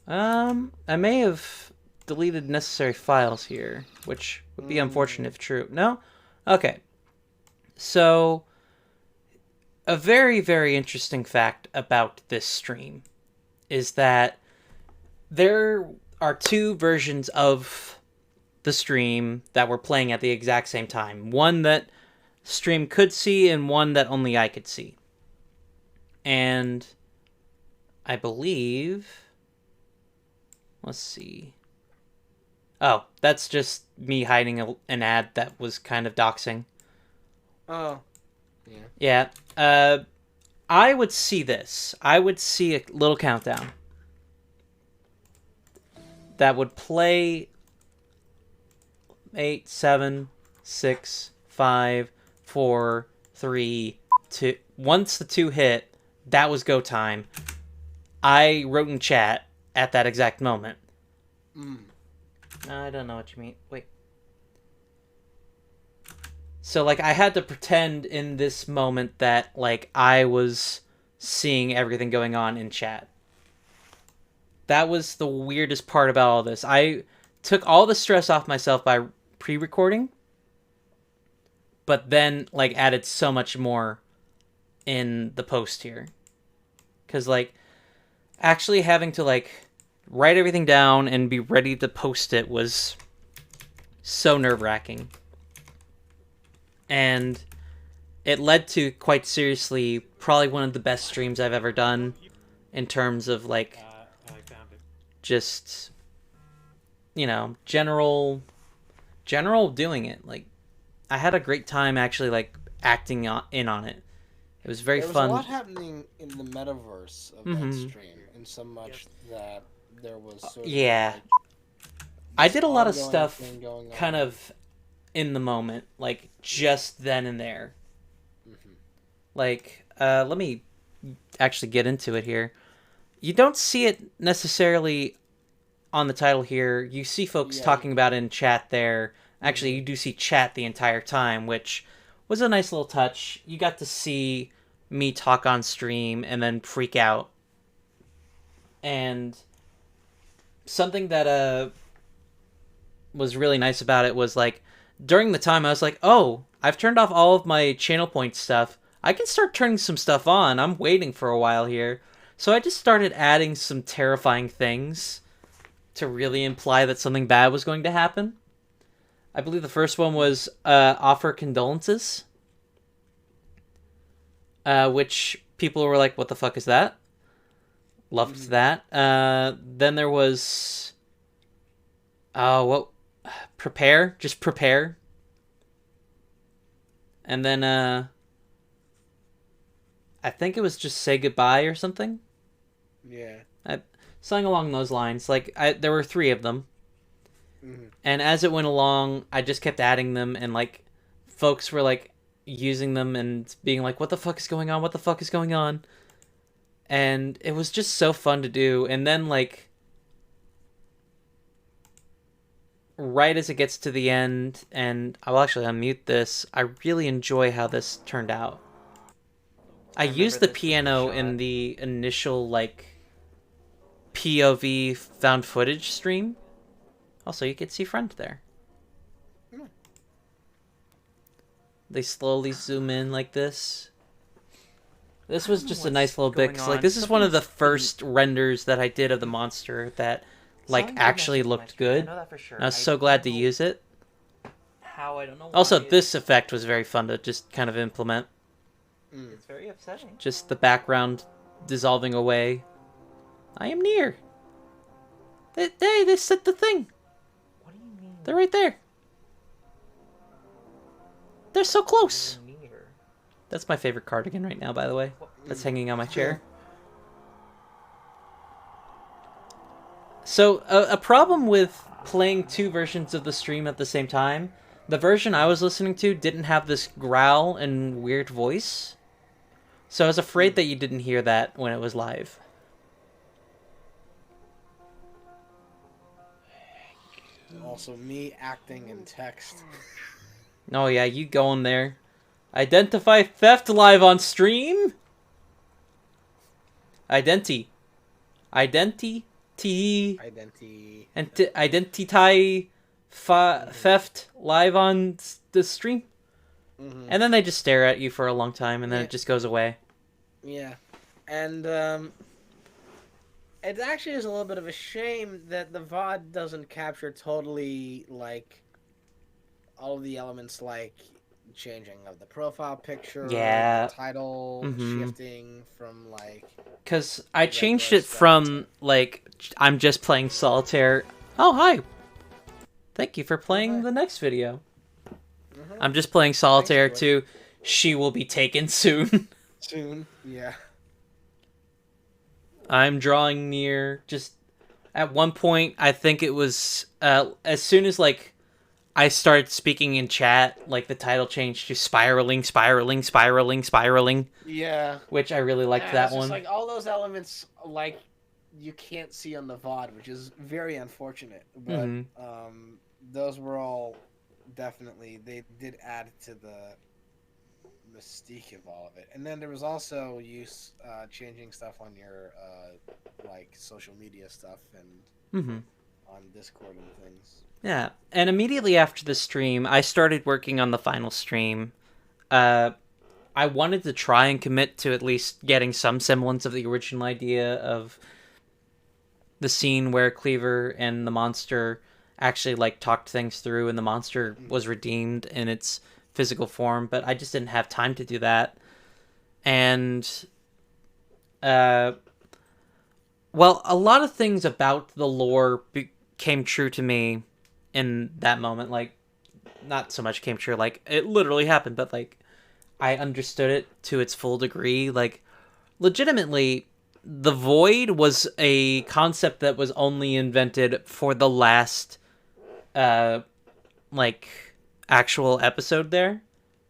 I may have deleted necessary files here, which would be unfortunate if true. No? Okay. So, a very, very interesting fact about this stream is that there are two versions of the stream that were playing at the exact same time. One that stream could see and one that only I could see. And I believe... Let's see. Oh, that's just me hiding an ad that was kind of doxing. Oh. Yeah. Yeah. I would see this. I would see a little countdown that would play 8, 7, 6, 5, 4, 3, 2. Once the 2 hit, that was go time. I wrote in chat at that exact moment. I don't know what you mean. Wait. So, like, I had to pretend in this moment that, like, I was seeing everything going on in chat. That was the weirdest part about all this. I took all the stress off myself by pre-recording, but then like added so much more in the post here. Because like actually having to like write everything down and be ready to post it was so nerve-wracking. And it led to, quite seriously, probably one of the best streams I've ever done in terms of like just, you know, general doing it. Like I had a great time actually like acting in on it. It was very fun. There was a lot happening in the metaverse of that stream, in so much that there was sort of like I did a lot of ongoing stuff thing going kind on. of in the moment, like just then and there. Like, let me actually get into it here. You don't see it necessarily on the title here. You see folks talking about it in chat there. Actually, you do see chat the entire time, which was a nice little touch. You got to see me talk on stream and then freak out. And something that was really nice about it was like during the time I was like, oh, I've turned off all of my channel point stuff. I can start turning some stuff on. I'm waiting for a while here. So I just started adding some terrifying things to really imply that something bad was going to happen. I believe the first one was offer condolences. Which people were like, what the fuck is that? Loved that. Then there was... prepare. Just prepare. And then, I think it was just say goodbye or something. Yeah. Something along those lines. Like, there were 3 of them. And as it went along, I just kept adding them, and, like, folks were, like, using them and being like, what the fuck is going on? What the fuck is going on? And it was just so fun to do. And then, like, right as it gets to the end, and I'll actually unmute this, I really enjoy how this turned out. I used the piano in the initial, like, POV found footage stream. Also, you could see front there. They slowly zoom in like this. This was just a nice little bit, 'cause, like, this is one of the first renders that I did of the monster that, like, actually looked good. I was so glad to use it. Also, this effect was very fun to just kind of implement. It's very upsetting. Just the background dissolving away. I am near. They set the thing. What do you mean? They're right there. They're so close. Near. That's my favorite cardigan right now, by the way. That's hanging on my chair. So, a problem with playing 2 versions of the stream at the same time, the version I was listening to didn't have this growl and weird voice. So I was afraid that you didn't hear that when it was live. Also, me acting in text. Oh yeah, you going there. Identify theft live on stream? Identity theft live on the stream. And then they just stare at you for a long time, and then it just goes away. Yeah, and it actually is a little bit of a shame that the VOD doesn't capture totally, like, all of the elements, like changing of the profile picture, Yeah. the title, shifting from, like... Because I changed it from, like, I'm just playing solitaire. Oh, hi! Thank you for playing the next video. I'm just playing solitaire to she will be taken soon. Soon, yeah. I'm drawing near. Just at one point, I think it was as soon as like I started speaking in chat, like the title changed to spiraling. Yeah. Which I really liked that it's one. Just, like, all those elements, like, you can't see on the VOD, which is very unfortunate. But those were all definitely, they did add to the mystique of all of it. And then there was also changing stuff on your like social media stuff and on Discord and things. Yeah, and immediately after the stream, I started working on the final stream. I wanted to try and commit to at least getting some semblance of the original idea of the scene where Cleaver and the monster actually like talked things through and the monster was redeemed in its physical form, but I just didn't have time to do that. And well, a lot of things about the lore came true to me in that moment. Like, not so much came true, like it literally happened, but like I understood it to its full degree. Like, legitimately, the void was a concept that was only invented for the last like actual episode there,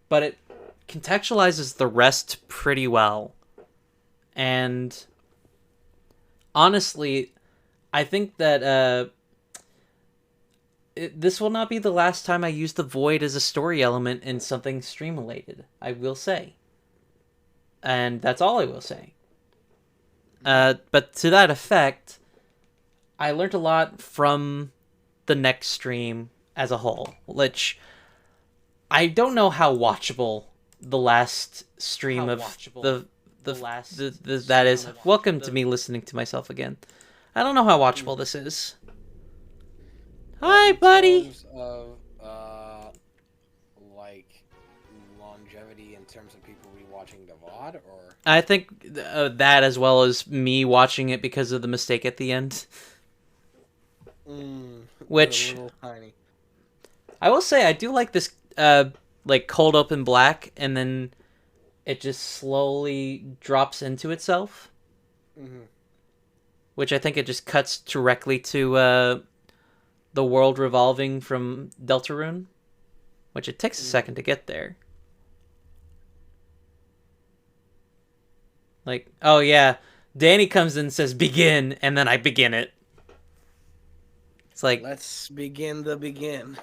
but it contextualizes the rest pretty well. And honestly, I think that this will not be the last time I use the void as a story element in something stream related, I will say. And that's all I will say. But to that effect, I learned a lot from the next stream as a whole, which I don't know how watchable the last stream of that is. Welcome to me listening to myself again. I don't know how watchable this is. Hi, buddy. In terms of like longevity, in terms of people rewatching the VOD, or I think that as well as me watching it because of the mistake at the end. Which a little tiny. I will say I do like this like cold open black and then it just slowly drops into itself. Which I think it just cuts directly to the world revolving from Deltarune, which it takes a second to get there. Like, oh yeah, Danny comes in and says begin, and then I begin it. It's like, Let's begin the begin.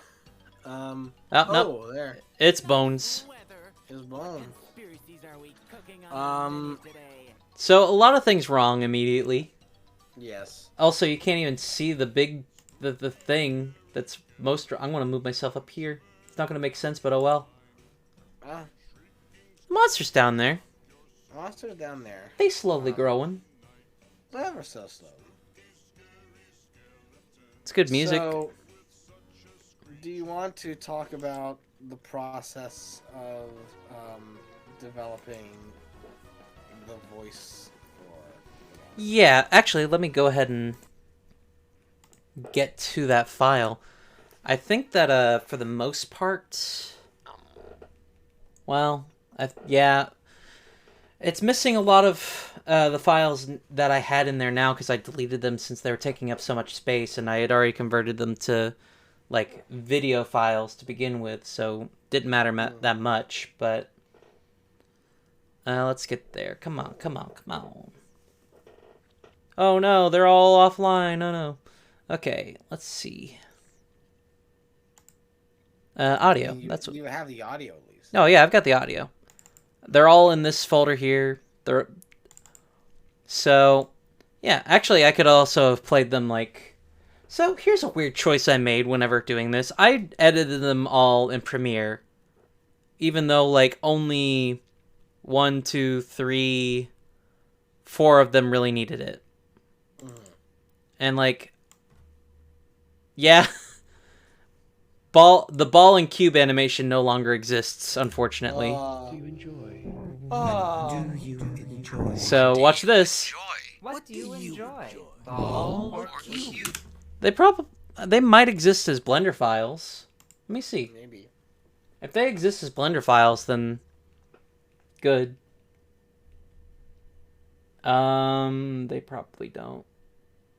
no, There. it's Bones. His bone. Conspiracies are we cooking on today? So a lot of things wrong immediately. Yes. Also, you can't even see the big, the thing that's most. I'm gonna move myself up here. It's not gonna make sense, but oh well. Ah, Monsters down there. monsters down there. They slowly growing. Ever so slow. It's good music. So, do you want to talk about the process of developing the voice for? Yeah, actually, let me go ahead and get to that file. I think that for the most part, well, yeah, it's missing a lot of the files that I had in there now because I deleted them since they were taking up so much space, and I had already converted them to like video files to begin with, so didn't matter that much. But let's get there. Come on, come on, come on. Oh no, they're all offline. Oh no. Okay, let's see. Audio. That's what. You have the audio at least. Oh yeah, I've got the audio. They're all in this folder here. So, yeah, actually I could also have played them like... So, here's a weird choice I made whenever doing this. I edited them all in Premiere. Even though, like, only 1, 2, 3, 4 of them really needed it. And, like... Yeah. The ball and cube animation no longer exists, unfortunately. Do you enjoy? Oh. Do you enjoy? So watch this. What do you enjoy? Ball or cube? They might exist as Blender files. Let me see. Maybe. If they exist as Blender files, then good. They probably don't.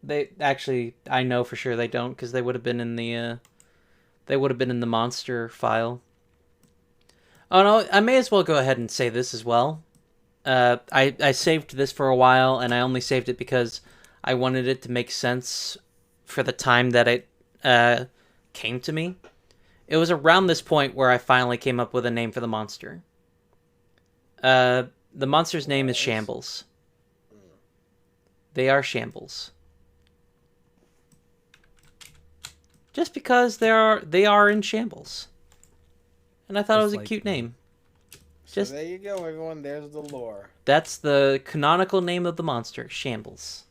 They actually, I know for sure they don't because they would have been in the monster file. Oh no, I may as well go ahead and say this as well. I saved this for a while, and I only saved it because I wanted it to make sense for the time that it came to me. It was around this point where I finally came up with a name for the monster. The monster's name is Shambles. They are Shambles. Just because they are in shambles. And I thought it was Just a like cute me. name. So Just there you go, everyone. There's the lore. that's the canonical name of the monster, Shambles.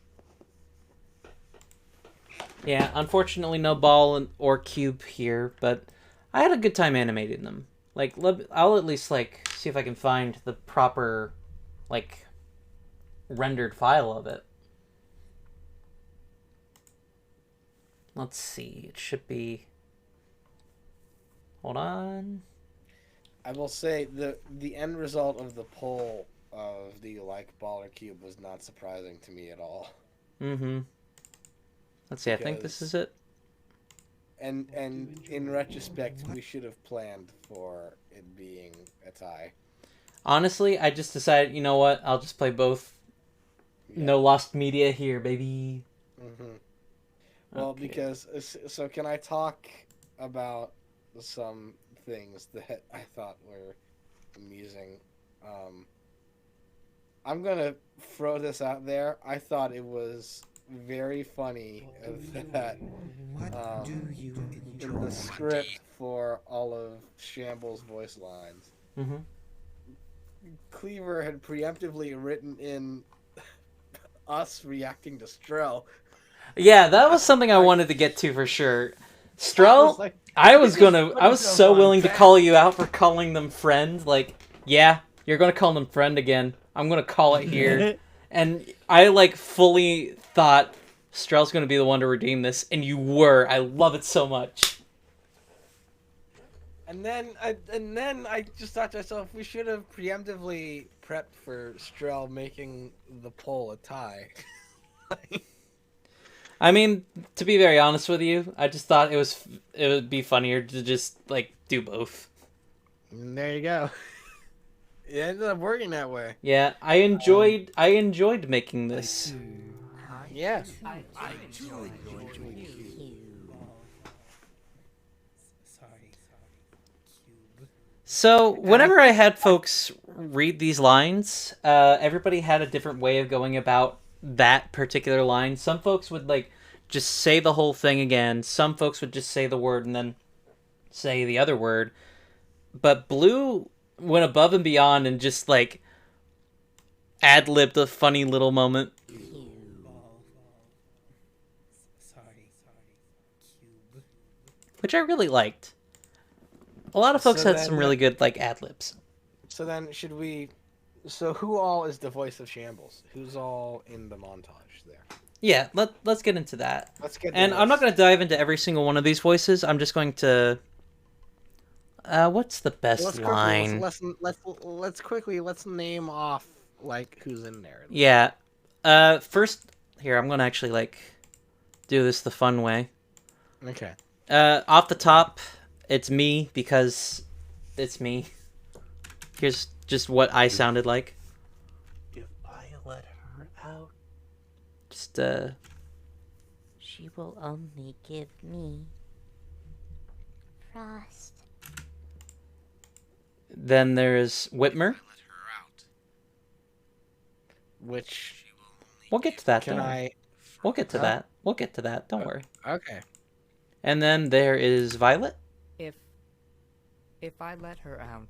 Yeah, unfortunately no ball or cube here, but I had a good time animating them. Like, I'll at least like see if I can find the proper like rendered file of it. Let's see. It should be. Hold on. I will say the end result of the poll of the like ball or cube was not surprising to me at all. Mm-hmm. Let's see. I think this is it. And in retrospect, we should have planned for it being a tie. Honestly, I just decided. You know what? I'll just play both. Yeah. No lost media here, baby. Mm-hmm. Well, Okay. because so can I talk about some things that I thought were amusing? I'm gonna throw this out there. I thought it was very funny that in the script for all of Shambles' voice lines, Mm-hmm. Cleaver had preemptively written in us reacting to Strel. Yeah, that was something I wanted to get to for sure. Strel, like, I was just I was put so yourself willing on to back. call you out for calling them friend. Like, yeah, you're gonna call them friend again. I'm gonna call it here. And I like fully thought Strel's gonna be the one to redeem this, and you were. I love it so much. And then I just thought to myself, we should have preemptively prepped for Strel making the poll a tie. I mean, to be very honest with you, I just thought it would be funnier to just like do both. And there you go. It ended up working that way. Yeah, I enjoyed making this. Yeah. So whenever I had folks read these lines, everybody had a different way of going about that particular line. Some folks would like just say the whole thing again. Some folks would just say the word and then say the other word. But Blue went above and beyond and just like ad-libbed a funny little moment. Which I really liked. A lot of folks So had some then- really good like ad-libs. So then, should we? So who all is the voice of Shambles? Who's all in the montage there? Yeah, let's get into that. Let's get. And I'm not going to dive into every single one of these voices. I'm just going to. What's the best line? Let's quickly name off like who's in there. Yeah. First, here I'm going to actually like do this the fun way. Okay. Off the top, it's me because it's me. Here's just what I sounded like. If I let her out, Just She will only give me frost. then there's Whitmer. Which We'll get to that. can don't worry. I? We'll get to Huh? that. We'll get to that. Don't worry. Okay. And then there is Violet. If I let her out,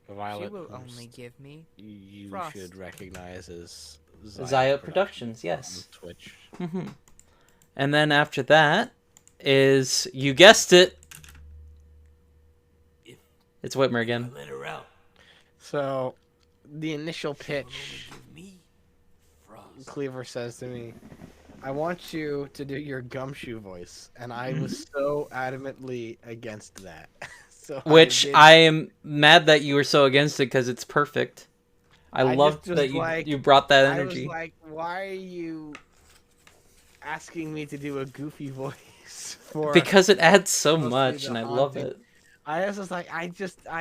Violet, she will who's only give me you Frost. should recognize as Zaya Productions, yes. on Twitch. Mm-hmm. And then after that is, you guessed it, it's Whitmer again. let her out. So, the initial pitch, Give me frost. Cleaver says to me, "I want you to do your gumshoe voice," and I Mm-hmm. was so adamantly against that. So Which did- I am mad that you were so against it because it's perfect. I I loved just that was like- you brought that I energy. was like, "Why are you asking me to do a goofy voice for?" Because it adds so mostly much the and I love haunting. it. I was just like, I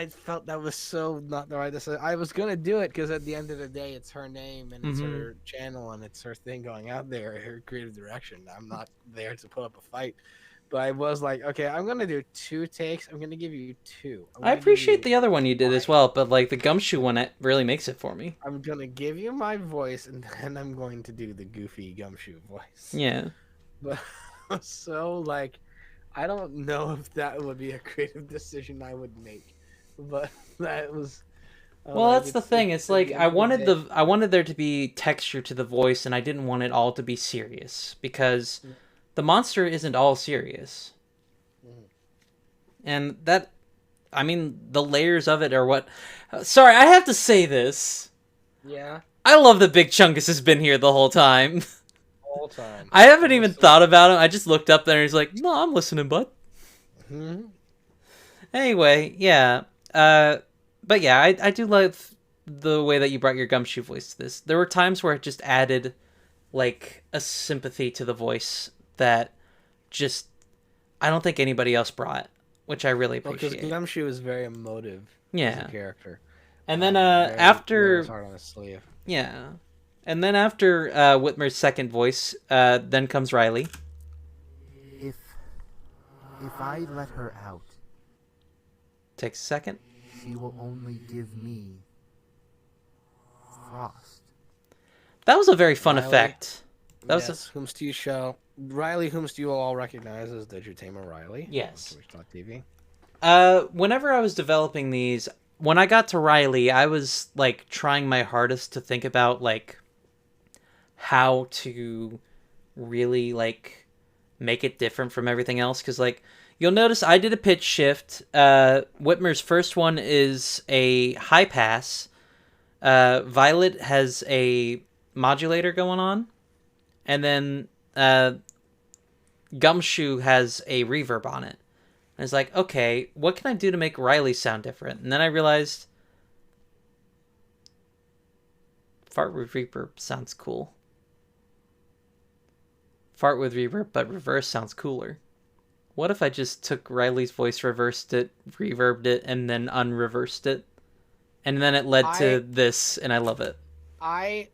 felt that was so not the right decision. I was gonna do it because at the end of the day, it's her name and it's Mhm. her channel and it's her thing going out there, her creative direction. I'm not there to put up a fight, but I was like, okay, I'm gonna do 2 takes. I'm gonna give you 2. I appreciate the other one you did as well, but like the gumshoe one, it really makes it for me. I'm gonna give you my voice and then I'm going to do the goofy gumshoe voice. Yeah. But So like, I don't know if that would be a creative decision I would make, but that was. Well, Like that's the thing. It's at like the end of the day- I wanted there to be texture to the voice, and I didn't want it all to be serious because the monster isn't all serious, and that, I mean, the layers of it are what. Sorry, I have to say this. Yeah, I love that Big Chungus has been here the whole time. all time. I haven't even thought about him. I just looked up there and he's like, "No, I'm listening, bud." Hmm. Anyway, yeah. But yeah, I do love the way that you brought your gumshoe voice to this. There were times where it just added like a sympathy to the voice that just I don't think anybody else brought, which I really Because appreciate. Gumshoe is very emotive as Yeah. a character. And then Very- after wears hard on his sleeve. yeah. And then after Whitmer's second voice, then comes Riley. If I let her out, Takes a second. she will only give me frost. That was a very fun Riley. effect. That was Yes, whomst you shall Riley, whomst you will all recognize as the Jutama Riley. Yes. On Twitch.tv. Whenever I was developing these, when I got to Riley, I was like trying my hardest to think about like how to really like make it different from everything else. Because like you'll notice I did a pitch shift. Whitmer's first one is a high pass. Violet has a modulator going on, and then Gumshoe has a reverb on it. I was like, okay, what can I do to make Riley sound different? And then I realized fart with reverb sounds cool. Fart with reverb, but reverse sounds cooler. What if I just took Riley's voice, reversed it, reverbed it, and then unreversed it? And then it led to this, and I love it. I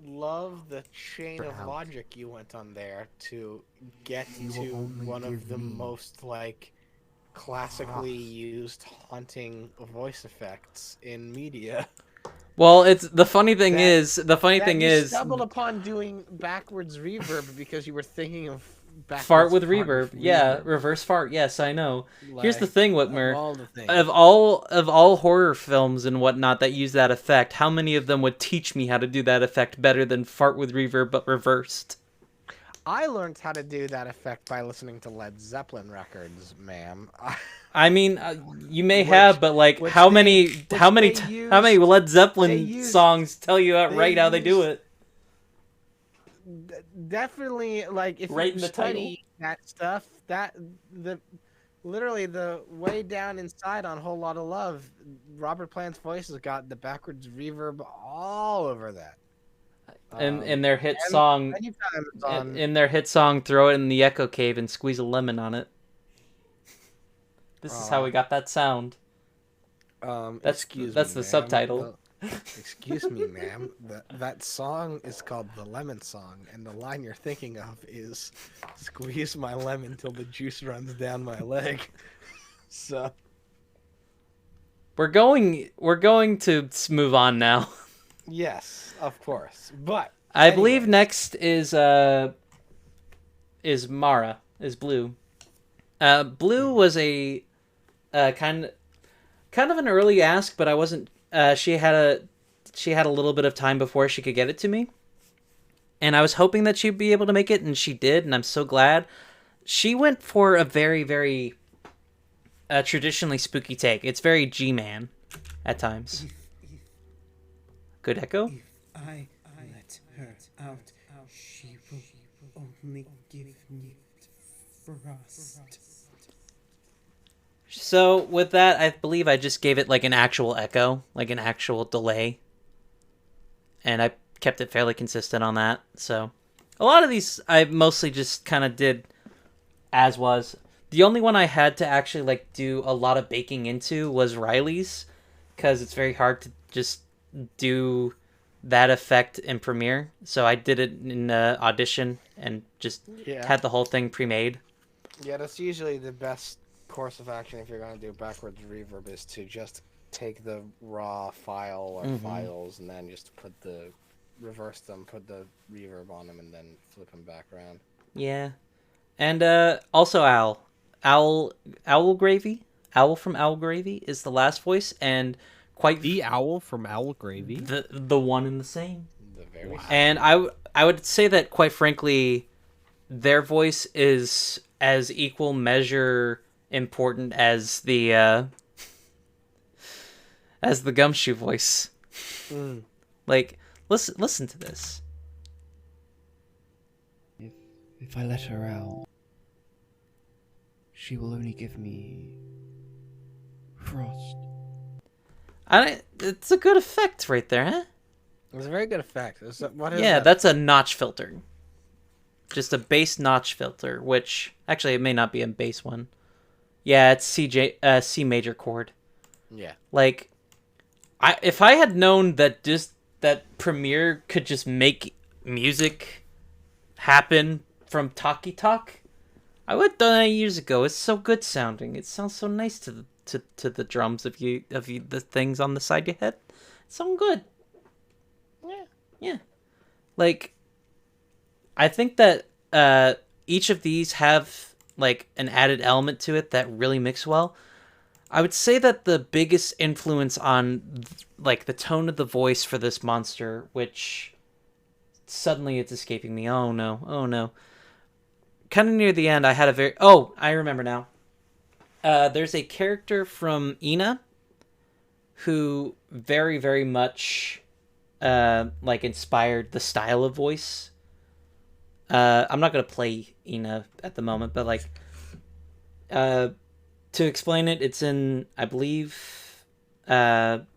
love the chain of Out. logic you went on there to get He will to only one of give the me most like classically used haunting voice effects in media. Well, it's the funny thing That- is You stumbled upon doing backwards reverb because you were thinking of backwards fart with reverb. Yeah, reverse fart. Yes, I know. Here's the Like, thing, of Whitmer. all the things. Of all horror films and whatnot that use that effect, how many of them would teach me how to do that effect better than fart with reverb but reversed? I learned how to do that effect by listening to Led Zeppelin records, ma'am. I mean, you may Which- have, but like, which how they- many which how many they t- how many used- Led Zeppelin they used- songs tell you they right how they do used- it? Definitely, like if Right you in the study that stuff, literally the way down inside on Whole Lot of Love, Robert Plant's voice has got the backwards reverb all over that. And in their hit and song, many times on in their hit song, "Throw It in the Echo Cave and Squeeze a Lemon on It." This is how we got that sound. That's excuse that's me, the ma'am, subtitle. excuse me, ma'am. That song is called the Lemon Song, and the line you're thinking of is "Squeeze my lemon till the juice runs down my leg." So We're going to move on now. yes, of course, but I believe anyways. next is Mara, is Blue. Blue was a kind of an early ask, but I wasn't. She had a little bit of time before she could get it to me, and I was hoping that she'd be able to make it, and she did, and I'm so glad. She went for a very, very traditionally spooky take. It's very G-Man at times. Good echo. I let her out, she will only give me frost. So with that, I believe I just gave it like an actual echo, like an actual delay. And I kept it fairly consistent on that. So a lot of these I mostly just kind of did as was. The only one I had to actually like do a lot of baking into was Riley's, because it's very hard to just do that effect in Premiere. So I did it in Audition and just Yeah. had the whole thing pre-made. Yeah, that's usually the best course of action if you're going to do backwards reverb, is to just take the raw file or files and then just reverse them, put the reverb on them, and then flip them back around. Yeah. And also Owl Gravy. Owl from Owl Gravy is the last voice, and quite The owl from Owl Gravy. the one and the same. The very And I would say that, quite frankly, their voice is as equal measure important as the Gumshoe voice. Like, listen to this. If I let her out, she will only give me frost. It's a good effect right there, huh? It's a very good effect. What is Yeah, that? that's a notch filter. Just a bass notch filter, which actually it may not be a bass one. Yeah, it's C major chord. Yeah. Like, if I had known that Premiere could just make music happen from Talkie Talk, I would have done that years ago. It's so good sounding. It sounds so nice to the drums of you the things on the side of your head. It's so good. Yeah. Like, I think that each of these have like an added element to it that really mix well. I would say that the biggest influence on like the tone of the voice for this monster, which suddenly it's escaping me. Oh no. Kind of near the end, I had a very... Oh, I remember now. There's a character from Ina who very, very much like inspired the style of voice. I'm not going to play Ina at the moment, but like to explain it, it's in, I believe... I'll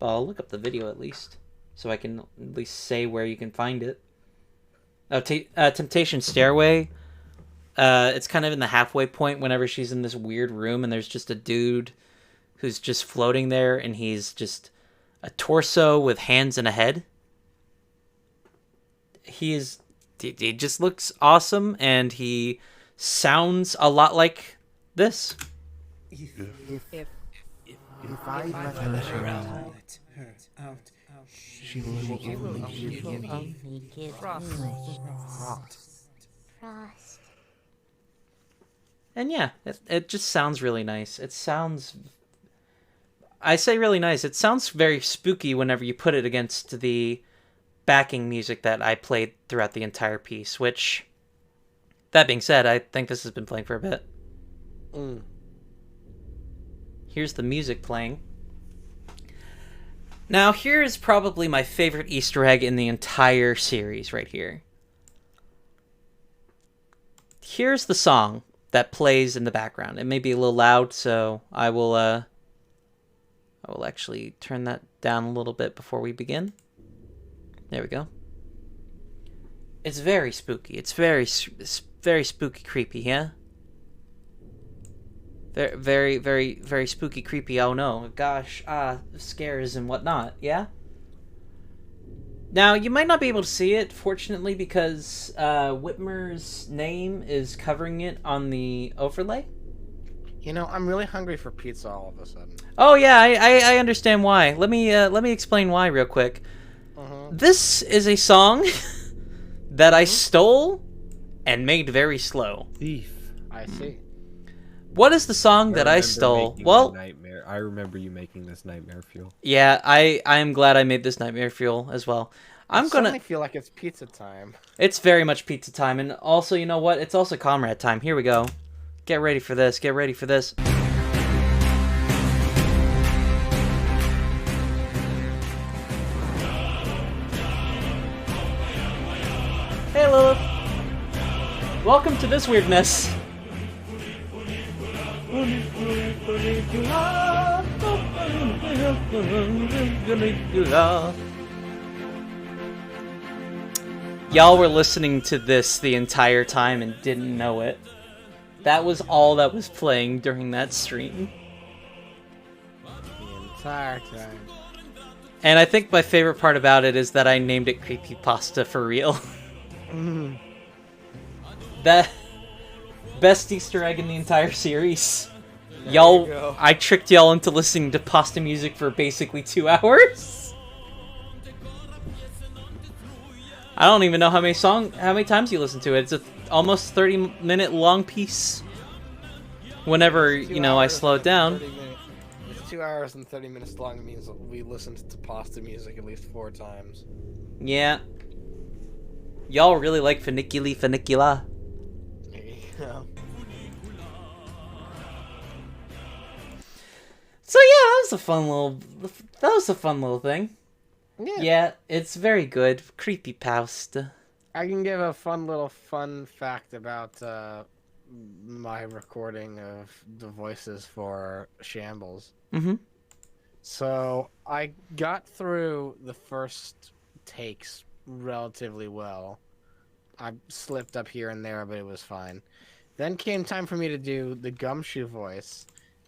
look up the video at least, so I can at least say where you can find it. Temptation Stairway. It's kind of in the halfway point whenever she's in this weird room and there's just a dude who's just floating there and he's just a torso with hands and a head. He just looks awesome and he sounds a lot like this. If I let her out, She will only give me Only give frost. frost. And yeah, it just sounds really nice. I say really nice. It sounds very spooky whenever you put it against the backing music that I played throughout the entire piece, which, that being said, I think this has been playing for a bit. Here's the music playing. Now, here is probably my favorite Easter egg in the entire series right here. Here's the song that plays in the background. It may be a little loud, so I will actually turn that down a little bit before we begin. There we go. It's very spooky. It's very spooky, creepy, yeah? Very, very, very spooky, creepy. Oh no, gosh, scares and whatnot, yeah? Now, you might not be able to see it, fortunately, because Whitmer's name is covering it on the overlay. You know, I'm really hungry for pizza all of a sudden. Oh yeah, I understand why. Let me explain why real quick. This is a song that I stole and made very slow. Thief. I see. What is the song that I stole? Well, Nightmare. I remember you making this nightmare fuel. yeah, I am glad I made this nightmare fuel as well. I suddenly feel like it's pizza time. It's very much pizza time, and also, you know what? It's also comrade time. Here we go. Get ready for this. Get ready for this. Hey, Lilith. Welcome to this weirdness. Y'all were listening to this the entire time and didn't know it. That was all that was playing during that stream. The entire time. And I think my favorite part about it is that I named it Creepypasta for real. That best Easter egg in the entire series. Y'all, I tricked y'all into listening to pasta music for basically 2 hours. I don't even know how many times you listen to it. It's a almost 30-minute long piece. Whenever, you know, I slow it down. It's 2 hours and 30 minutes long. It means we listened to pasta music at least 4 times. Yeah. Y'all really like Funicula. Yeah. So yeah, that was a fun little thing. Yeah. Yeah, it's very good. Creepypasta. I can give a fun fact about my recording of the voices for Shambles. Mm-hmm. So I got through the first takes relatively well. I slipped up here and there, but it was fine. Then came time for me to do the Gumshoe voice,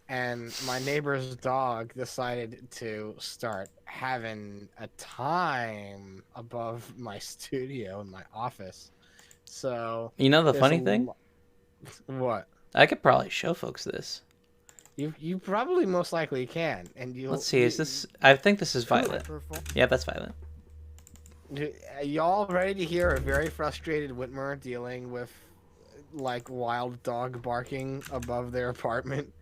and my neighbor's dog decided to start having a time above my studio in my office. So You know the funny thing? What? I could probably show folks this. You probably most likely can, and you. Let's see. Is this? I think this is Violet. Yeah, that's Violet. Y'all ready to hear a very frustrated Whitmer dealing with like wild dog barking above their apartment?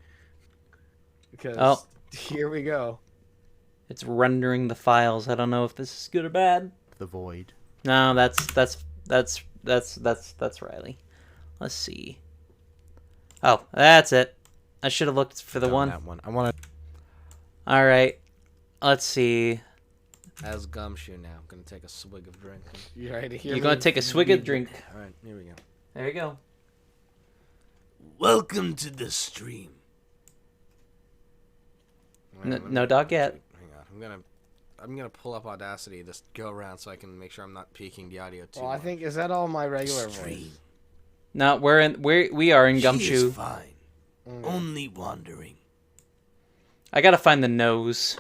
Because here we go. It's rendering the files. I don't know if this is good or bad. The void. No, that's Riley. Let's see. Oh, that's it. I should have looked for the one. That one. I want to. All right. Let's see. As Gumshoe now. I'm gonna take a swig of drink. You ready to hear? You're gonna take a swig of drink. All right, here we go. There you go. Welcome to the stream. No dog yet. Hang on. I'm gonna pull up Audacity. Just go around so I can make sure I'm not peaking the audio too. Well, I think is that all my regular voice. No, we are in Gumshoe. She is fine. Only wandering. I gotta find the nose.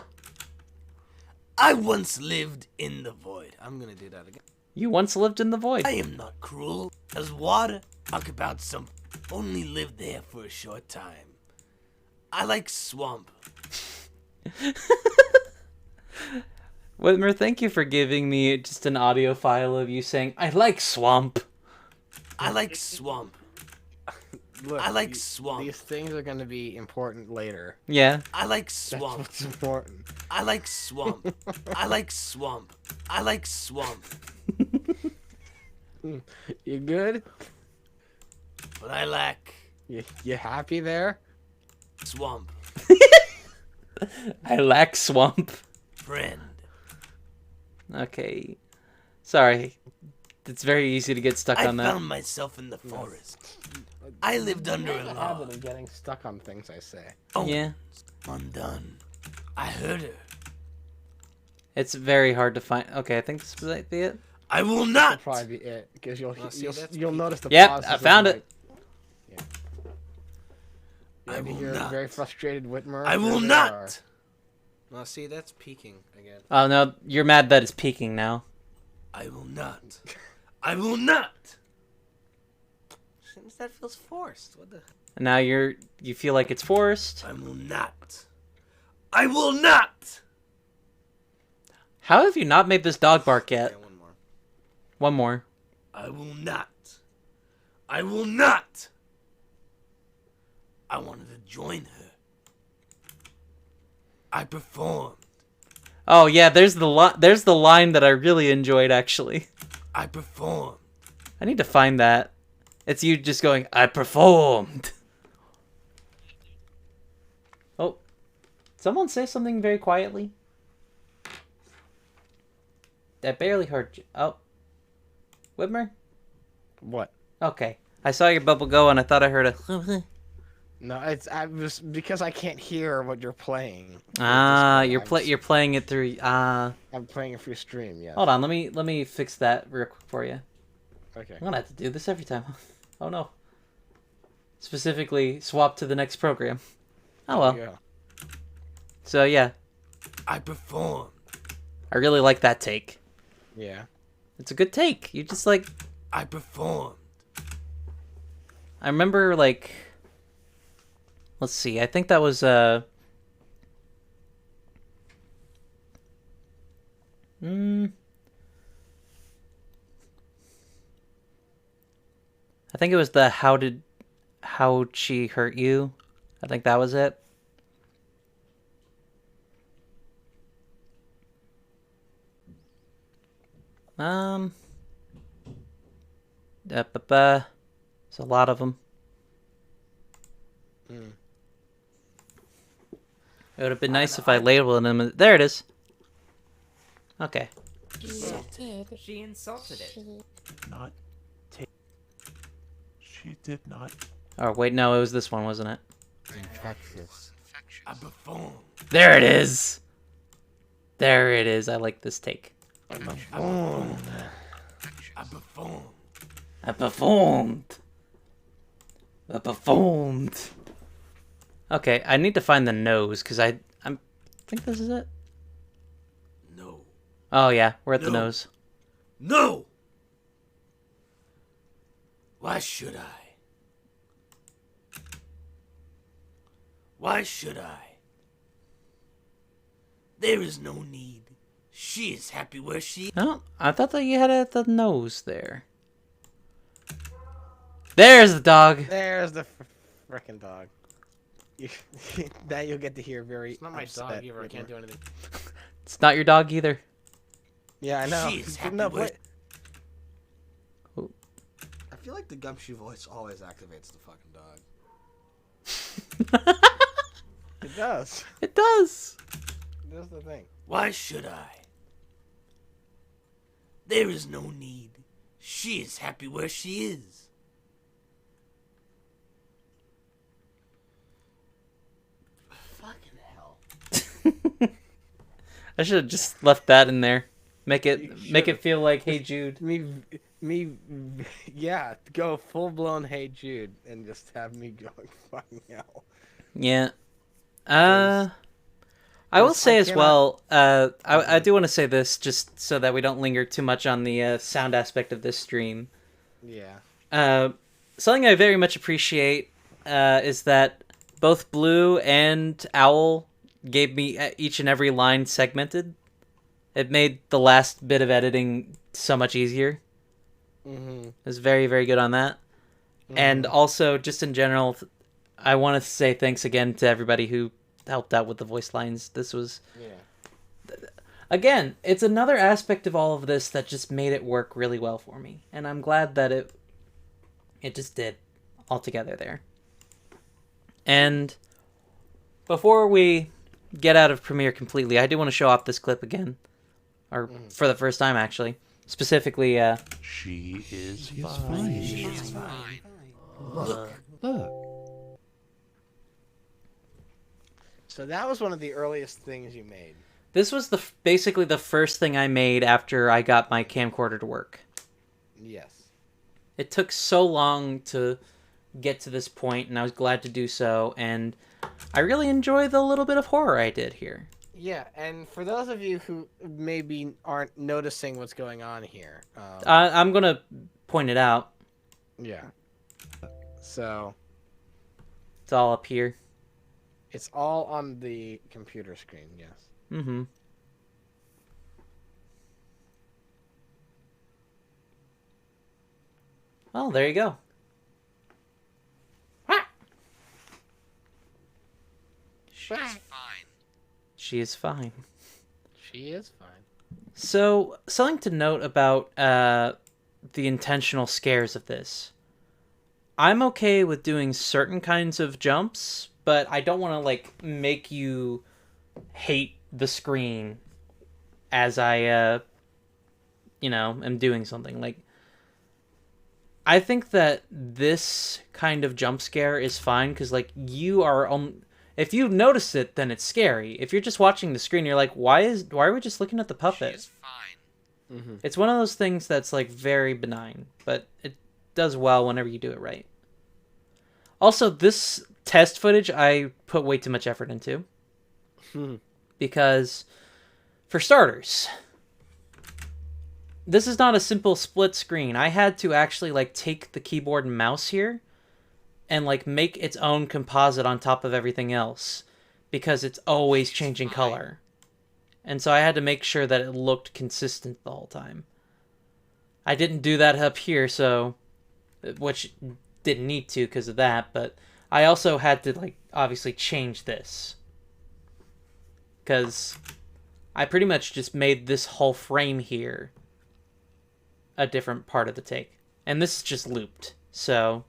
I once lived in the void. I'm gonna do that again. You once lived in the void. I am not cruel. As water, talk about some. Only lived there for a short time. I like swamp. Whitmer, thank you for giving me just an audio file of you saying, I like swamp. I like swamp. Look, I like swamp. These things are gonna be important later. Yeah. I like That's swamp. what's important. I like swamp. I like swamp. I like swamp. You good? But I lack You happy there? swamp. I lack swamp. Friend. Okay. Sorry. It's very easy to get stuck I on that. found myself in the forest. I lived under a log. Habit of getting stuck on things I say. Oh, Yeah. undone. I heard her. It's very hard to find. Okay, I think this might be it. I will not. Probably be it because you'll see, that's you'll notice the Yep, pauses I of, found like- it. Yeah. I You ever will hear a not. very frustrated Whitmer? I will There they not. are. Well, see, that's peaking again. Oh no, you're mad that it's peaking now. I will not. I will not. That feels forced. What the? And now you feel like it's forced. I will not. I will not. How have you not made this dog bark Yeah, yet? one more. One more. I will not. I will not. I wanted to join her. I performed. Oh yeah, there's the line that I really enjoyed actually. I performed. I need to find that. It's you just going, I performed. Oh. Someone say something very quietly. That barely heard you. Oh. Whitmer? What? Okay. I saw your bubble go and I thought I heard a... No, I was because I can't hear what you're playing. Ah, Discord. you're playing it through... I'm playing it through stream. Yeah. Hold on, let me fix that real quick for you. Okay. I'm gonna have to do this every time. Oh no. Specifically, swap to the next program. Oh well. Yeah. So yeah, I performed. I really like that take. Yeah. It's a good take. You just like... I performed. I remember like... Let's see, I think that was I think it was the how'd she hurt you? I think that was it. There's a lot of them. Hmm. It would have been nice if I labeled them. There it is. Okay. She insulted it. Not take. She did not. Oh, wait, no, it was this one, wasn't it? Infectious. I performed. There it is! There it is. I like this take. I performed. I performed. I performed. I performed. Okay, I need to find the nose, because I think this is it. No. Oh, yeah, we're at the No. nose. No! Why should I? Why should I? There is no need. She is happy where she. Oh, I thought that you had it at the nose there. There's the dog. There's the frickin' dog. Now you'll get to hear very. It's not my upset dog either. I Whitmer. can't do anything. It's not your dog either. Yeah, I know. She is happy No, with- wait. I feel like the gumshoe voice always activates the fucking dog. It does. It does. That's the thing. Why should I? There is no need. She is happy where she is. Fucking hell. I should have just left that in there. Make You it should've. feel like Hey Jude. Yeah, go full blown Hey Jude and just have me going fucking hell. Yeah. I will Because say I as cannot- well, I do want to say this just so that we don't linger too much on the sound aspect of this stream. Yeah. Something I very much appreciate is that both Blue and Owl gave me each and every line segmented. It made the last bit of editing so much easier. Mm-hmm. It was very, very good on that. And also, just in general, I want to say thanks again to everybody who helped out with the voice lines. This was... Yeah. Again, it's another aspect of all of this that just made it work really well for me. And I'm glad that it just did altogether there. And before we get out of Premiere completely, I do want to show off this clip again. Or for the first time, actually. Specifically, She is She is fine. fine. She is fine. Look. So that was one of the earliest things you made. this was basically the first thing I made after I got my camcorder to work. Yes. It took so long to get to this point, and I was glad to do so, and I really enjoy the little bit of horror I did here. Yeah, and for those of you who maybe aren't noticing what's going on here, I'm going to point it out. yeah. So It's all up here. it's all on the computer screen. Yes. Mm-hmm. Well, there you go. She's fine. She is fine. She is fine. So, something to note about the intentional scares of this. I'm okay with doing certain kinds of jumps, but I don't want to, like, make you hate the screen as I, am doing something. Like, I think that this kind of jump scare is fine, because, like, you are... if you notice it, then it's scary. If you're just watching the screen, you're like, why are we just looking at the puppet? She's fine. Mm-hmm. It's one of those things that's like very benign, but it does well whenever you do it right. Also, this test footage I put way too much effort into. Because, for starters, this is not a simple split screen. I had to actually like take the keyboard and mouse here and like make its own composite on top of everything else, because it's always changing color. And so I had to make sure that it looked consistent the whole time. I didn't do that up here, so which didn't need to because of that, but I also had to, like, obviously change this. Because I pretty much just made this whole frame here a different part of the take. And this is just looped. So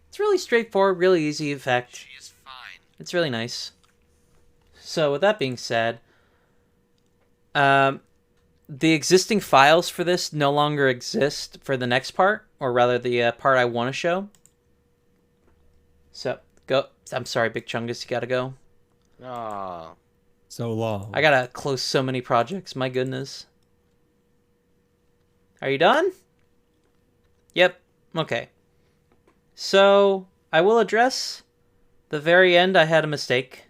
it's really straightforward, really easy effect. She is fine. It's really nice. So with that being said, the existing files for this no longer exist for the next part, or rather the part I want to show. So, go. I'm sorry, Big Chungus, you gotta go. Oh. So long. I gotta close so many projects, my goodness. Are you done? Yep, okay. So, I will address the very end I had a mistake.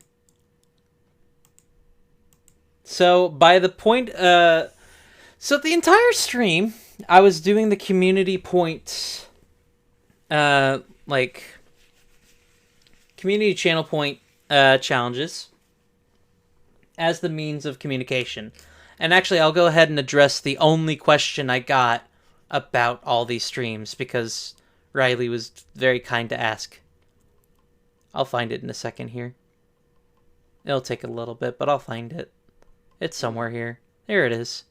So, by the point, so the entire stream, I was doing the community point, like, community channel point, challenges as the means of communication. And actually, I'll go ahead and address the only question I got about all these streams, because Riley was very kind to ask. I'll find it in a second here. It'll take a little bit, but I'll find it. It's somewhere here. There it is.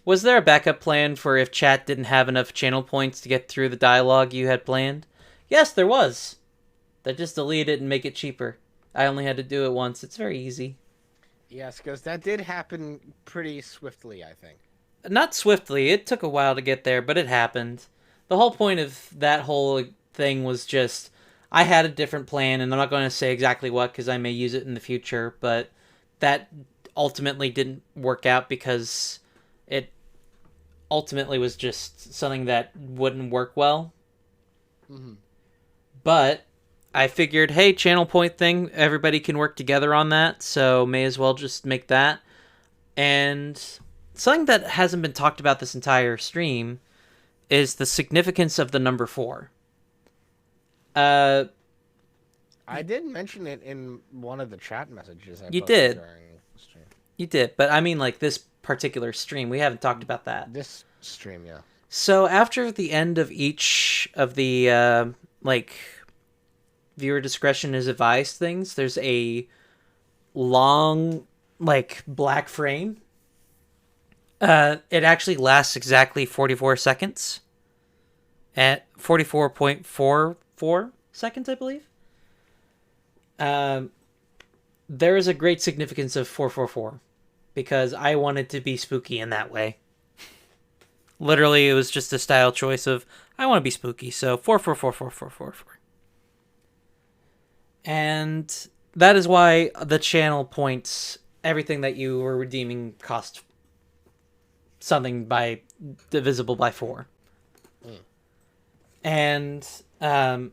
Was there a backup plan for if chat didn't have enough channel points to get through the dialogue you had planned? Yes, there was. They just delete it and make it cheaper. I only had to do it once. It's very easy. Yes, because that did happen pretty swiftly, I think. Not swiftly. It took a while to get there, but it happened. The whole point of that whole thing was just, I had a different plan, and I'm not going to say exactly what because I may use it in the future, but that ultimately didn't work out because it ultimately was just something that wouldn't work well. Mm-hmm. But I figured, hey, channel point thing, everybody can work together on that, so may as well just make that. And something that hasn't been talked about this entire stream is the significance of the number 4. I did mention it in one of the chat messages I You posted did. during the stream. You did, but I mean, like, this particular stream, we haven't talked about that. This stream, yeah. So after the end of each of the, like, viewer discretion is advised things, there's a long, like, black frame. It actually lasts exactly 44 seconds. At 44.44 seconds, I believe. There is a great significance of 444 because I wanted to be spooky in that way. Literally, it was just a style choice of, I want to be spooky, so 444444. And that is why the channel points, everything that you were redeeming cost something by divisible by 4. And to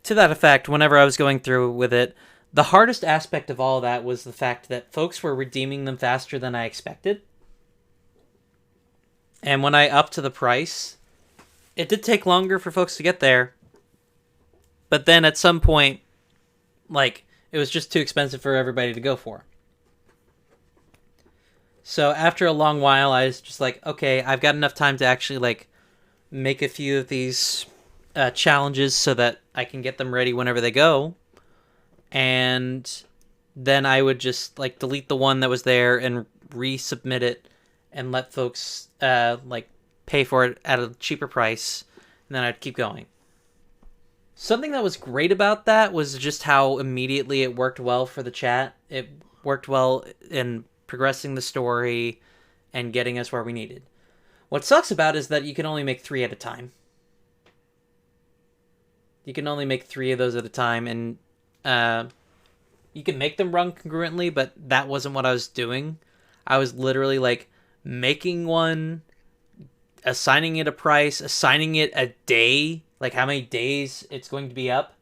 that effect, whenever I was going through with it, the hardest aspect of all that was the fact that folks were redeeming them faster than I expected. And when I upped the price, it did take longer for folks to get there. But then at some point, like, it was just too expensive for everybody to go for. So after a long while, I was just like, okay, I've got enough time to actually, like, make a few of these challenges so that I can get them ready whenever they go. And then I would just, like, delete the one that was there and resubmit it and let folks, like, pay for it at a cheaper price. And then I'd keep going. Something that was great about that was just how immediately it worked well for the chat. It worked well in progressing the story and getting us where we needed. What sucks about it is that you can only make 3 at a time. You can only make 3 of those at a time, and you can make them run congruently, but that wasn't what I was doing. I was literally, like, making one, assigning it a price, assigning it a day, like how many days it's going to be up,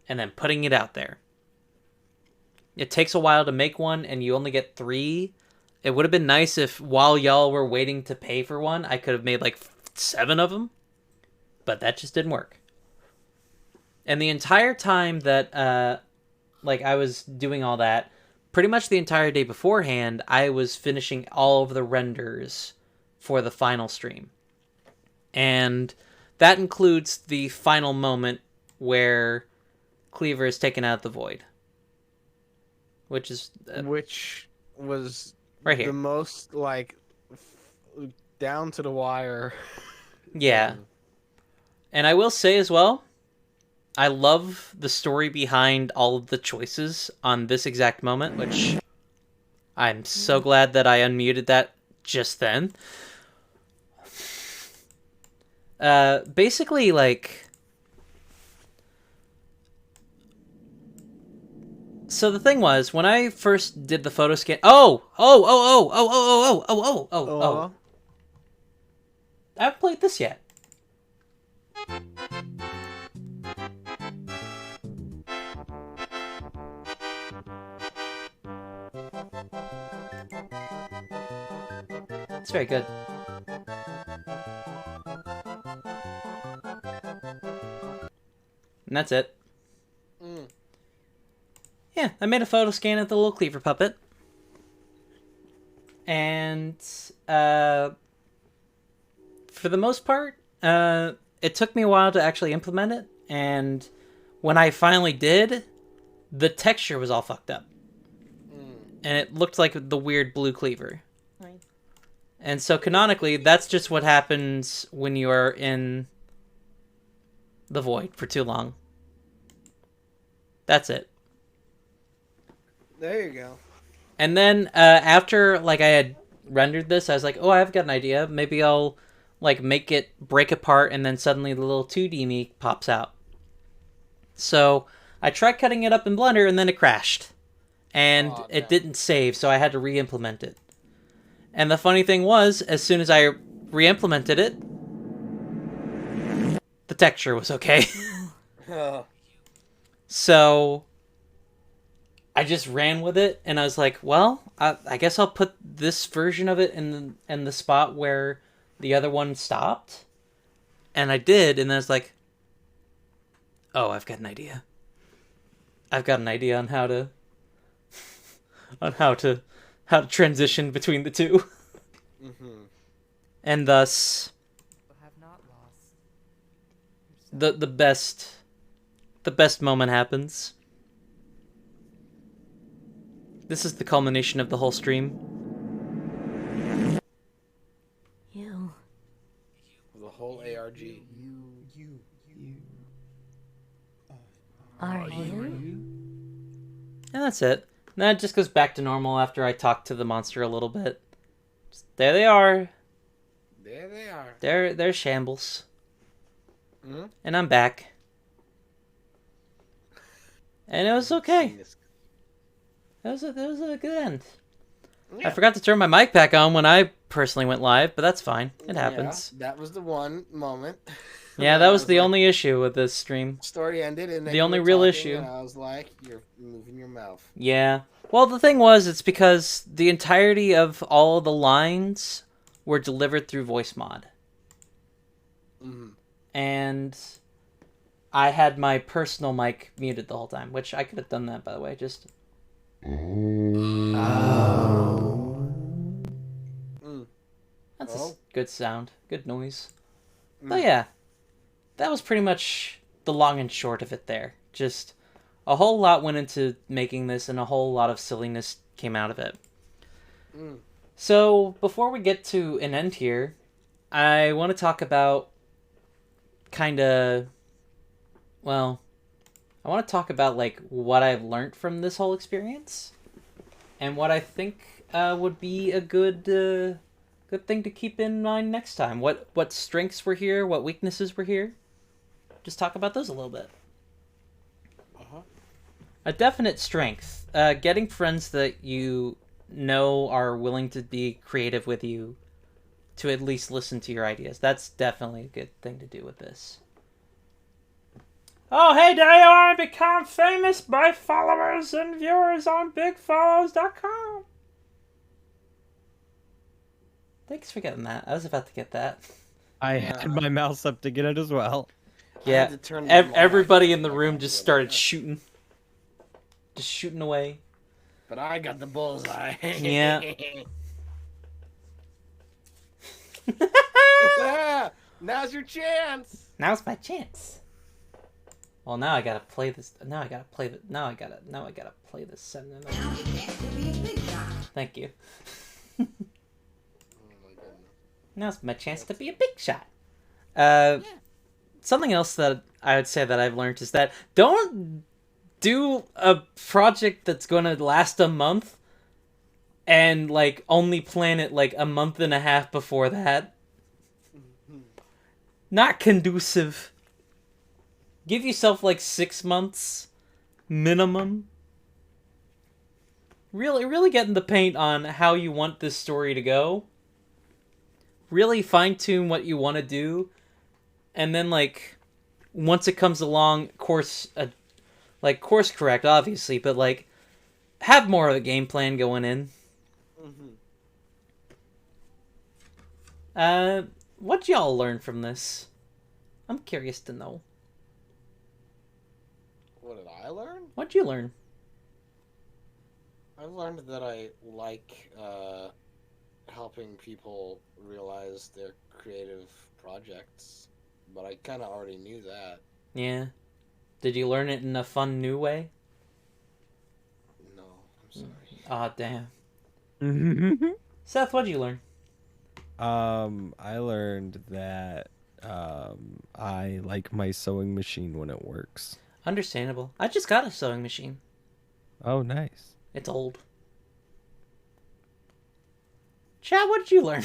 and then putting it out there. It takes a while to make one, and you only get 3. It would have been nice if, while y'all were waiting to pay for one, I could have made, like, 7 of them. But that just didn't work. And the entire time that, like, I was doing all that, pretty much the entire day beforehand, I was finishing all of the renders for the final stream. And that includes the final moment where Cleaver is taken out of the void. Which is... which was right here. the most, like, down to the wire. Yeah. And I will say as well, I love the story behind all of the choices on this exact moment, which I'm so glad that I unmuted that just then. Basically, like... So the thing was, when I first did the photo scan... Oh! I haven't played this yet. It's very good. And that's it. Yeah, I made a photo scan of the little Cleaver puppet. And, for the most part, it took me a while to actually implement it. And when I finally did, the texture was all fucked up. And it looked like the weird blue Cleaver. And so canonically, that's just what happens when you are in the void for too long. That's it. There you go. And then after like I had rendered this, I was like, oh, I've got an idea. Maybe I'll like make it break apart, and then suddenly the little 2D me pops out. So I tried cutting it up in Blender, and then it crashed. And it didn't save, so I had to re-implement it. And the funny thing was, as soon as I re-implemented it, the texture was okay. So I just ran with it, and I was like, well, I guess I'll put this version of it in the spot where the other one stopped. And I did, and then I was like, oh, I've got an idea. I've got an idea on how to transition between the two. And thus the best moment happens. This is the culmination of the whole stream. You. The whole ARG. Are you? And that's it. Then it just goes back to normal after I talk to the monster a little bit. There they are. There they are. They're shambles. And I'm back. And it was okay. It was a good end. Yeah. I forgot to turn my mic back on when I personally went live, but that's fine. It happens. Yeah, that was the one moment. Yeah, that was the only issue with this stream. Story ended, and then the only real issue. And I was like, "You're moving your mouth." Yeah. Well, the thing was, it's because the entirety of all the lines were delivered through voice mod. And I had my personal mic muted the whole time, which I could have done that, by the way. Just. That's a good sound, good noise. But yeah, that was pretty much the long and short of it there. Just a whole lot went into making this, and a whole lot of silliness came out of it. So before we get to an end here, I want to talk about I want to talk about like what I've learned from this whole experience, and what I think would be a good thing to keep in mind next time. What strengths were here, what weaknesses were here. Just talk about those a little bit. A definite strength. Getting friends that you know are willing to be creative with you, to at least listen to your ideas. That's definitely a good thing to do with this. Oh, hey, do you want to become famous by followers and viewers on bigfollows.com? Thanks for getting that. I was about to get that. I had my mouse up to get it as well. Yeah, everybody in the room just started shooting. Just shooting away. But I got the bullseye. Yeah. Now's your chance. Now's my chance. Well, now I gotta play this. Now I gotta play the. Now I gotta play this sentence. Thank you. Oh my goodness. Now's my chance to be a big shot. Something else that I would say that I've learned is that don't do a project that's gonna last a month and like only plan it like a month and a half before that. Not conducive. Give yourself like 6 months minimum. Really get in the paint on how you want this story to go. Really fine-tune what you want to do. And then like once it comes along, course correct obviously, but like have more of a game plan going in. What'd y'all learn from this? I'm curious to know. What did I learn? What'd you learn? I learned that I like helping people realize their creative projects, but I kind of already knew that. Yeah. Did you learn it in a fun new way? No, I'm sorry. Aw, damn. Seth, what'd you learn? I learned that I like my sewing machine when it works. Understandable. I just got a sewing machine. Oh, nice. It's old. Chad, what did you learn?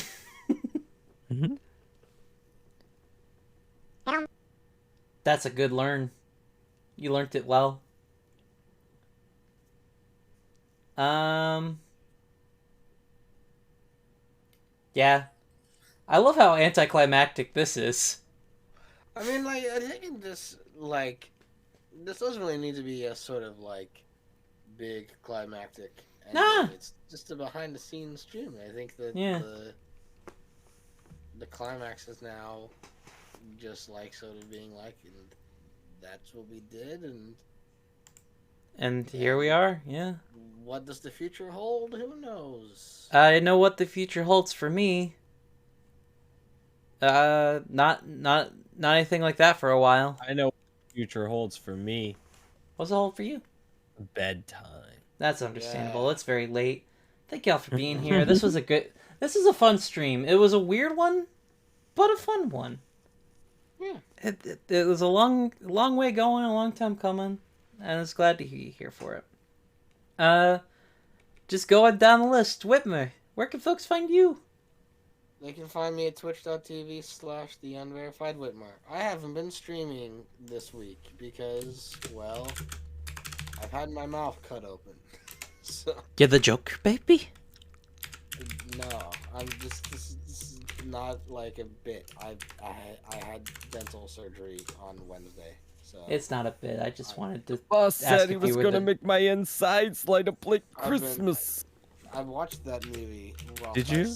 That's a good learn. You learned it well. Yeah. I love how anticlimactic this is. I mean, like, I think this doesn't really need to be a sort of, like, big climactic ending. Nah. It's just a behind-the-scenes stream. I think that Yeah. the climax is now just, like, sort of being like, and that's what we did, And here we are, yeah. what does the future hold? Who knows? I know what the future holds for me. Not anything like that for a while. I know what the future holds for me. What's it hold for you? Bedtime. That's understandable. Yeah. It's very late. Thank y'all for being here. This is a fun stream. It was a weird one, but a fun one. Yeah. It was a long way going, a long time coming, and I was glad to hear you here for it. Just going down the list. Whitmer, where can folks find you? They can find me at twitch.tv/theunverifiedwhitmer. I haven't been streaming this week because, well, I've had my mouth cut open. So, You're the Joker, baby? no, this is not like a bit. I had dental surgery on Wednesday. So It's not a bit. I just wanted to Boss ask said he if was you were gonna the- make my insides light up like I've been- Christmas. I watched that movie. Whilst Did you?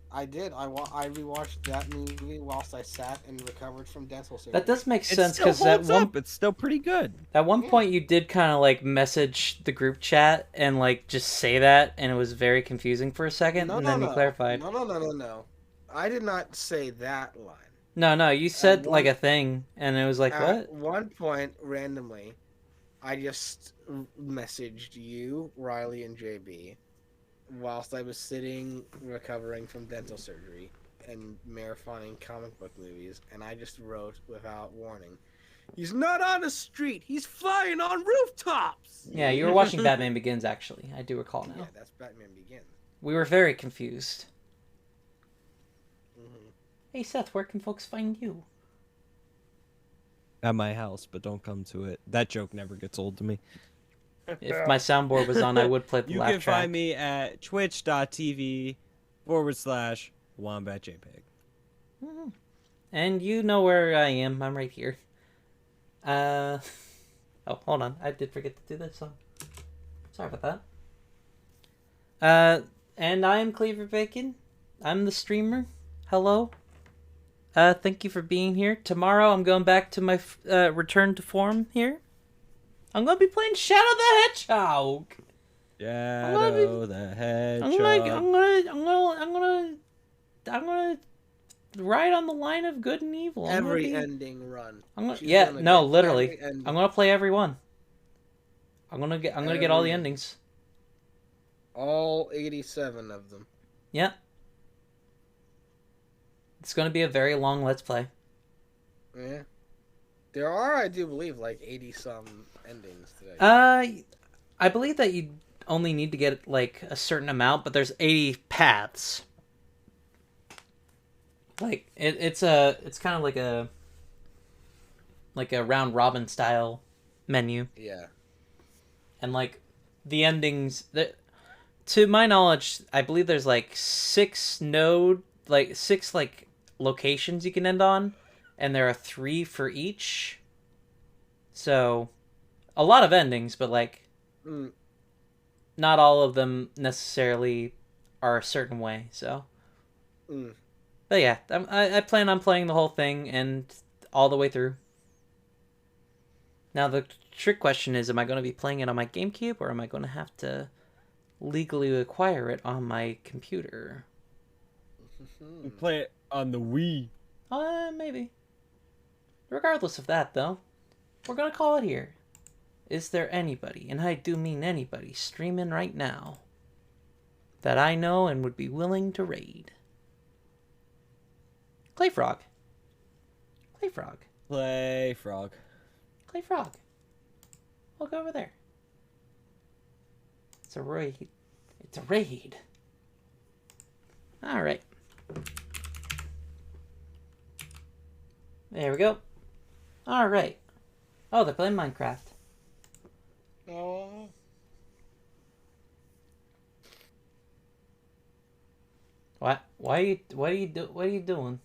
I did. I rewatched that movie whilst I sat and recovered from dental surgery. That does make It sense still because holds up. It's still pretty good. at one point you did kind of like message the group chat and like just say that, and it was very confusing for a second, and then you clarified. No. I did not say that line. No, you said one- like a thing, and it was like, At what? one point, randomly, I just messaged you, Riley, and JB whilst I was sitting recovering from dental surgery and marathoning comic book movies, and I just wrote without warning, "He's not on the street, he's flying on rooftops!" Yeah, you were watching Batman Begins, actually. I do recall now. Yeah, that's Batman Begins. We were very confused. Mm-hmm. Hey, Seth, where can folks find you? At my house, but don't come to it. That joke never gets old to me. If my soundboard was on, I would play the You laugh can track. find me at twitch.tv/wombatjpg. And you know where I am. I'm right here. Oh, hold on. I did forget to do this song. Sorry about that. And I am Cleaver Bacon. I'm the streamer. Hello. Thank you for being here. Tomorrow I'm going back to my return to form here. I'm gonna be playing Shadow the Hedgehog. Shadow the Hedgehog. I'm gonna right on the line of good and evil. Every ending run. She's Yeah, gonna no, get literally. every ending. I'm gonna play every one. I'm gonna get all the Every- endings. All 87 of them. Yeah. It's gonna be a very long Let's Play. Yeah. There are, I do believe, like 80 some endings today. I believe that you only need to get like a certain amount, but there's 80 paths. Like it's kind of like a round robin style menu. Yeah. And like the endings that, to my knowledge, I believe there's like six locations you can end on, and there are 3 for each. So a lot of endings, but like not all of them necessarily are a certain way. So but yeah, I plan on playing the whole thing and all the way through. Now the trick question is, am I going to be playing it on my GameCube, or am I going to have to legally acquire it on my computer? You play it on the Wii. Maybe. Regardless of that, though, we're going to call it here. Is there anybody, and I do mean anybody, streaming right now that I know and would be willing to raid? Clayfrog. Clayfrog. Play Frog. Clayfrog. Look over there. It's a raid. It's a raid. Alright. There we go. Alright. Oh, they're playing Minecraft. Oh. What are you doing?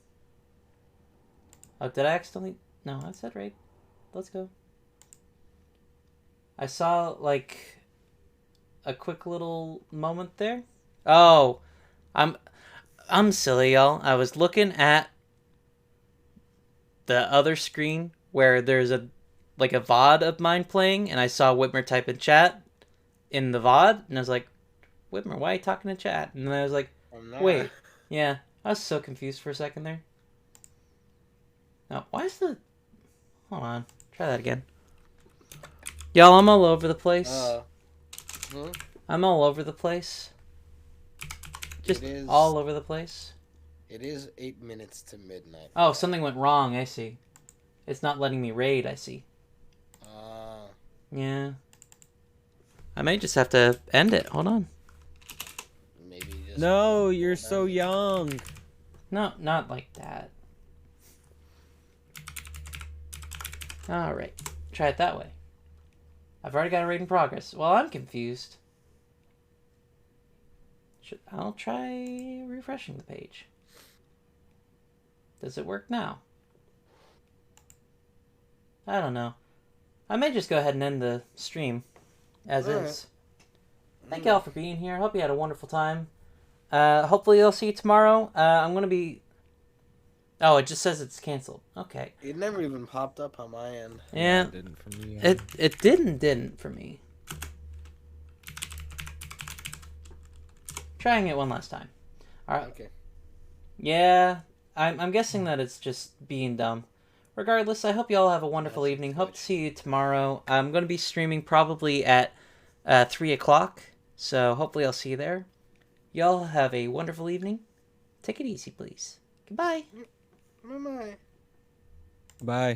Oh, did I accidentally? No, I said raid. Let's go. I saw like a quick little moment there. Oh, I'm silly, y'all. I was looking at the other screen where there's a VOD of mine playing, and I saw Whitmer type in chat in the VOD, and I was like, Whitmer, why are you talking in chat? And then I was like, wait, yeah, I was so confused for a second there. Now, why is the... Hold on, try that again. Y'all, I'm all over the place. I'm all over the place. Just all over the place. It is 8 minutes to midnight. Oh, something went wrong, I see. It's not letting me raid, I see. Yeah. I may just have to end it. Hold on. Maybe just... No, you're so young. No, not like that. Alright. Try it that way. I've already got a raid in progress. Well, I'm confused. I'll try refreshing the page. Does it work now? I don't know. I may just go ahead and end the stream as is. Thank y'all for being here. I hope you had a wonderful time. Hopefully I'll see you tomorrow. I'm going to be... Oh, it just says it's canceled. Okay. It never even popped up on my end. Yeah. It didn't for me. It didn't for me. Trying it one last time. Alright. Okay. Yeah. I'm guessing that it's just being dumb. Regardless, I hope you all have a wonderful evening. Hope to see you tomorrow. I'm going to be streaming probably at 3 o'clock. So hopefully I'll see you there. Y'all have a wonderful evening. Take it easy, please. Goodbye. Bye-bye. Bye.